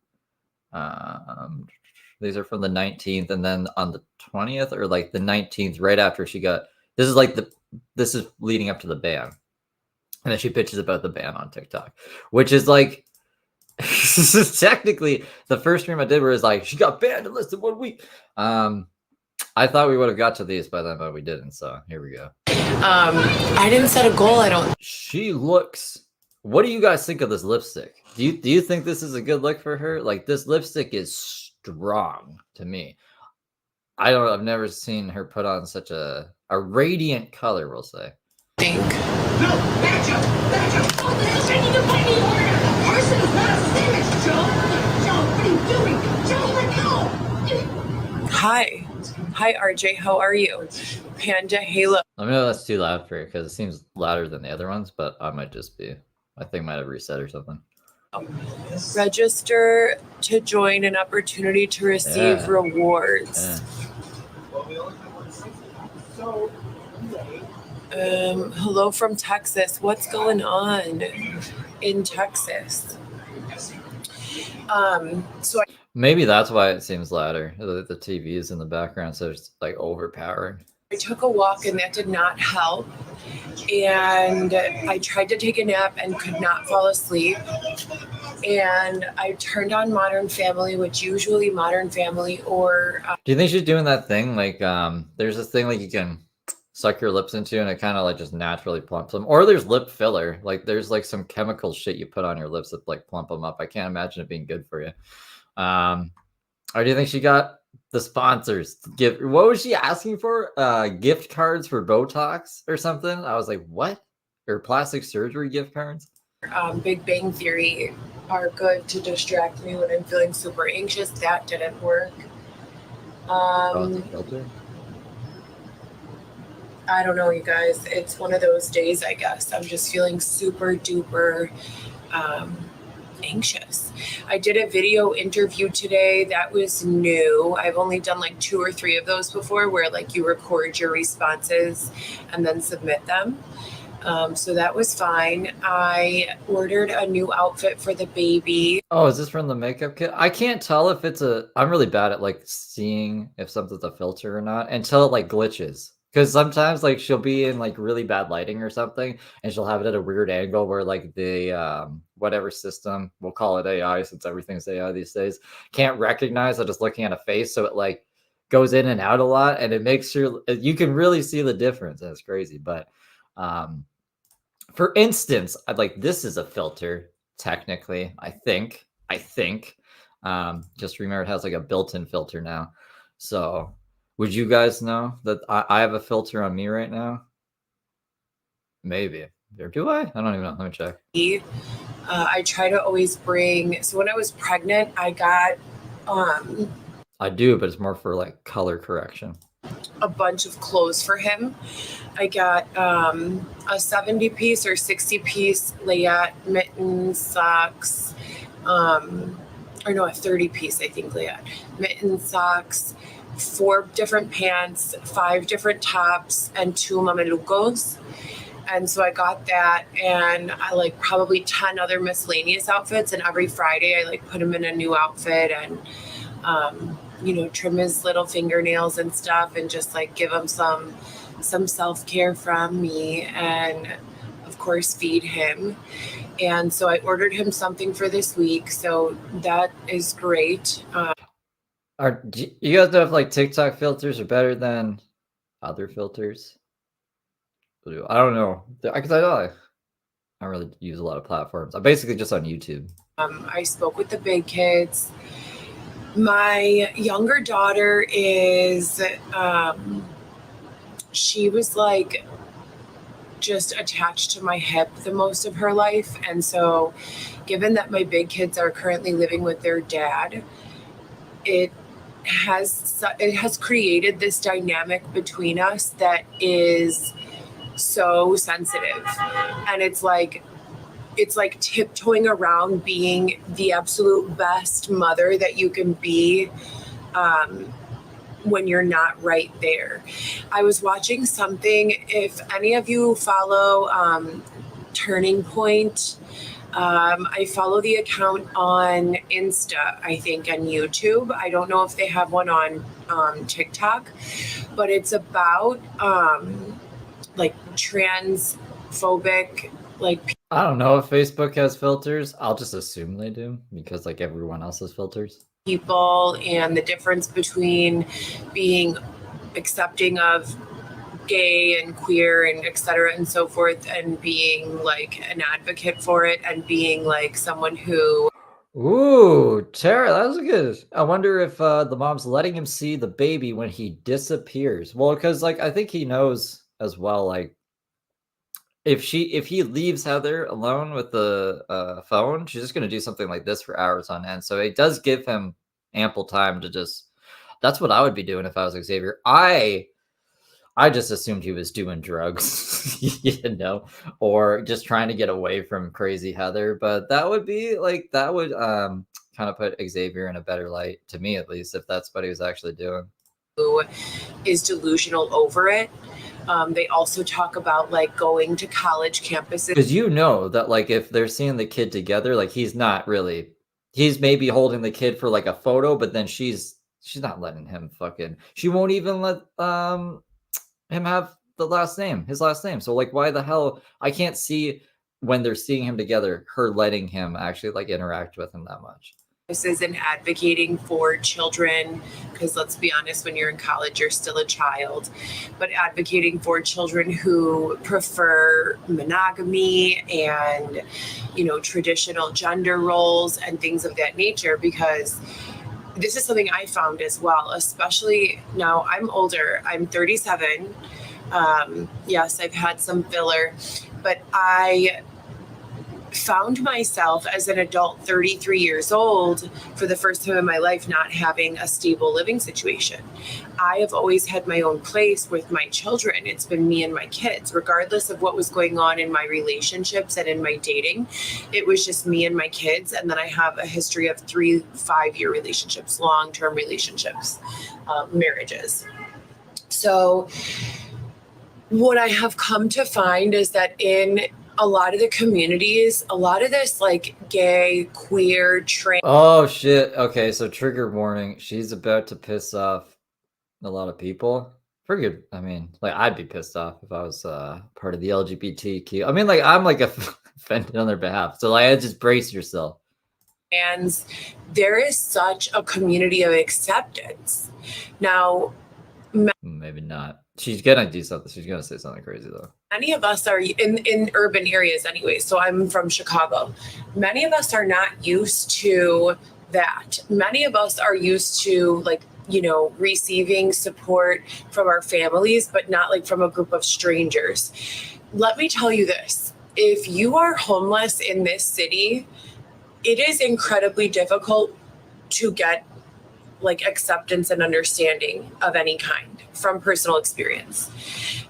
These are from the 19th, and then on the 20th or like the 19th, right after she got, this is leading up to the ban. And then she bitches about the ban on TikTok, which is like, technically the first stream I did where it's like, she got banned in less than 1 week. I thought we would have got to these by then, but we didn't. So here we go. I didn't set a goal. I don't. She looks, what do you guys think of this lipstick? Do you think this is a good look for her? Like, this lipstick is strong to me. I've never seen her put on such a radiant color, we'll say. Think. No, back up! What the hell? I need to find the order! A person is not a sandwich, Joe! Joe, what are you doing? Joe, let go! Hi, RJ. How are you? Panda Halo. Let me know if that's too loud for you, because it seems louder than the other ones, but I might just be, my thing might have reset or something. Register to join an opportunity to receive rewards. Hello from Texas. What's going on in Texas? Maybe that's why it seems louder. The TV is in the background, so it's like overpowering. I took a walk and that did not help. And I tried to take a nap and could not fall asleep. And I turned on Modern Family, which usually Modern Family or... Do you think she's doing that thing? Like, there's this thing like you can suck your lips into and it kind of like just naturally plumps them. Or there's lip filler. Like there's like some chemical shit you put on your lips that like plump them up. I can't imagine it being good for you. Or do you think she got the sponsors to give? What was she asking for? Gift cards for Botox or something? I was like, what? Or plastic surgery gift cards? Big Bang Theory are good to distract me when I'm feeling super anxious. That didn't work. Filter? I don't know, you guys. It's one of those days, I guess. I'm just feeling super duper anxious. I did a video interview today. That was new. I've only done like 2 or 3 of those before where like you record your responses and then submit them. So that was fine. I ordered a new outfit for the baby. Oh, is this from the makeup kit? I can't tell if it's I'm really bad at like seeing if something's a filter or not until it like glitches. Because sometimes like she'll be in like really bad lighting or something and she'll have it at a weird angle where like the whatever system, we'll call it AI since everything's AI these days, can't recognize that it's looking at a face. So it like goes in and out a lot and it makes sure you can really see the difference. That's crazy. But for instance, I'd like, this is a filter technically, I think just remember it has like a built-in filter now. So would you guys know that I have a filter on me right now? Maybe. Or do I? I don't even know. Let me check. I try to always bring... So when I was pregnant, I got... I do, but it's more for like color correction. A bunch of clothes for him. I got a 70-piece or 60-piece layette, mittens, socks, or no, a 30-piece, I think, layette, mittens, socks, 4 different pants, 5 different tops, and 2 mamelucos. And so I got that, and I like probably 10 other miscellaneous outfits. And every Friday, I like put him in a new outfit and, you know, trim his little fingernails and stuff, and just like give him some self-care from me, and of course feed him. And so I ordered him something for this week, so that is great. Do you guys know if like TikTok filters are better than other filters? I don't know. Because I don't really use a lot of platforms. I'm basically just on YouTube. I spoke with the big kids. My younger daughter is, she was like just attached to my hip the most of her life. And so, given that my big kids are currently living with their dad, it has created this dynamic between us that is so sensitive. And it's like tiptoeing around being the absolute best mother that you can be when you're not right there. I was watching something, if any of you follow Turning Point, I follow the account on Insta, I think, and YouTube. I don't know if they have one on TikTok, but it's about like transphobic, like, I don't know if Facebook has filters. I'll just assume they do because like everyone else has filters. people, and the difference between being accepting of gay and queer and et cetera and so forth, and being like an advocate for it, and being like someone who. Ooh, Tara, that was good. I wonder if the mom's letting him see the baby when he disappears. Well, because like I think he knows as well, like if he leaves Heather alone with the phone, she's just gonna do something like this for hours on end. So it does give him ample time to just. That's what I would be doing if I was Xavier. I just assumed he was doing drugs, you know, or just trying to get away from crazy Heather. But that would be like that would kind of put Xavier in a better light, to me at least, if that's what he was actually doing. Who is delusional over it. They also talk about like going to college campuses. Because you know that like if they're seeing the kid together, like he's maybe holding the kid for like a photo, but then she's not letting him she won't even let him have his last name. So like why the hell I can't see when they're seeing him together, her letting him actually like interact with him that much. And advocating for children, because let's be honest, when you're in college you're still a child, but advocating for children who prefer monogamy and, you know, traditional gender roles and things of that nature, because this is something I found as well, especially now I'm older, I'm 37. Yes, I've had some filler, but I found myself as an adult, 33 years old, for the first time in my life, not having a stable living situation. I have always had my own place with my children. It's been me and my kids, regardless of what was going on in my relationships and in my dating. It was just me and my kids. And then I have a history of 3-5-year relationships, long-term relationships, marriages. So what I have come to find is that in a lot of the communities, a lot of this like gay, queer, trans. Oh shit. Okay, so trigger warning. She's about to piss off a lot of people. Pretty good. I mean, like I'd be pissed off if I was part of the LGBTQ. I mean, like I'm like offended on their behalf. So like just brace yourself. And there is such a community of acceptance. Now, maybe not. She's gonna do something. She's gonna say something crazy though. Many of us are in urban areas anyway. So I'm from Chicago. Many of us are not used to that. Many of us are used to like, you know, receiving support from our families, but not like from a group of strangers. Let me tell you this. If you are homeless in this city, it is incredibly difficult to get like acceptance and understanding of any kind from personal experience.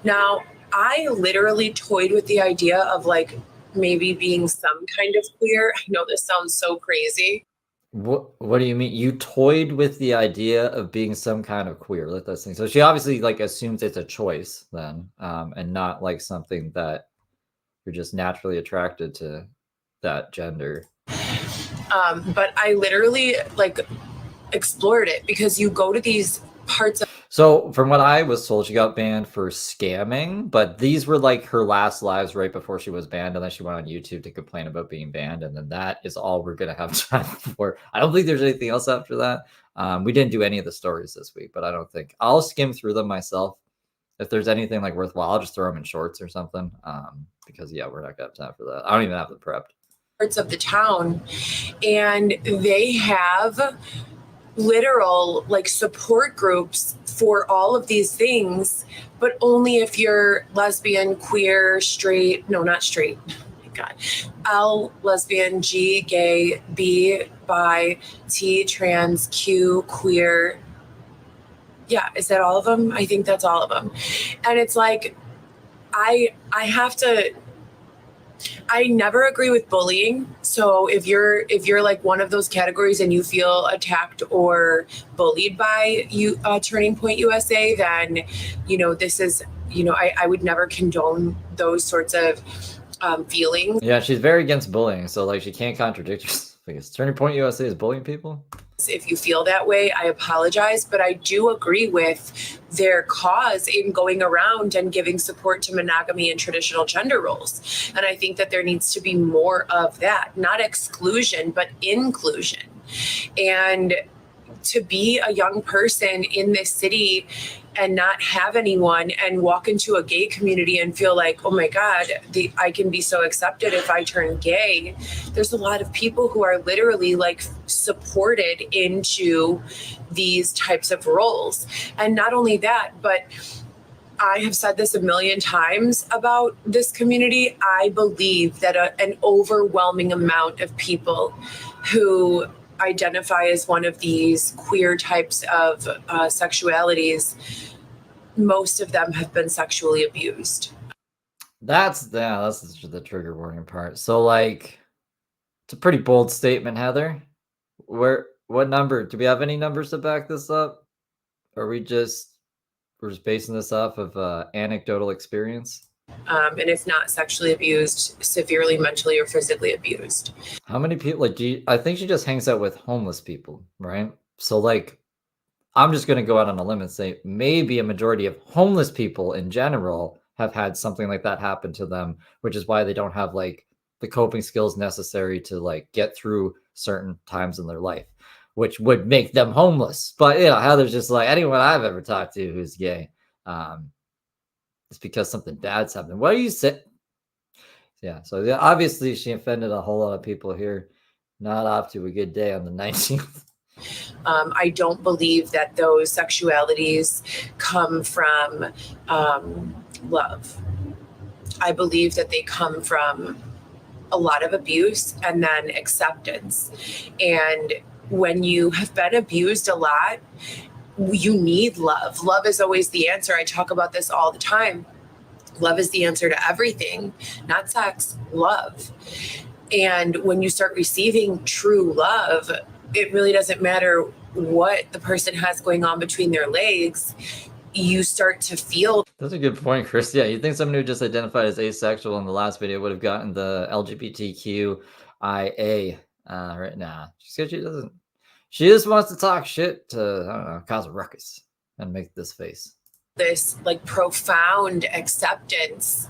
Now, I literally toyed with the idea of like maybe being some kind of queer. I know this sounds so crazy. What do you mean? You toyed with the idea of being some kind of queer? Let us think. So she obviously like assumes it's a choice then, and not like something that you're just naturally attracted to that gender. But I literally like explored it because you go to these parts of. So from what I was told, she got banned for scamming, but these were like her last lives right before she was banned, and then she went on YouTube to complain about being banned, and then that is all we're gonna have time for. I don't think there's anything else after that. We didn't do any of the stories this week, but I don't think I'll skim through them myself. If there's anything like worthwhile, I'll just throw them in shorts or something. Because yeah, we're not gonna have time for that. I don't even have it prepped. Parts of the town, and they have literal like support groups for all of these things, but only if you're lesbian, queer, straight. No, not straight. Oh my God. L, lesbian, G, gay, B, bi, T, trans, Q, queer. Yeah, is that all of them? I think that's all of them. And it's like, I have to. I never agree with bullying. So if you're like one of those categories and you feel attacked or bullied by Turning Point USA, then this is I would never condone those sorts of feelings. Yeah, she's very against bullying, so like she can't contradict herself. Because Turning Point USA is bullying people. If you feel that way, I apologize, but I do agree with their cause in going around and giving support to monogamy and traditional gender roles. And I think that there needs to be more of that, not exclusion, but inclusion. And to be a young person in this city and not have anyone and walk into a gay community and feel like, oh my God, I can be so accepted if I turn gay. There's a lot of people who are literally like supported into these types of roles. And not only that, but I have said this a million times about this community. I believe that an overwhelming amount of people who identify as one of these queer types of sexualities, most of them have been sexually abused. That's the trigger warning part. So like, it's a pretty bold statement, Heather. What number? Do we have any numbers to back this up? Or we're just basing this off of anecdotal experience? And if not sexually abused, severely mentally or physically abused. How many people, like, I think she just hangs out with homeless people, right? So like, I'm just going to go out on a limb and say maybe a majority of homeless people in general have had something like that happen to them, which is why they don't have like the coping skills necessary to like get through certain times in their life, which would make them homeless. But Heather's just like, anyone I've ever talked to who's gay, it's because something bad's happened. What do you say? Yeah, so obviously she offended a whole lot of people here. Not off to a good day on the 19th. I don't believe that those sexualities come from love. I believe that they come from a lot of abuse and then acceptance. And when you have been abused a lot, you need love. Love is always the answer. I talk about this all the time. Love is the answer to everything, not sex, love. And when you start receiving true love, it really doesn't matter what the person has going on between their legs. You start to feel. That's a good point, Chris. Yeah, you think someone who just identified as asexual in the last video would have gotten the LGBTQ IA right now. She doesn't. She just wants to talk shit to, I don't know, cause a ruckus and make this face. This like profound acceptance,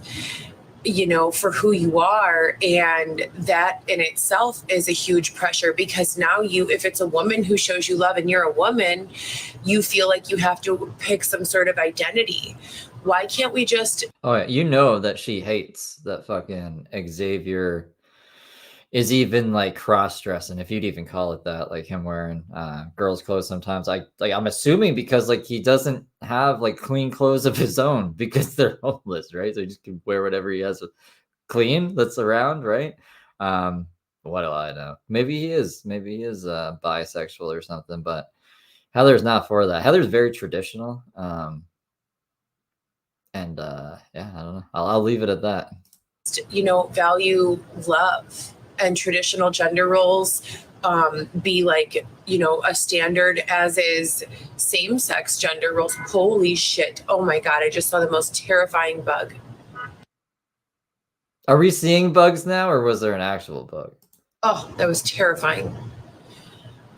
for who you are. And that in itself is a huge pressure, because now if it's a woman who shows you love and you're a woman, you feel like you have to pick some sort of identity. Why can't we just... Oh, yeah, that she hates that fucking Xavier is even like cross-dressing, if you'd even call it that, like him wearing girls' clothes sometimes. I'm assuming because like he doesn't have like clean clothes of his own because they're homeless, right? So he just can wear whatever he has clean that's around, right? What do I know? Maybe he is bisexual or something, but Heather's not for that. Heather's very traditional. Yeah, I don't know. I'll leave it at that. Value love and traditional gender roles be like, a standard, as is same-sex gender roles. Holy shit. Oh my God, I just saw the most terrifying bug. Are we seeing bugs now, or was there an actual bug? Oh, that was terrifying.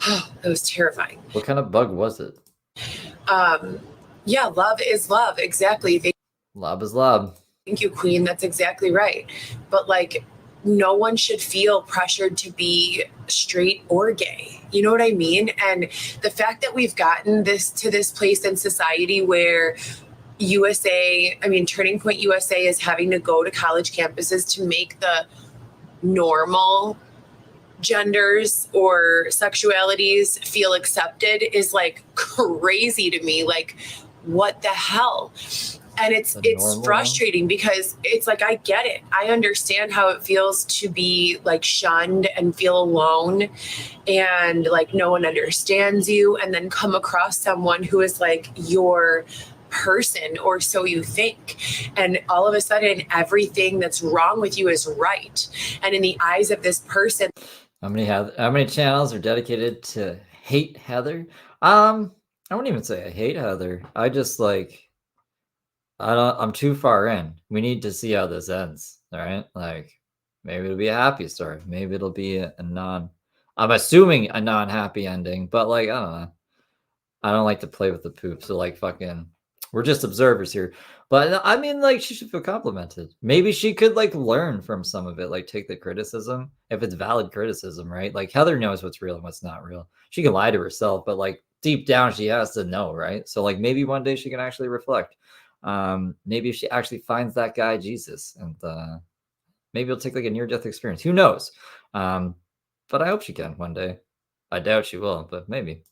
Oh, that was terrifying. What kind of bug was it? Yeah, love is love. Exactly. Love is love. Thank you, Queen. That's exactly right. But like, no one should feel pressured to be straight or gay. You know what I mean? And the fact that we've gotten to this place in society where Turning Point USA is having to go to college campuses to make the normal genders or sexualities feel accepted is like crazy to me. Like, what the hell? And it's frustrating because it's like, I get it. I understand how it feels to be like shunned and feel alone and like no one understands you, and then come across someone who is like your person, or so you think, and all of a sudden everything that's wrong with you is right. And in the eyes of this person, how many channels are dedicated to hate Heather? I wouldn't even say I hate Heather. I just like, I'm too far in. We need to see how this ends. All right. Like, maybe it'll be a happy story. Maybe it'll be I'm assuming a non-happy ending, but like, I don't know. I don't like to play with the poop. So like, we're just observers here. But I mean, like, she should feel complimented. Maybe she could like learn from some of it, like take the criticism if it's valid criticism, right? Like, Heather knows what's real and what's not real. She can lie to herself, but like deep down, she has to know, right? So like, maybe one day she can actually reflect. Maybe if she actually finds that guy Jesus, and maybe it'll take like a near-death experience. Who knows? But I hope she can one day. I doubt she will, but maybe.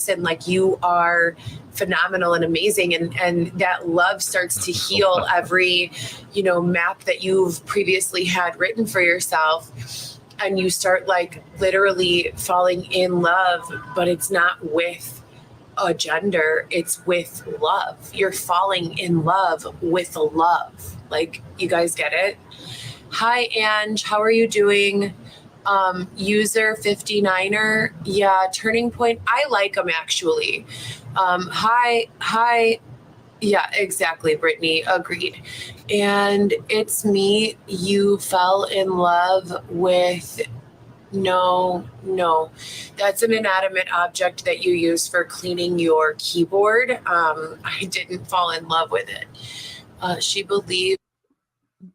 And like, you are phenomenal and amazing, and that love starts to heal every map that you've previously had written for yourself, and you start like literally falling in love, but it's not with a gender, it's with love. You're falling in love with love. Like, you guys get it? Hi, Ange, how are you doing? User 59er. Yeah, Turning Point. I like them actually. Hi. Yeah, exactly, Brittany. Agreed. And it's me. You fell in love with. No. That's an inanimate object that you use for cleaning your keyboard. I didn't fall in love with it. She believed.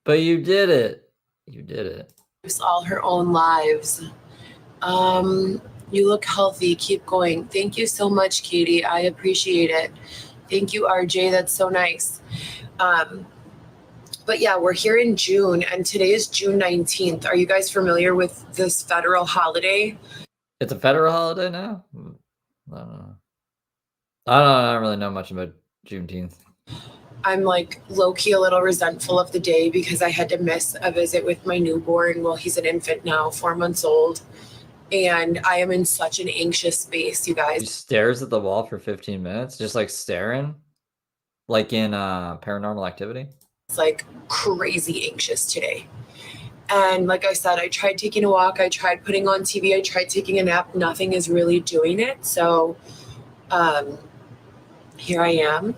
But you did it. You did it. All her own lives. You look healthy. Keep going. Thank you so much, Katie. I appreciate it. Thank you, RJ. That's so nice. But yeah, we're here in June, and today is June 19th. Are you guys familiar with this federal holiday? It's a federal holiday now? I don't know. I don't really know much about Juneteenth. I'm like low-key a little resentful of the day because I had to miss a visit with my newborn. Well, he's an infant now, 4 months old. And I am in such an anxious space, you guys. She stares at the wall for 15 minutes, just like staring, like in Paranormal Activity. It's like crazy anxious today. And like I said, I tried taking a walk. I tried putting on TV. I tried taking a nap. Nothing is really doing it. So here I am.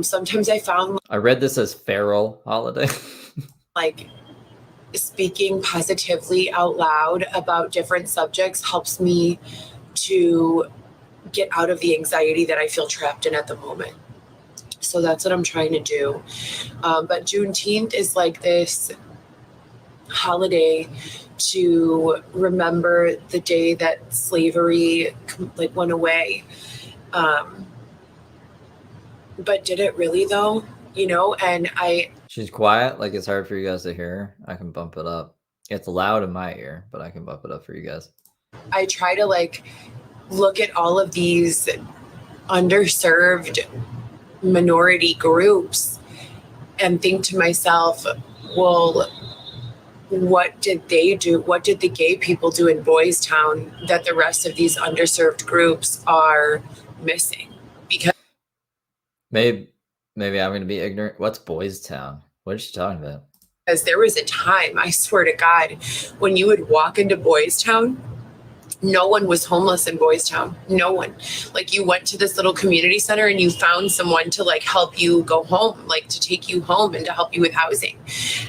Sometimes I read this as feral holiday. like speaking positively out loud about different subjects helps me to get out of the anxiety that I feel trapped in at the moment. So that's what I'm trying to do. But Juneteenth is like this holiday to remember the day that slavery like went away. But did it really though? And She's quiet, like it's hard for you guys to hear. I can bump it up. It's loud in my ear, but I can bump it up for you guys. I try to like look at all of these underserved minority groups and think to myself, well, what did they do? What did the gay people do in Boystown that the rest of these underserved groups are missing? Because maybe I'm going to be ignorant. What's Boystown? What is she talking about? Because there was a time, I swear to God, when you would walk into Boystown, no one was homeless in Boystown. No one. Like, you went to this little community center and you found someone to like help you go home, like to take you home and to help you with housing.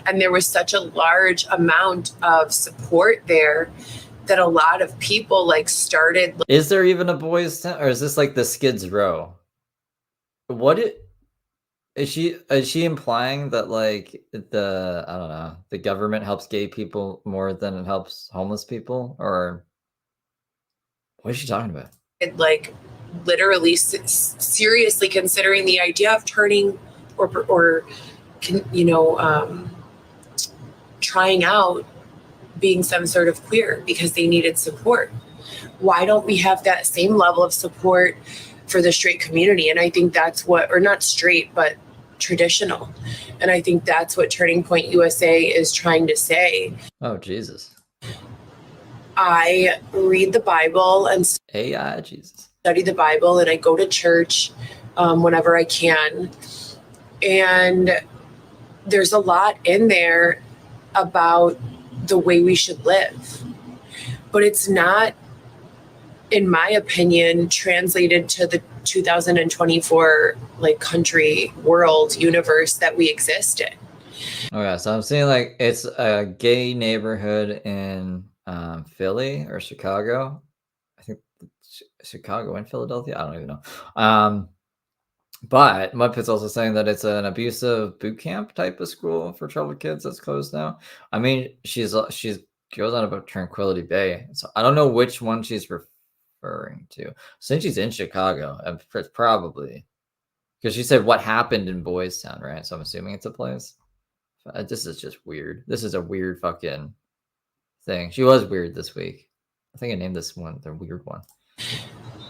And there was such a large amount of support there that a lot of people like started. Is there even a Boystown, or is this like the Skids Row? Is she implying that like the I don't know, the government helps gay people more than it helps homeless people, or what is she talking about? Like literally seriously considering the idea of turning or trying out being some sort of queer because they needed support. Why don't we have that same level of support for the straight community? And I think that's what, or not straight, but traditional. And I think that's what Turning Point USA is trying to say. Oh, Jesus. I read the Bible and AI, Jesus. study the Bible, and I go to church whenever I can. And there's a lot in there about the way we should live. But it's not, in my opinion, translated to the 2024 like country, world, universe that we exist in. Okay, so I'm seeing like it's a gay neighborhood in Philly or Chicago. I think Chicago and Philadelphia. I don't even know. But Mudpit's also saying that it's an abusive boot camp type of school for troubled kids that's closed now. I mean, she's goes on about Tranquility Bay, so I don't know which one she's referring to. Since she's in Chicago, it's probably because she said what happened in Boystown, right? So I'm assuming it's a place. This is just weird. This is a weird fucking thing. She was weird this week. I think I named this one the weird one.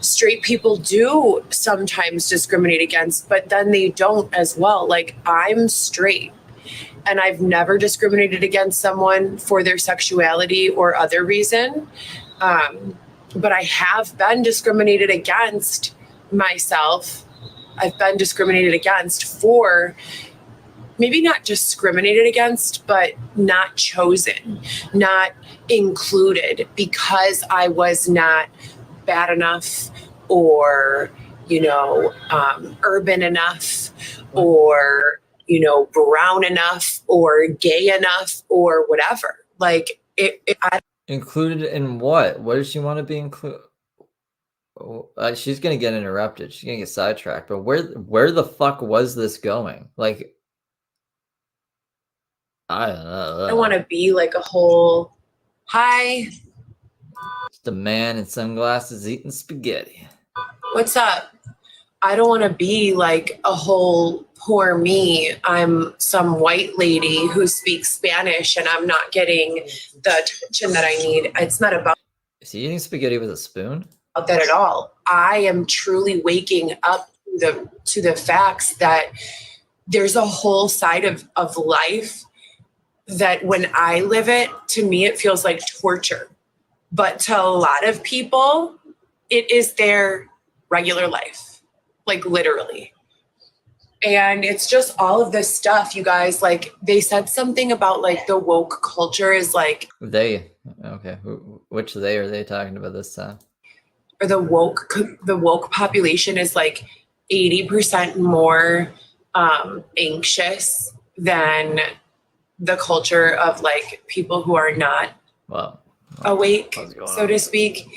Straight people do sometimes discriminate against, but then they don't as well. Like, I'm straight and I've never discriminated against someone for their sexuality or other reason. But I have been discriminated against myself. I've been discriminated against for maybe not discriminated against, but not chosen, not included because I was not bad enough or, urban enough or, brown enough or gay enough or whatever. Like included in what? What does she want to be included? She's gonna get interrupted. She's gonna get sidetracked. But where the fuck was this going? Like, I don't know. I want to be like a whole, hi, just a man in sunglasses eating spaghetti. what's up? I don't want to be like a whole poor me. I'm some white lady who speaks Spanish and I'm not getting the attention that I need. It's not about Is he eating spaghetti with a spoon? that at all. I am truly waking up to the facts that there's a whole side of life that when I live it, to me, it feels like torture. But to a lot of people, it is their regular life, like literally. And it's just all of this stuff, you guys. Like, they said something about like the woke culture is like They, okay. Which they are they talking about this time? or the woke population is like 80% more anxious than the culture of like people who are not awake, so to speak.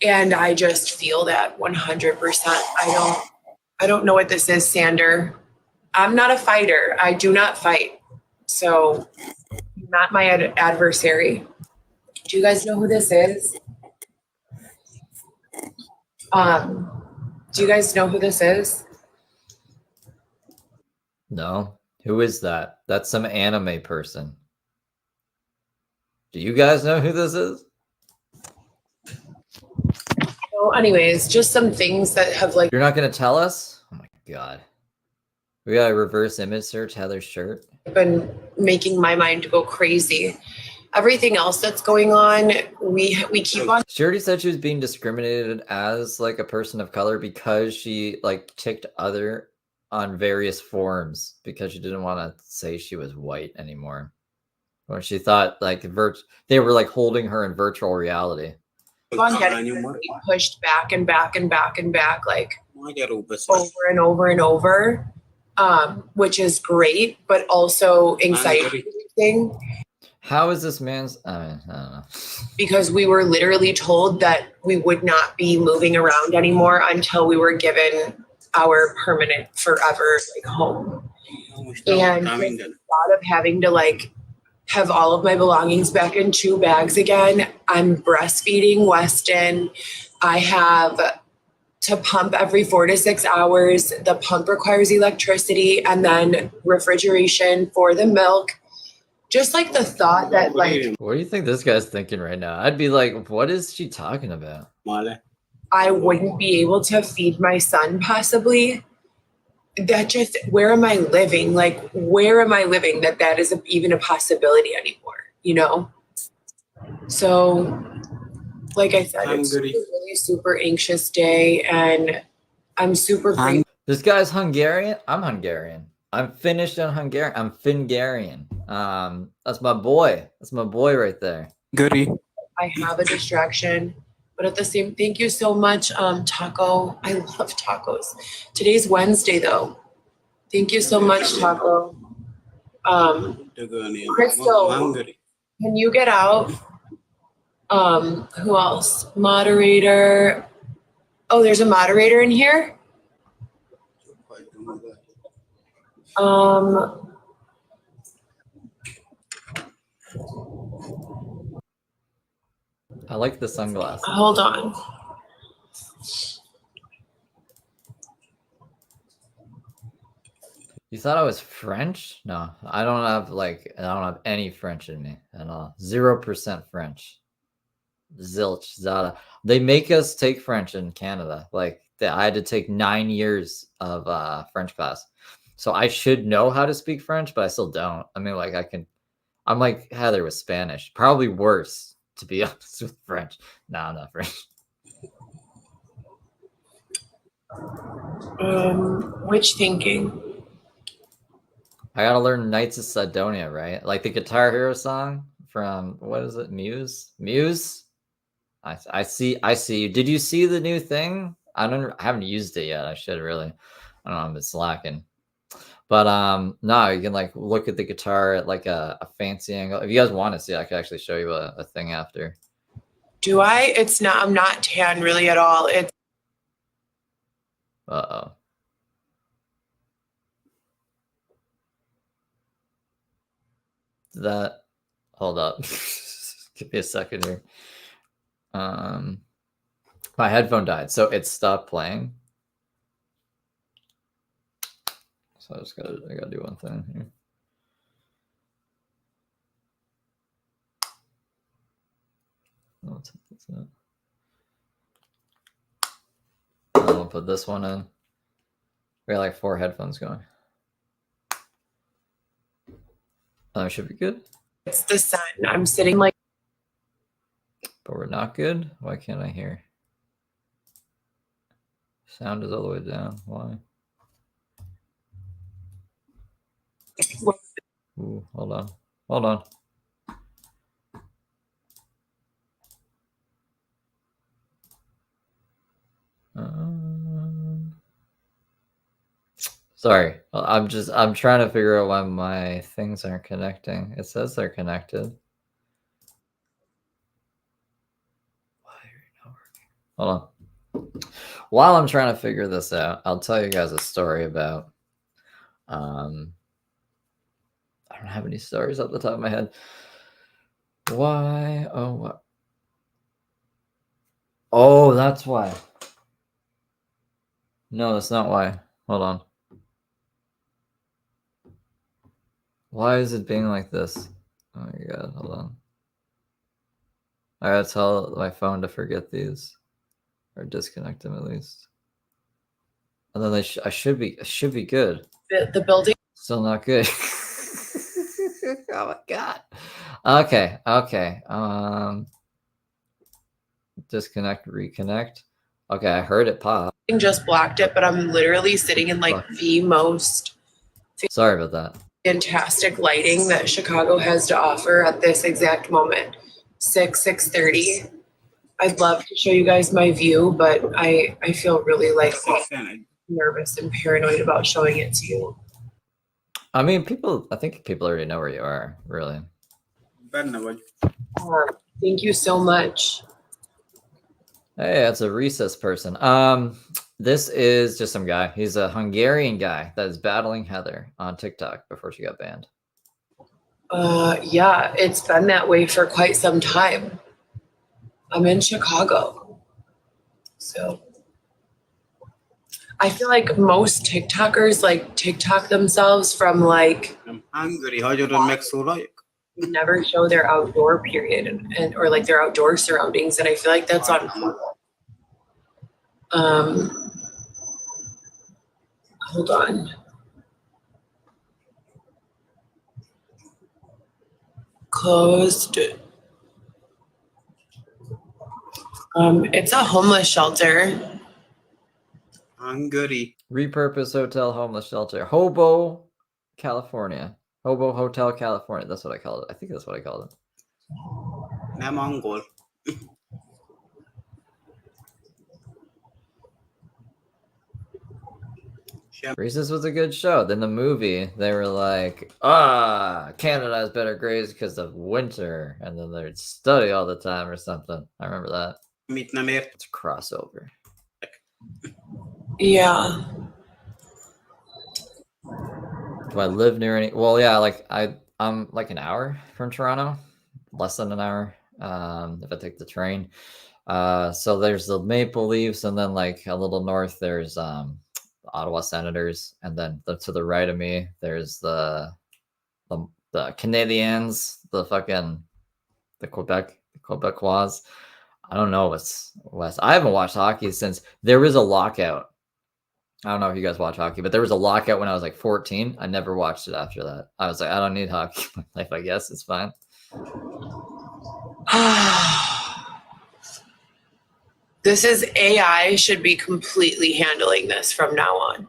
And I just feel that 100%. I don't know what this is, Sander. I'm not a fighter. I do not fight. So not my adversary. Do you guys know who this is? Do you guys know who this is? No. Who is that? That's some anime person. Do you guys know who this is? So anyways, just some things that have like... You're not going to tell us? Oh my God. We got to reverse image search Heather's shirt. Been making my mind go crazy. Everything else that's going on, we keep on... She already said she was being discriminated as like a person of color because she like ticked other on various forums because she didn't want to say she was white anymore. Or she thought like they were like holding her in virtual reality. On getting pushed back and back and back and back, like over and over and over, which is great, but also anxiety thing. How is this man's? I don't know. Because we were literally told that we would not be moving around anymore until we were given our permanent forever like home. And the thought of having to like have all of my belongings back in 2 bags again. I'm breastfeeding Weston. I have to pump every 4 to 6 hours. The pump requires electricity and then refrigeration for the milk. Just like the thought that like What do you think this guy's thinking right now? I'd be like, what is she talking about? I wouldn't be able to feed my son possibly. That just, where am I living? Like, where am I living that is even a possibility anymore, you know? So, like I said, it's a really super anxious day and I'm super grateful. This guy's Hungarian. I'm Hungarian. I'm Finnish and Hungarian. I'm Fingarian. That's my boy. That's my boy right there. Goody. I have a distraction, but at the same, thank you so much, Taco. I love tacos. Today's Wednesday though. Thank you so much, Taco. Crystal, can you get out? Who else? Moderator. Oh, there's a moderator in here. I like the sunglasses. Hold on. You thought I was French? No, I don't have any French in me at all. 0% French. Zilch, Zada. They make us take French in Canada. Like I had to take 9 years of French class. So I should know how to speak French, but I still don't. I mean, like I'm like Heather with Spanish. Probably worse, to be honest, with French. No, I'm not French. Which thinking? I gotta learn Knights of Sidonia, right? Like the Guitar Hero song from, what is it, Muse? Muse? I see you. Did you see the new thing? I haven't used it yet. I should really. I don't know, I've been slacking. But no, you can like look at the guitar at like a fancy angle. If you guys want to see, I could actually show you a thing after. Do I? It's not, I'm not tan really at all. It's Uh-oh. That, hold up. Give me a second here. My headphone died, so it stopped playing. So I gotta do one thing here. What's that? I'll put this one in. We got like 4 headphones going. Oh, should be good. It's the sun. I'm sitting like. But we're not good? Why can't I hear? Sound is all the way down. Why? Ooh, hold on. Hold on. Sorry. I'm trying to figure out why my things aren't connecting. It says they're connected. Why are you not working? Hold on. While I'm trying to figure this out, I'll tell you guys a story about I don't have any stories off the top of my head. Why? Oh, what? Oh, that's why. No, that's not why. Hold on. Why is it being like this? Oh my god, hold on. I gotta tell my phone to forget these. Or disconnect them at least. And then I should be good. The building. Still not good. Oh my god. Okay. Disconnect, reconnect. Okay, I heard it pop. Just blocked it, but I'm literally sitting in like the most Sorry about that. fantastic lighting that Chicago has to offer at this exact moment. 6:30. I'd love to show you guys my view, but I feel really like nervous and paranoid about showing it to you. I mean, I think people already know where you are, really. Thank you so much. Hey, that's a recess person. This is just some guy. He's a Hungarian guy that is battling Heather on TikTok before she got banned. Yeah, it's been that way for quite some time. I'm in Chicago. So I feel like most TikTokers like TikTok themselves from like I'm hungry. How you don't make so like? never show their outdoor period and or like their outdoor surroundings, and I feel like that's on. Hold on. Closed. It's a homeless shelter. Hungry. Repurposed hotel, homeless shelter, Hobo, California. Hobo Hotel, California. That's what I called it. I think that's what I called it. I'm Mongol. Recess was a good show. Then the movie, they were like, Canada has better grades because of winter. And then they'd study all the time or something. I remember that. It's a crossover. Yeah. Do I live near any? Well, yeah, like I'm like an hour from Toronto, less than an hour if I take the train. So there's the Maple Leafs, and then like a little north there's Ottawa Senators, and then to the right of me there's the Canadiens, the Quebecois. I don't know what's west. I haven't watched hockey since there was a lockout. I don't know if you guys watch hockey, but there was a lockout when I was like 14. I never watched it after that. I was like, I don't need hockey in my life. I guess it's fine. This is AI should be completely handling this from now on.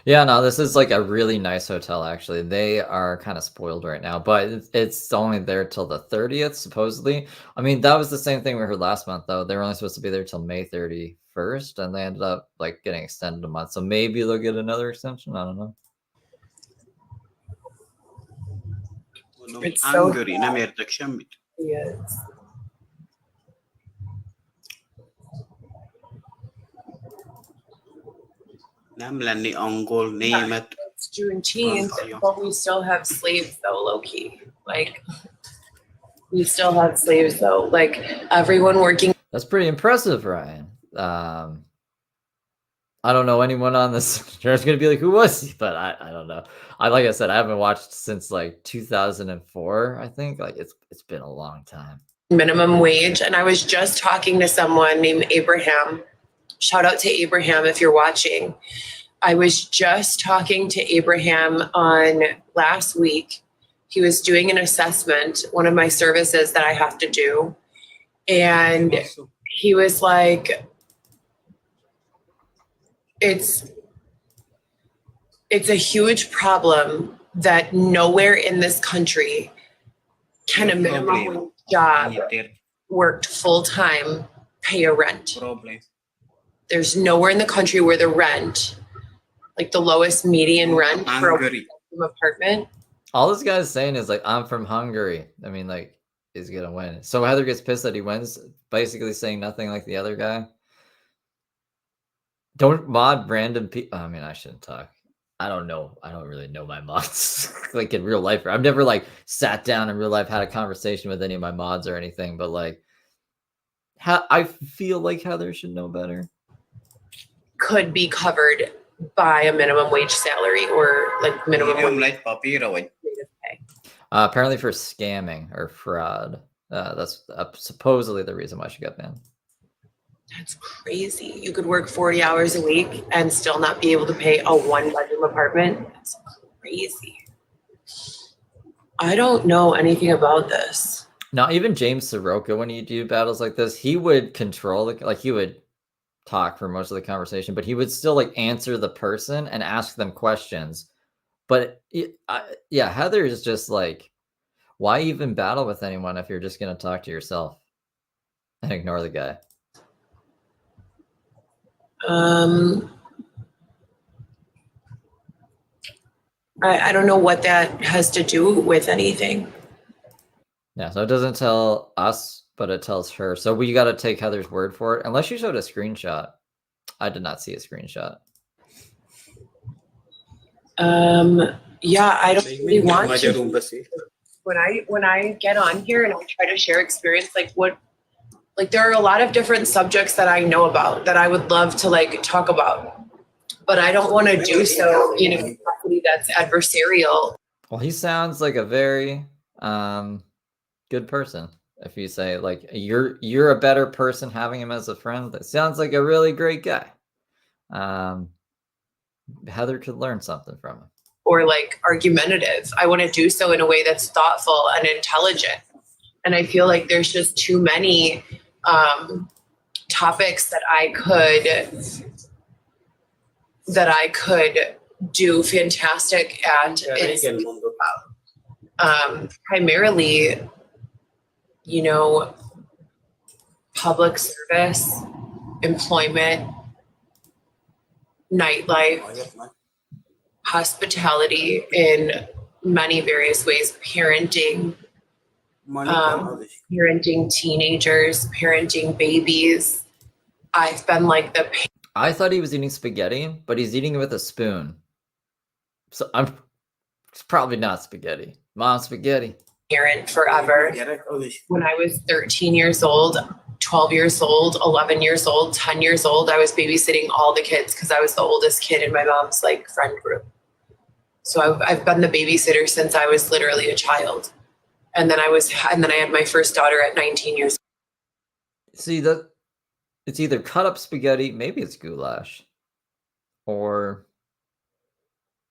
Yeah, no, this is like a really nice hotel, actually. They are kind of spoiled right now, but it's only there till the 30th, supposedly. I mean, that was the same thing we heard last month, though. They were only supposed to be there till May 31st, and they ended up like getting extended a month. So maybe they'll get another extension. I don't know. It's so Yes. It's Juneteenth, but we still have slaves though, low key. Like we still have slaves though. Like everyone working. That's pretty impressive, Ryan. I don't know anyone on this. There's gonna be like, who was he? But I don't know. Like I said, I haven't watched since like 2004. I think like it's been a long time. Minimum wage, and I was just talking to someone named Abraham. Shout out to Abraham if you're watching. I was just talking to Abraham on last week. He was doing an assessment, one of my services that I have to do, and he was like, it's a huge problem that nowhere in this country can a minimum wage job worked full-time pay a rent. There's nowhere in the country where the rent, like the lowest median rent for a one-bedroom apartment. All this guy's saying is like, I'm from Hungary. I mean, like, he's gonna win. So Heather gets pissed that he wins, basically saying nothing like the other guy. Don't mod random people. I mean, I shouldn't talk. I don't know. I don't really know my mods like in real life. I've never like sat down in real life, had a conversation with any of my mods or anything, but like I feel like Heather should know better. Could be covered by a minimum wage salary or like minimum wage pay. Apparently for scamming or fraud. That's supposedly the reason why she got banned. That's crazy. You could work 40 hours a week and still not be able to pay a one-bedroom apartment. That's crazy. I don't know anything about this. Now, even James Soroka, when he do battles like this, he would control like he would talk for most of the conversation, but he would still like answer the person and ask them questions. But yeah, Heather is just like, why even battle with anyone if you're just going to talk to yourself and ignore the guy? I don't know what that has to do with anything. Yeah, so it doesn't tell us, but it tells her. So we got to take Heather's word for it, unless you showed a screenshot. I did not see a screenshot. Yeah, I don't really want Much to. room to see. When I get on here and I try to share experience, like there are a lot of different subjects that I know about that I would love to like talk about, but I don't want to do so in a capacity that's adversarial. Well, he sounds like a very good person. If you say like you're a better person having him as a friend, that sounds like a really great guy. Heather could learn something from him. Or like argumentative. I want to do so in a way that's thoughtful and intelligent. And I feel like there's just too many topics that I could do fantastic at. Primarily, you know, public service, employment, nightlife, hospitality in many various ways, parenting, parenting teenagers, parenting babies. I've been like the I thought he was eating spaghetti, but he's eating it with a spoon. So it's probably not spaghetti. Mom, spaghetti. Parent forever. When I was 13 years old, 12 years old, 11 years old, 10 years old, I was babysitting all the kids because I was the oldest kid in my mom's like friend group. So I've been the babysitter since I was literally a child. And then I had my first daughter at 19 years old. See, that it's either cut up spaghetti, maybe it's goulash, or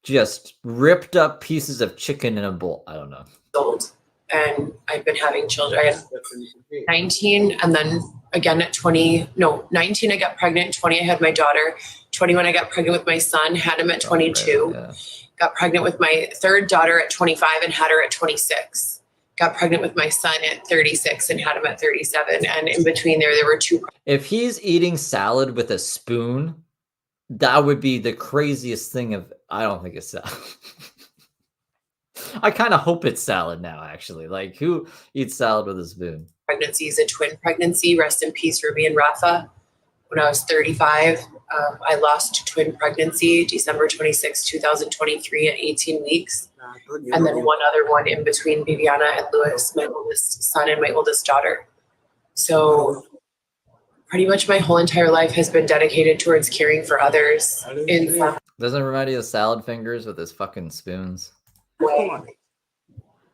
just ripped up pieces of chicken in a bowl. I don't know. Old. And I've been having children. I had 19 and then again at 19 I got pregnant, 20 I had my daughter, 21 I got pregnant with my son, had him at 22. Right, yeah. Got pregnant with my third daughter at 25 and had her at 26. Got pregnant with my son at 36 and had him at 37. And in between there were two. If he's eating salad with a spoon, that would be the craziest thing I don't think it's salad. I kind of hope it's salad now, actually. Like, who eats salad with a spoon? Pregnancy is a twin pregnancy. Rest in peace, Ruby and Rafa. When I was 35, I lost a twin pregnancy, December 26, 2023 at 18 weeks. And then one other one in between Viviana and Lewis, my oldest son and my oldest daughter. So pretty much my whole entire life has been dedicated towards caring for others in some Doesn't it remind you of salad fingers with his fucking spoons? way.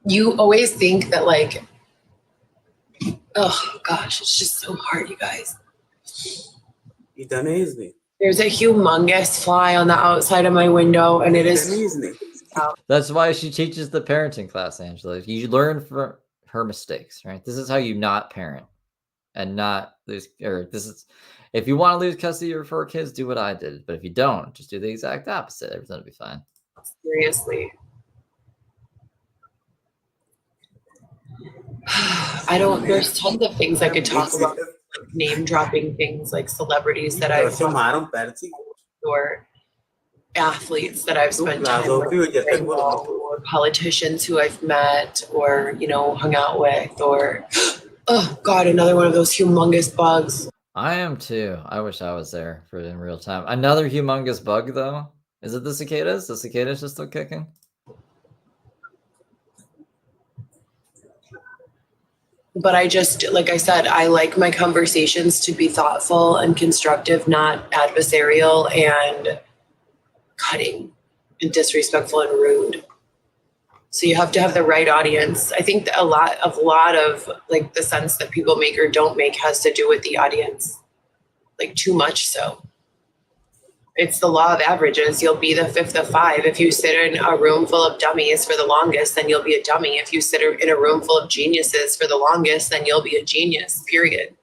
You always think that like, oh gosh, it's just so hard, you guys. There's a humongous fly on the outside of my window, and it is. That's why she teaches the parenting class, Angela. You learn from her mistakes, right? This is how you not parent and not lose, or this is, if you want to lose custody of your 4 kids, do what I did. But if you don't, just do the exact opposite. Everything will be fine. Seriously. There's tons of things I could talk about, like name dropping things like celebrities that I've or athletes that I've spent time with, or politicians who I've met or, you know, hung out with, or, oh God, another one of those humongous bugs. I am too. I wish I was there for it in real time. Another humongous bug, though. Is it the cicadas? The cicadas just still kicking? But I just, like I said, I like my conversations to be thoughtful and constructive, not adversarial and cutting and disrespectful and rude. So you have to have the right audience. I think that a lot of like the sense that people make or don't make has to do with the audience, like too much so. It's the law of averages. You'll be the fifth of 5. If you sit in a room full of dummies for the longest, then you'll be a dummy. If you sit in a room full of geniuses for the longest, then you'll be a genius, period.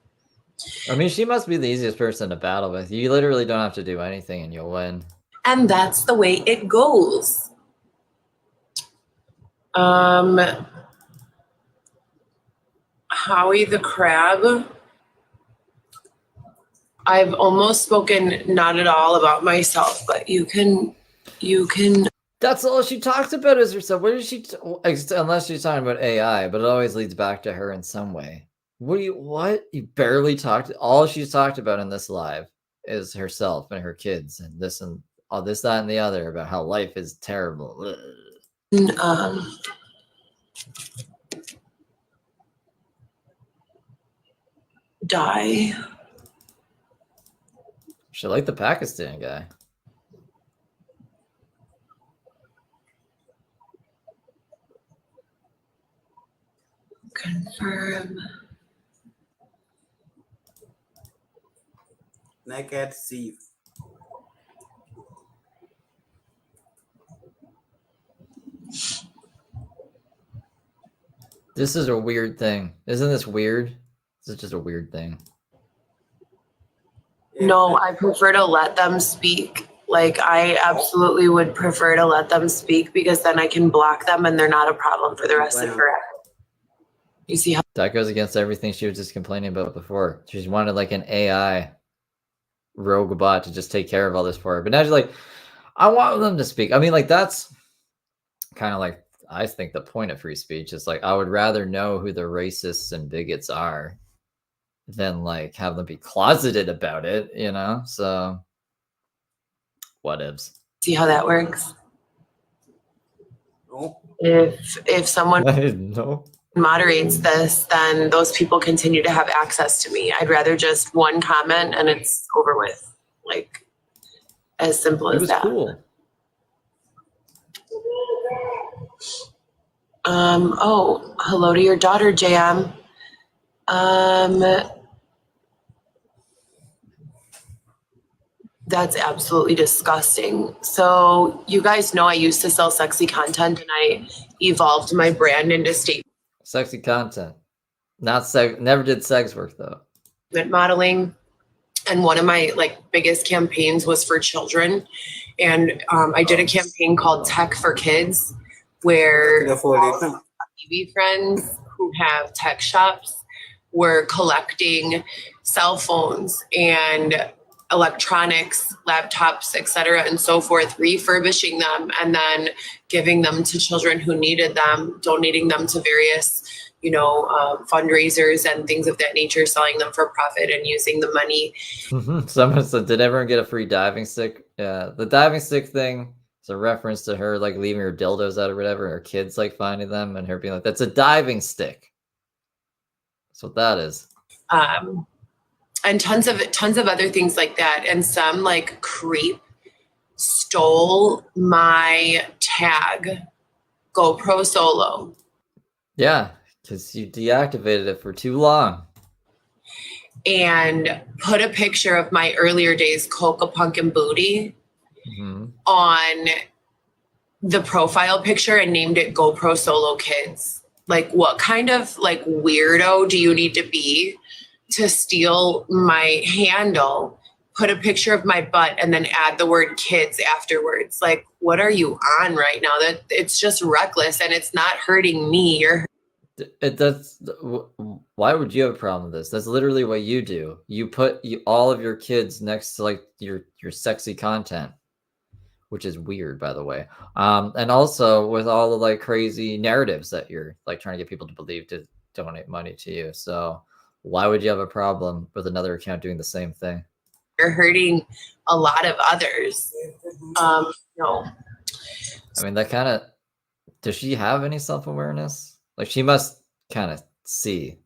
I mean, she must be the easiest person to battle with. You literally don't have to do anything and you'll win. And that's the way it goes. Howie the Crab. I've almost spoken not at all about myself, but you can. That's all she talks about is herself. What is she? Unless she's talking about AI, but it always leads back to her in some way. What? You barely talked. All she's talked about in this live is herself and her kids and this and all this, that, and the other about how life is terrible. Die. She like the Pakistani guy. Confirm. Naked thief. This is a weird thing. Isn't this weird? This is just a weird thing. No, I prefer to let them speak. Like, I absolutely would prefer to let them speak because then I can block them and they're not a problem for the rest of forever. You see how that goes against everything she was just complaining about before. She wanted like an AI rogue bot to just take care of all this for her. But now she's like, I want them to speak. I mean, like, that's kind of like, I think the point of free speech is like, I would rather know who the racists and bigots are than like have them be closeted about it, you know? So whatevs. see how that works? No. If someone I didn't know. moderates this, then those people continue to have access to me. I'd rather just one comment and it's over with. Like, as simple It as was that. cool. Oh, hello to your daughter, JM. That's absolutely disgusting. So you guys know I used to sell sexy content and I evolved my brand into statement Sexy content. Not sex. Never did sex work though. modeling. And one of my like biggest campaigns was for children. And I did a campaign called Tech for Kids, where TV friends who have tech shops were collecting cell phones and electronics, laptops, etc., and so forth, refurbishing them and then giving them to children who needed them, donating them to various, fundraisers and things of that nature, selling them for profit and using the money. Someone said, did everyone get a free diving stick? Yeah, the diving stick thing is a reference to her like leaving her dildos out or whatever, her kids like finding them and her being like, that's a diving stick. That's what that is. And tons of other things like that. And some like creep stole my tag, GoPro Solo. Yeah, because you deactivated it for too long. And put a picture of my earlier days Coca Pumpkin Booty on the profile picture and named it GoPro Solo Kids. Like, what kind of like weirdo do you need to be to steal my handle, put a picture of my butt, and then add the word kids afterwards? Like, what are you on right now? That it's just reckless and it's not hurting me. Why would you have a problem with this? That's literally what you do. You put all of your kids next to like your sexy content, which is weird, by the way. And also with all the like crazy narratives that you're like trying to get people to believe to donate money to you. So why would you have a problem with another account doing the same thing? You're hurting a lot of others. No. I mean, that kind of, does she have any self-awareness? Like, she must kind of see,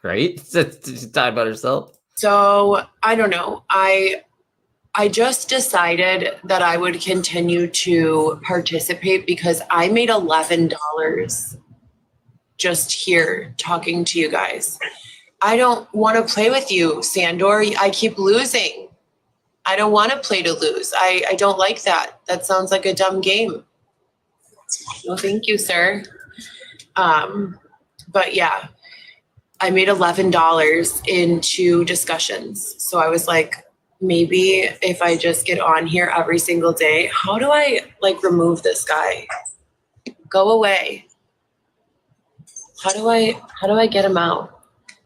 right? She's talking about herself. So I don't know. I just decided that I would continue to participate because I made $11 just here talking to you guys. I don't want to play with you, Sandor. I keep losing. I don't want to play to lose. I don't like that. That sounds like a dumb game. Well, thank you, sir. But yeah, I made $11 into discussions. So I was like, maybe if I just get on here every single day, how do I like remove this guy? Go away. How do I get him out?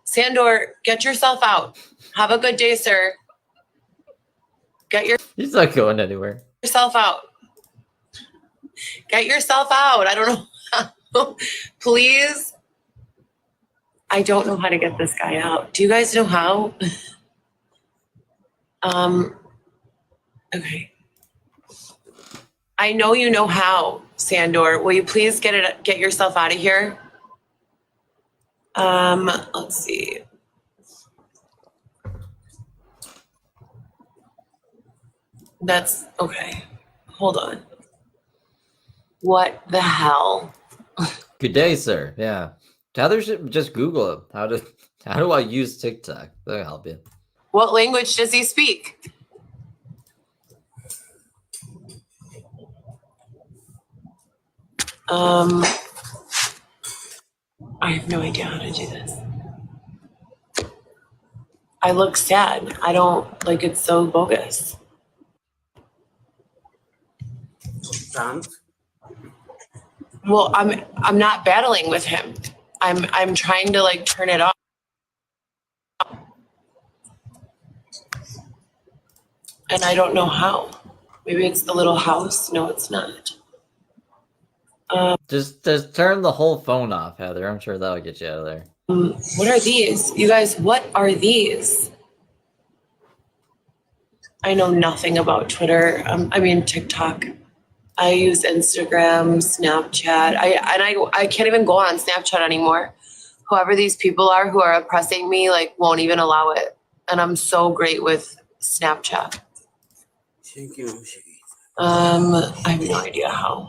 Sandor, get yourself out. Have a good day, sir. He's not going anywhere. Yourself out. Get yourself out. I don't know how. Please. I don't know how to get this guy out. Do you guys know how? Okay. I know you know how, Sandor. Will you please get yourself out of here? Let's see. That's okay. Hold on. What the hell? Good day, sir. Yeah. Tyler should just Google it. How do I use TikTok? That'll help you. What language does he speak? I have no idea how to do this. I look sad. I don't like it's so bogus. France. Well, I'm not battling with him. I'm trying to like turn it off. And I don't know how. Maybe it's the little house. No, it's not. Just turn the whole phone off, Heather. I'm sure that'll get you out of there. What are these? You guys, what are these? I know nothing about Twitter. I mean, TikTok. I use Instagram, Snapchat. I can't even go on Snapchat anymore. Whoever these people are who are oppressing me, like, won't even allow it. And I'm so great with Snapchat. I have no idea how.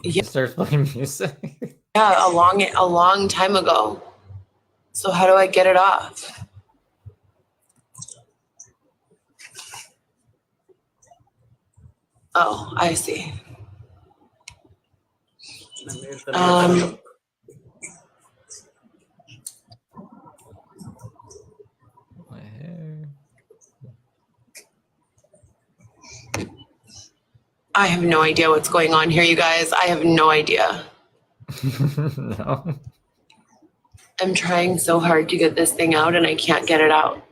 Yeah. Start playing music. Yeah, a long time ago. So how do I get it off? Oh, I see. My hair. I have no idea what's going on here, you guys. I have no idea. No. I'm trying so hard to get this thing out and I can't get it out.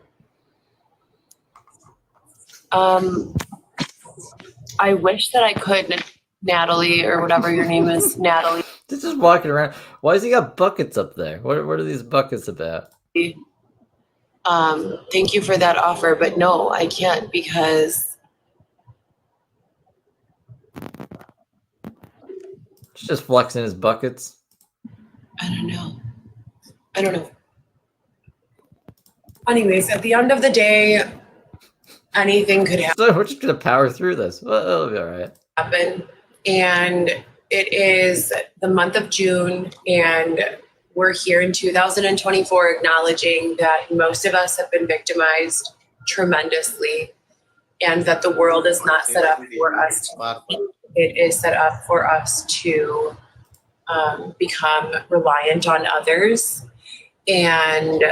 I wish that I could, Natalie, or whatever your name is, Natalie. He's just walking around. Why has he got buckets up there? What are these buckets about? Thank you for that offer, but no, I can't because He's just flexing his buckets. I don't know. Anyways, at the end of the day, anything could happen. So we're just gonna power through this. Well, it'll be all right. And it is the month of June, and we're here in 2024 acknowledging that most of us have been victimized tremendously, and that the world is not set up for us. It is set up for us to become reliant on others. And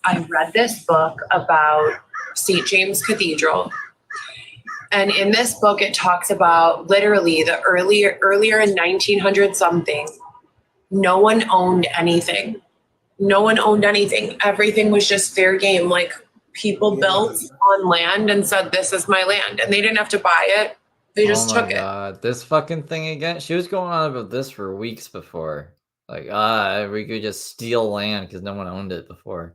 I read this book about St. James Cathedral. And in this book, it talks about literally the earlier in 1900 something, no one owned anything. No one owned anything. Everything was just fair game. Like people built on land and said, this is my land. And they didn't have to buy it. They just took it. Oh my God, this fucking thing again. She was going on about this for weeks before. Like, we could just steal land because no one owned it before.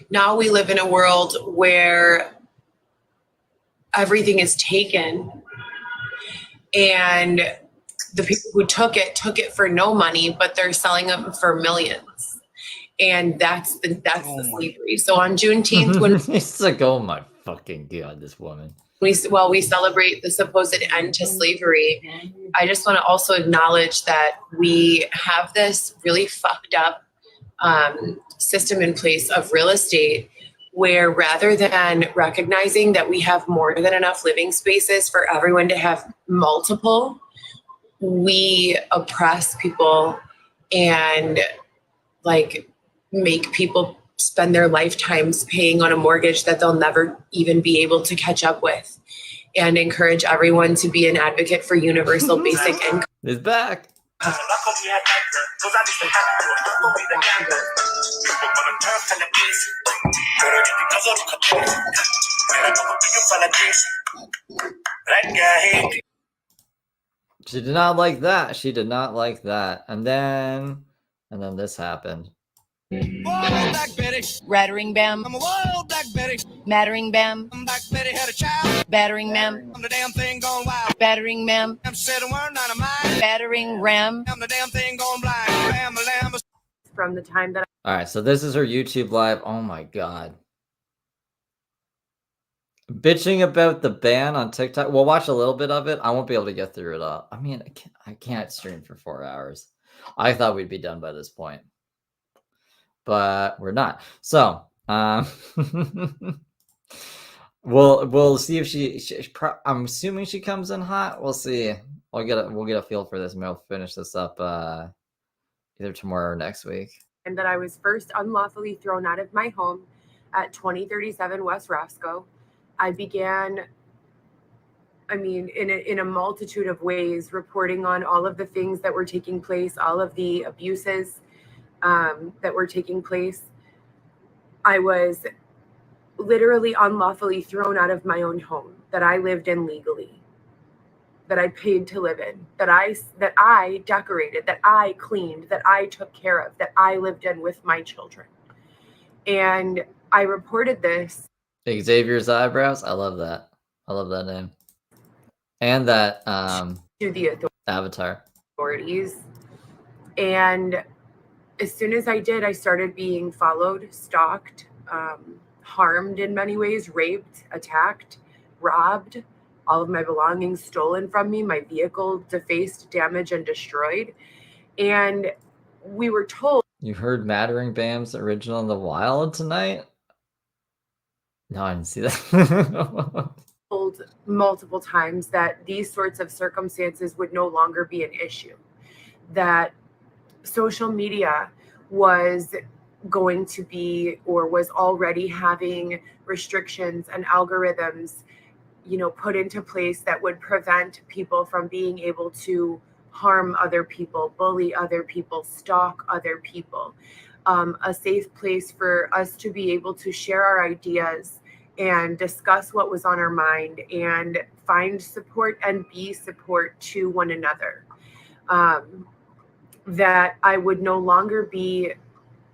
Now we live in a world where everything is taken, and the people who took it for no money, but they're selling them for millions. And that's the slavery. So on Juneteenth, when it's like, oh my fucking God, this woman. we celebrate the supposed end to slavery, I just want to also acknowledge that we have this really fucked up system in place of real estate, where rather than recognizing that we have more than enough living spaces for everyone to have multiple, we oppress people and like make people spend their lifetimes paying on a mortgage that they'll never even be able to catch up with, and encourage everyone to be an advocate for universal basic income. It's back. She did not like that. She did not like that. And then this happened. Rattering bam. I'm a wild black Betty. Mattering bam. I'm Black Betty had a child. Battering ma'am. I'm the damn thing gone wild. Battering ma'am. I'm said a word not of mine. Battering ram. I'm the damn thing gone blind. Ram a lamb. From the time that All right, so this is her YouTube live. Oh my god. Bitching about the ban on TikTok. We'll watch a little bit of it. I won't be able to get through it all. I mean, I can't stream for 4 hours. I thought we'd be done by this point, but we're not. So, we'll see if I'm assuming she comes in hot. We'll see. We'll get a feel for this. Maybe we'll finish this up either tomorrow or next week. and that I was first unlawfully thrown out of my home at 2037 West Roscoe, I began, in a multitude of ways, reporting on all of the things that were taking place, all of the abuses that were taking place. I was literally unlawfully thrown out of my own home that I lived in legally, that I paid to live in, that I decorated, that I cleaned, that I took care of, that I lived in with my children. And I reported this. Xavier's eyebrows. I love that. I love that name. And that To the avatar. authorities. And as soon as I did, I started being followed, stalked, harmed in many ways, raped, attacked, robbed, all of my belongings stolen from me, my vehicle defaced, damaged, and destroyed. And we were told. You heard Mattering Bam's original in the wild tonight? No, I didn't see that. Told multiple times that these sorts of circumstances would no longer be an issue, that social media was going to be, or was already having, restrictions and algorithms, put into place that would prevent people from being able to harm other people, bully other people, stalk other people. A safe place for us to be able to share our ideas and discuss what was on our mind and find support and be support to one another. That I would no longer be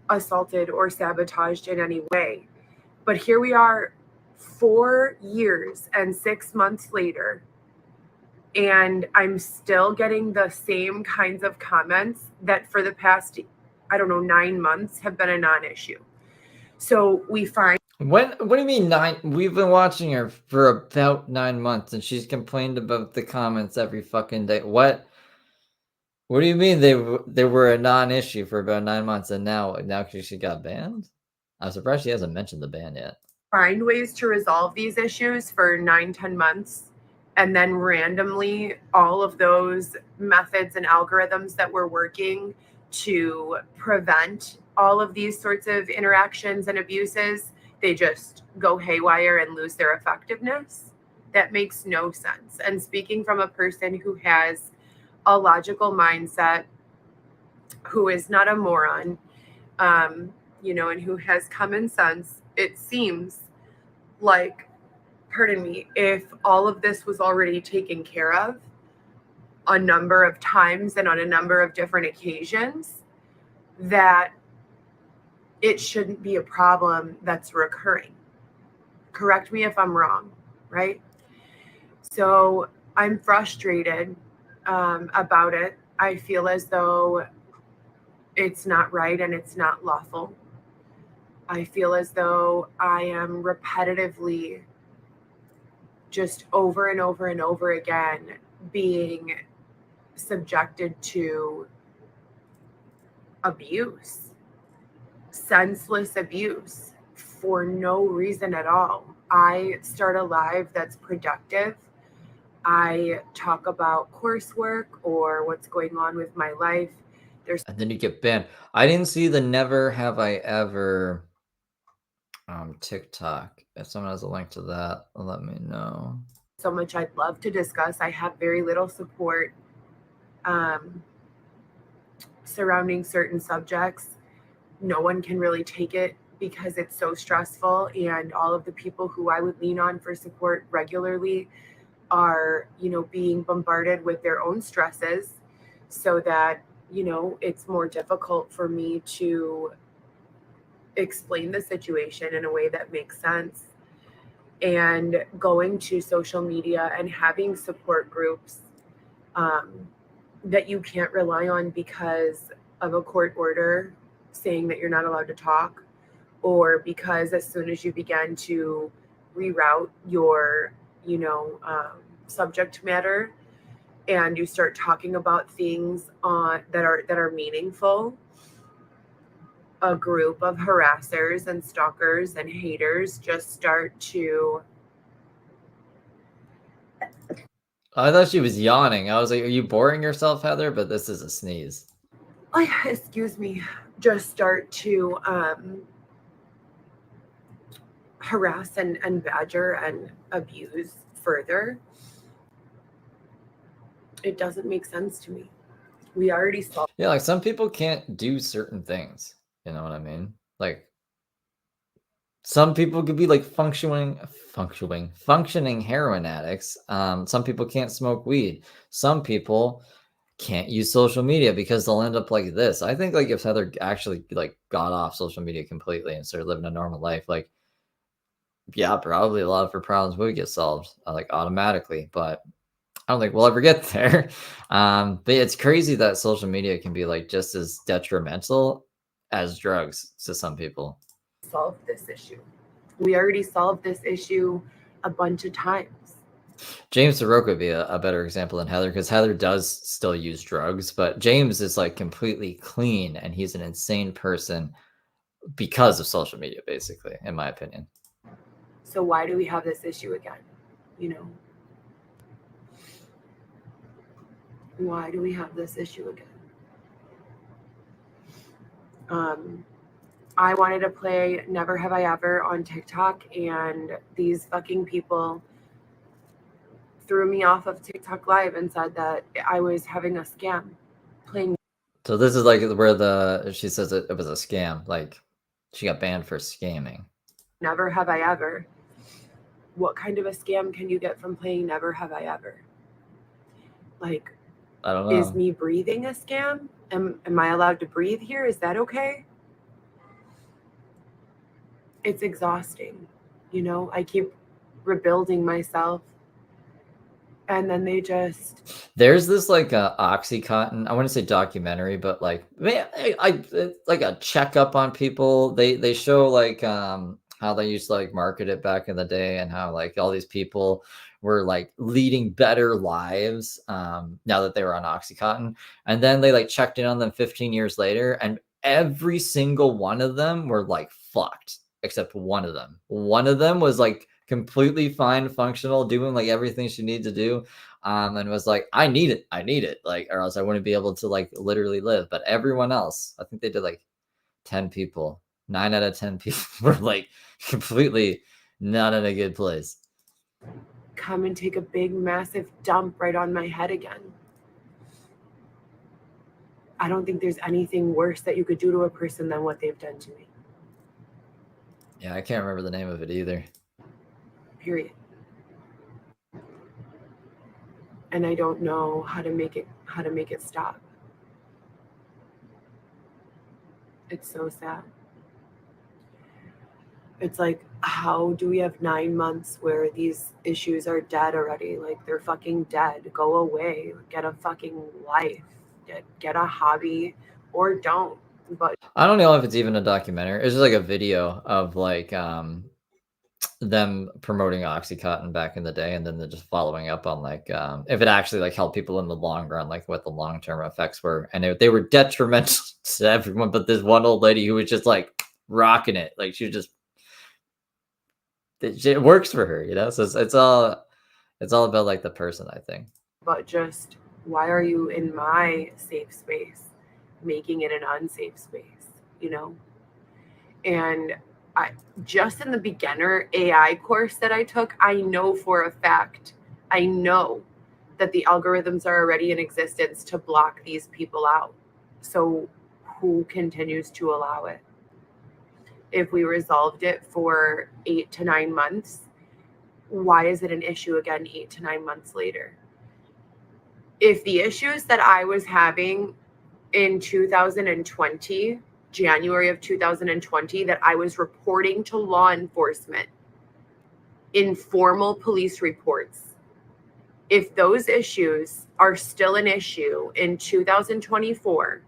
assaulted or sabotaged in any way. But here we are 4 years and 6 months later, and I'm still getting the same kinds of comments that for the past, 9 months have been a non-issue. So we find. What do you mean 9? We've been watching her for about 9 months, and she's complained about the comments every fucking day. What do you mean they were a non-issue for about 9 months, and now she got banned? I'm surprised she hasn't mentioned the ban yet. Find ways to resolve these issues for 9-10 months, and then randomly all of those methods and algorithms that were working to prevent all of these sorts of interactions and abuses, they just go haywire and lose their effectiveness. That makes no sense. And speaking from a person who has a logical mindset, who is not a moron, and who has common sense, it seems like, pardon me, if all of this was already taken care of a number of times and on a number of different occasions, that it shouldn't be a problem that's recurring. Correct me if I'm wrong, right? So I'm frustrated about it. I feel as though it's not right and it's not lawful. I feel as though I am repetitively, just over and over and over again, being subjected to abuse, senseless abuse, for no reason at all. I start a live that's productive. I talk about coursework or what's going on with my life. And then you get banned. I didn't see the Never Have I Ever TikTok. If someone has a link to that, let me know. So much I'd love to discuss. I have very little support surrounding certain subjects. No one can really take it because it's so stressful, and all of the people who I would lean on for support regularly are, you know, being bombarded with their own stresses, so that, you know, it's more difficult for me to explain the situation in a way that makes sense. And going to social media and having support groups that you can't rely on because of a court order saying that you're not allowed to talk, or because as soon as you begin to reroute your, you know, subject matter, and you start talking about things that are meaningful, a group of harassers and stalkers and haters just start to. I thought she was yawning. I was like, are you boring yourself, Heather? But this is a sneeze. Excuse me. Just start to harass and badger and abuse further. It doesn't make sense to me. We already saw. Yeah, like some people can't do certain things. You know what I mean? Like some people could be like functioning heroin addicts. Some people can't smoke weed. Some people can't use social media because they'll end up like this. I think like if Heather actually like got off social media completely and started living a normal life, like yeah, probably a lot of her problems would get solved like automatically. But I don't think we'll ever get there. But it's crazy that social media can be like just as detrimental as drugs to some people. Solve this issue. We already solved this issue a bunch of times. James Soroka would be a better example than Heather, because Heather does still use drugs, but James is like completely clean and he's an insane person because of social media, basically, in my opinion. So why do we have this issue again? You know, why do we have this issue again? I wanted to play Never Have I Ever on TikTok, and these fucking people threw me off of TikTok Live and said that I was having a scam playing. So this is like where she says it was a scam. Like she got banned for scamming. Never Have I Ever. What kind of a scam can you get from playing Never Have I Ever? Like, I don't know. Is me breathing a scam? Am I allowed to breathe here? Is that okay? It's exhausting. You know, I keep rebuilding myself. And then they just. There's this like Oxycontin, I want to say documentary, but like, man, I like a checkup on people. They show like how they used to like market it back in the day, and how like all these people were like leading better lives now that they were on Oxycontin. And then they like checked in on them 15 years later, and every single one of them were like fucked, except one of them. One of them was like completely fine, functional, doing like everything she needed to do, and was like, I need it, like, or else I wouldn't be able to like literally live. But everyone else, I think they did like 10 people, 9 out of 10 people were like completely not in a good place. Come and take a big, massive dump right on my head again. I don't think there's anything worse that you could do to a person than what they've done to me. Yeah, I can't remember the name of it either. Period. And I don't know how to make it stop. It's so sad. It's like, how do we have 9 months where these issues are dead already? Like, they're fucking dead. Go away. Get a fucking life. Get a hobby, or don't. But I don't know if it's even a documentary. It's just like a video of like them promoting Oxycontin back in the day, and then they're just following up on like if it actually like helped people in the long run, like what the long-term effects were. And they were detrimental to everyone, but this one old lady who was just like rocking it, like she was just, it works for her, you know. So it's all about like the person, I think. But just, why are you in my safe space making it an unsafe space, you know? And I just, in the beginner AI course that I took, I know for a fact, I know that the algorithms are already in existence to block these people out. So who continues to allow it? if we resolved it for 8 to 9 months, why is it an issue again 8 to 9 months later? If the issues that I was having in 2020, January of 2020, that I was reporting to law enforcement in formal police reports, if those issues are still an issue in 2024,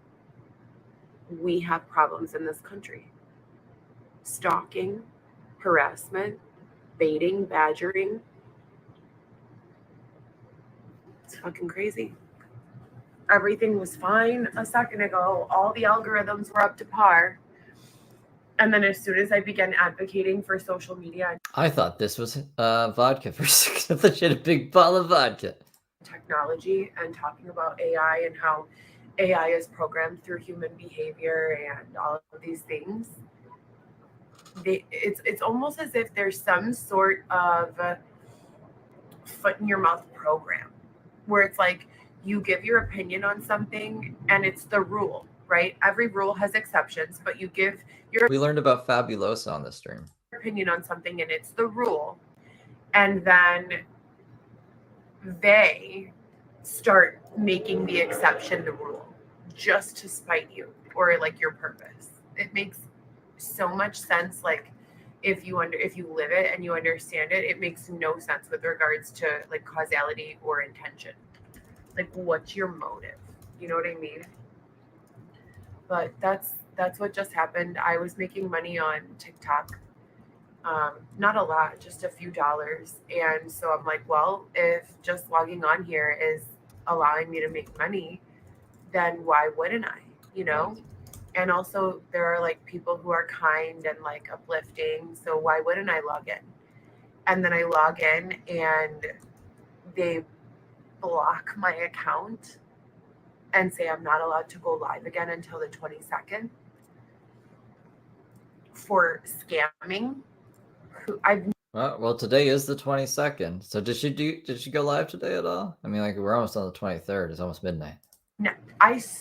we have problems in this country. Stalking, harassment, baiting, badgering. It's fucking crazy. Everything was fine a second ago. All the algorithms were up to par. And then as soon as I began advocating for social media, I thought this was vodka for a second. I thought she had a big bottle of vodka. Technology, and talking about AI and how AI is programmed through human behavior and all of these things, it's almost as if there's some sort of foot in your mouth program where it's like you give your opinion on something and it's the rule, right? Every rule has exceptions, but you give your We learned about Fabulosa on the stream. opinion on something and it's the rule, and then they start making the exception the rule just to spite you or like your purpose. It makes so much sense. Like if you live it and you understand it, it makes no sense with regards to like causality or intention. Like what's your motive? You know what I mean? But that's what just happened. I was making money on TikTok. Not a lot, just a few dollars. And so I'm like, well, if just logging on here is allowing me to make money, then why wouldn't I, you know? And also there are like people who are kind and like uplifting. So why wouldn't I log in? And then I log in and they block my account and say I'm not allowed to go live again until the 22nd for scamming. Well, today is the 22nd. So did she go live today at all? I mean, like we're almost on the 23rd. It's almost midnight. No,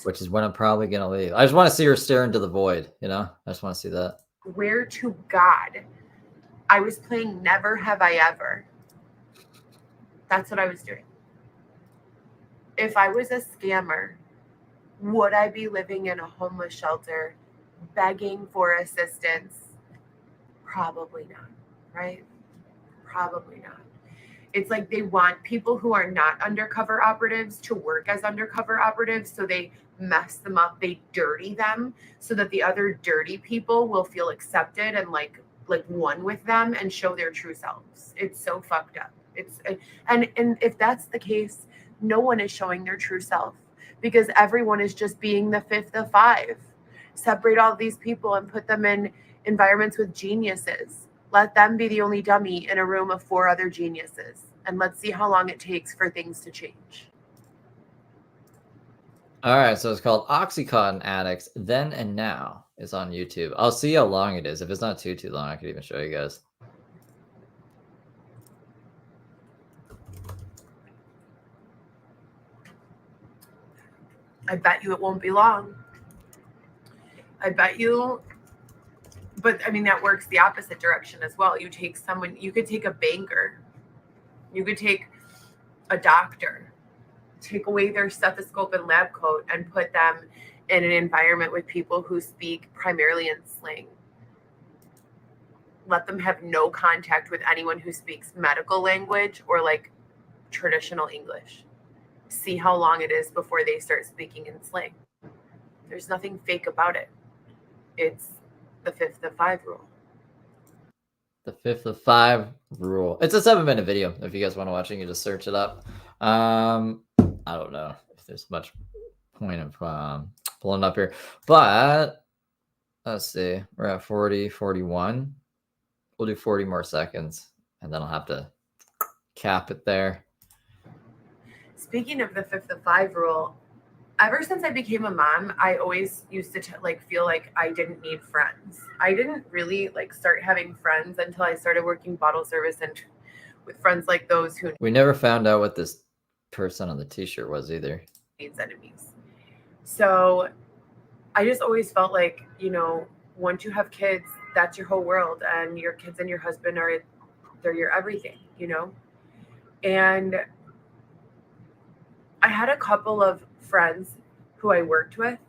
which is when I'm probably gonna leave. I just want to see her stare into the void, you know? I just want to see that. Swear to God, I was playing Never Have I Ever. That's what I was doing. If I was a scammer, would I be living in a homeless shelter, begging for assistance? Probably not, right? Probably not. It's like they want people who are not undercover operatives to work as undercover operatives, so they mess them up, they dirty them, so that the other dirty people will feel accepted and like one with them and show their true selves. It's so fucked up. And if that's the case, no one is showing their true self because everyone is just being the fifth of five. Separate all these people and put them in environments with geniuses. Let them be the only dummy in a room of 4 other geniuses. And let's see how long it takes for things to change. All right, so it's called Oxycontin Addicts Then and Now. It's on YouTube. I'll see how long it is. If it's not too long, I could even show you guys. I bet you it won't be long. I bet you, but I mean, that works the opposite direction as well. You take someone, you could take a banker, you could take a doctor, take away their stethoscope and lab coat and put them in an environment with people who speak primarily in slang. Let them have no contact with anyone who speaks medical language or like traditional English. See how long it is before they start speaking in slang. There's nothing fake about it. It's the 5th of 5 rule. The 5th of 5 rule. It's a 7-minute video. If you guys want to watch it, you can just search it up. I don't know if there's much point of pulling up here, but let's see. We're at 40, 41. We'll do 40 more seconds, and then I'll have to cap it there. Speaking of the 5th of 5 rule, ever since I became a mom, I always used to feel like I didn't need friends. I didn't really start having friends until I started working bottle service and with friends like those who We never found out what this person on the t-shirt was either. needs enemies. So I just always felt like, once you have kids, that's your whole world, and your kids and your husband they're your everything, you know? And I had a couple of friends who I worked with,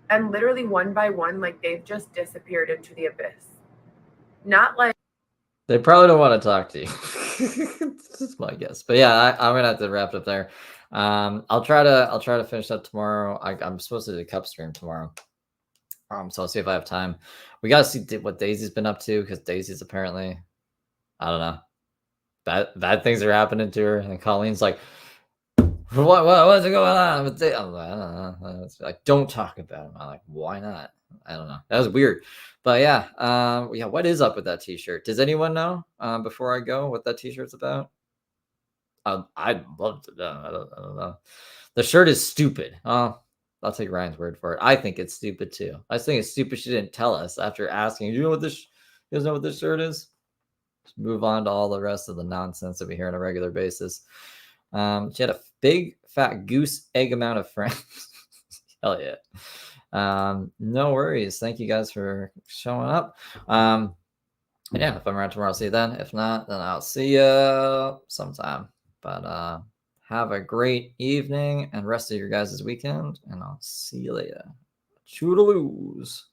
and literally one by one, like they've just disappeared into the abyss. Not like they probably don't want to talk to you. That's my guess. But yeah, I'm gonna have to wrap it up there. I'll try to finish up tomorrow. I'm supposed to do the cup stream tomorrow. So I'll see if I have time. We gotta see what Daisy's been up to, because Daisy's apparently, I don't know, bad things are happening to her. And Colleen's like, what's going on? I'm like, I don't know. It's like, don't talk about him. I'm like, why not? I don't know. That was weird. But yeah, what is up with that t-shirt? Does anyone know before I go what that t-shirt's about? I'd love to know. I don't know. The shirt is stupid. I'll take Ryan's word for it. I think it's stupid too. I think it's stupid she didn't tell us after asking. You guys know what this shirt is? Just move on to all the rest of the nonsense that we hear on a regular basis. She had a big fat goose egg amount of friends. Hell yeah. No worries. Thank you guys for showing up. And yeah, if I'm around tomorrow, I'll see you then. If not, then I'll see you sometime. But have a great evening and rest of your guys' weekend, and I'll see you later. Toodaloos.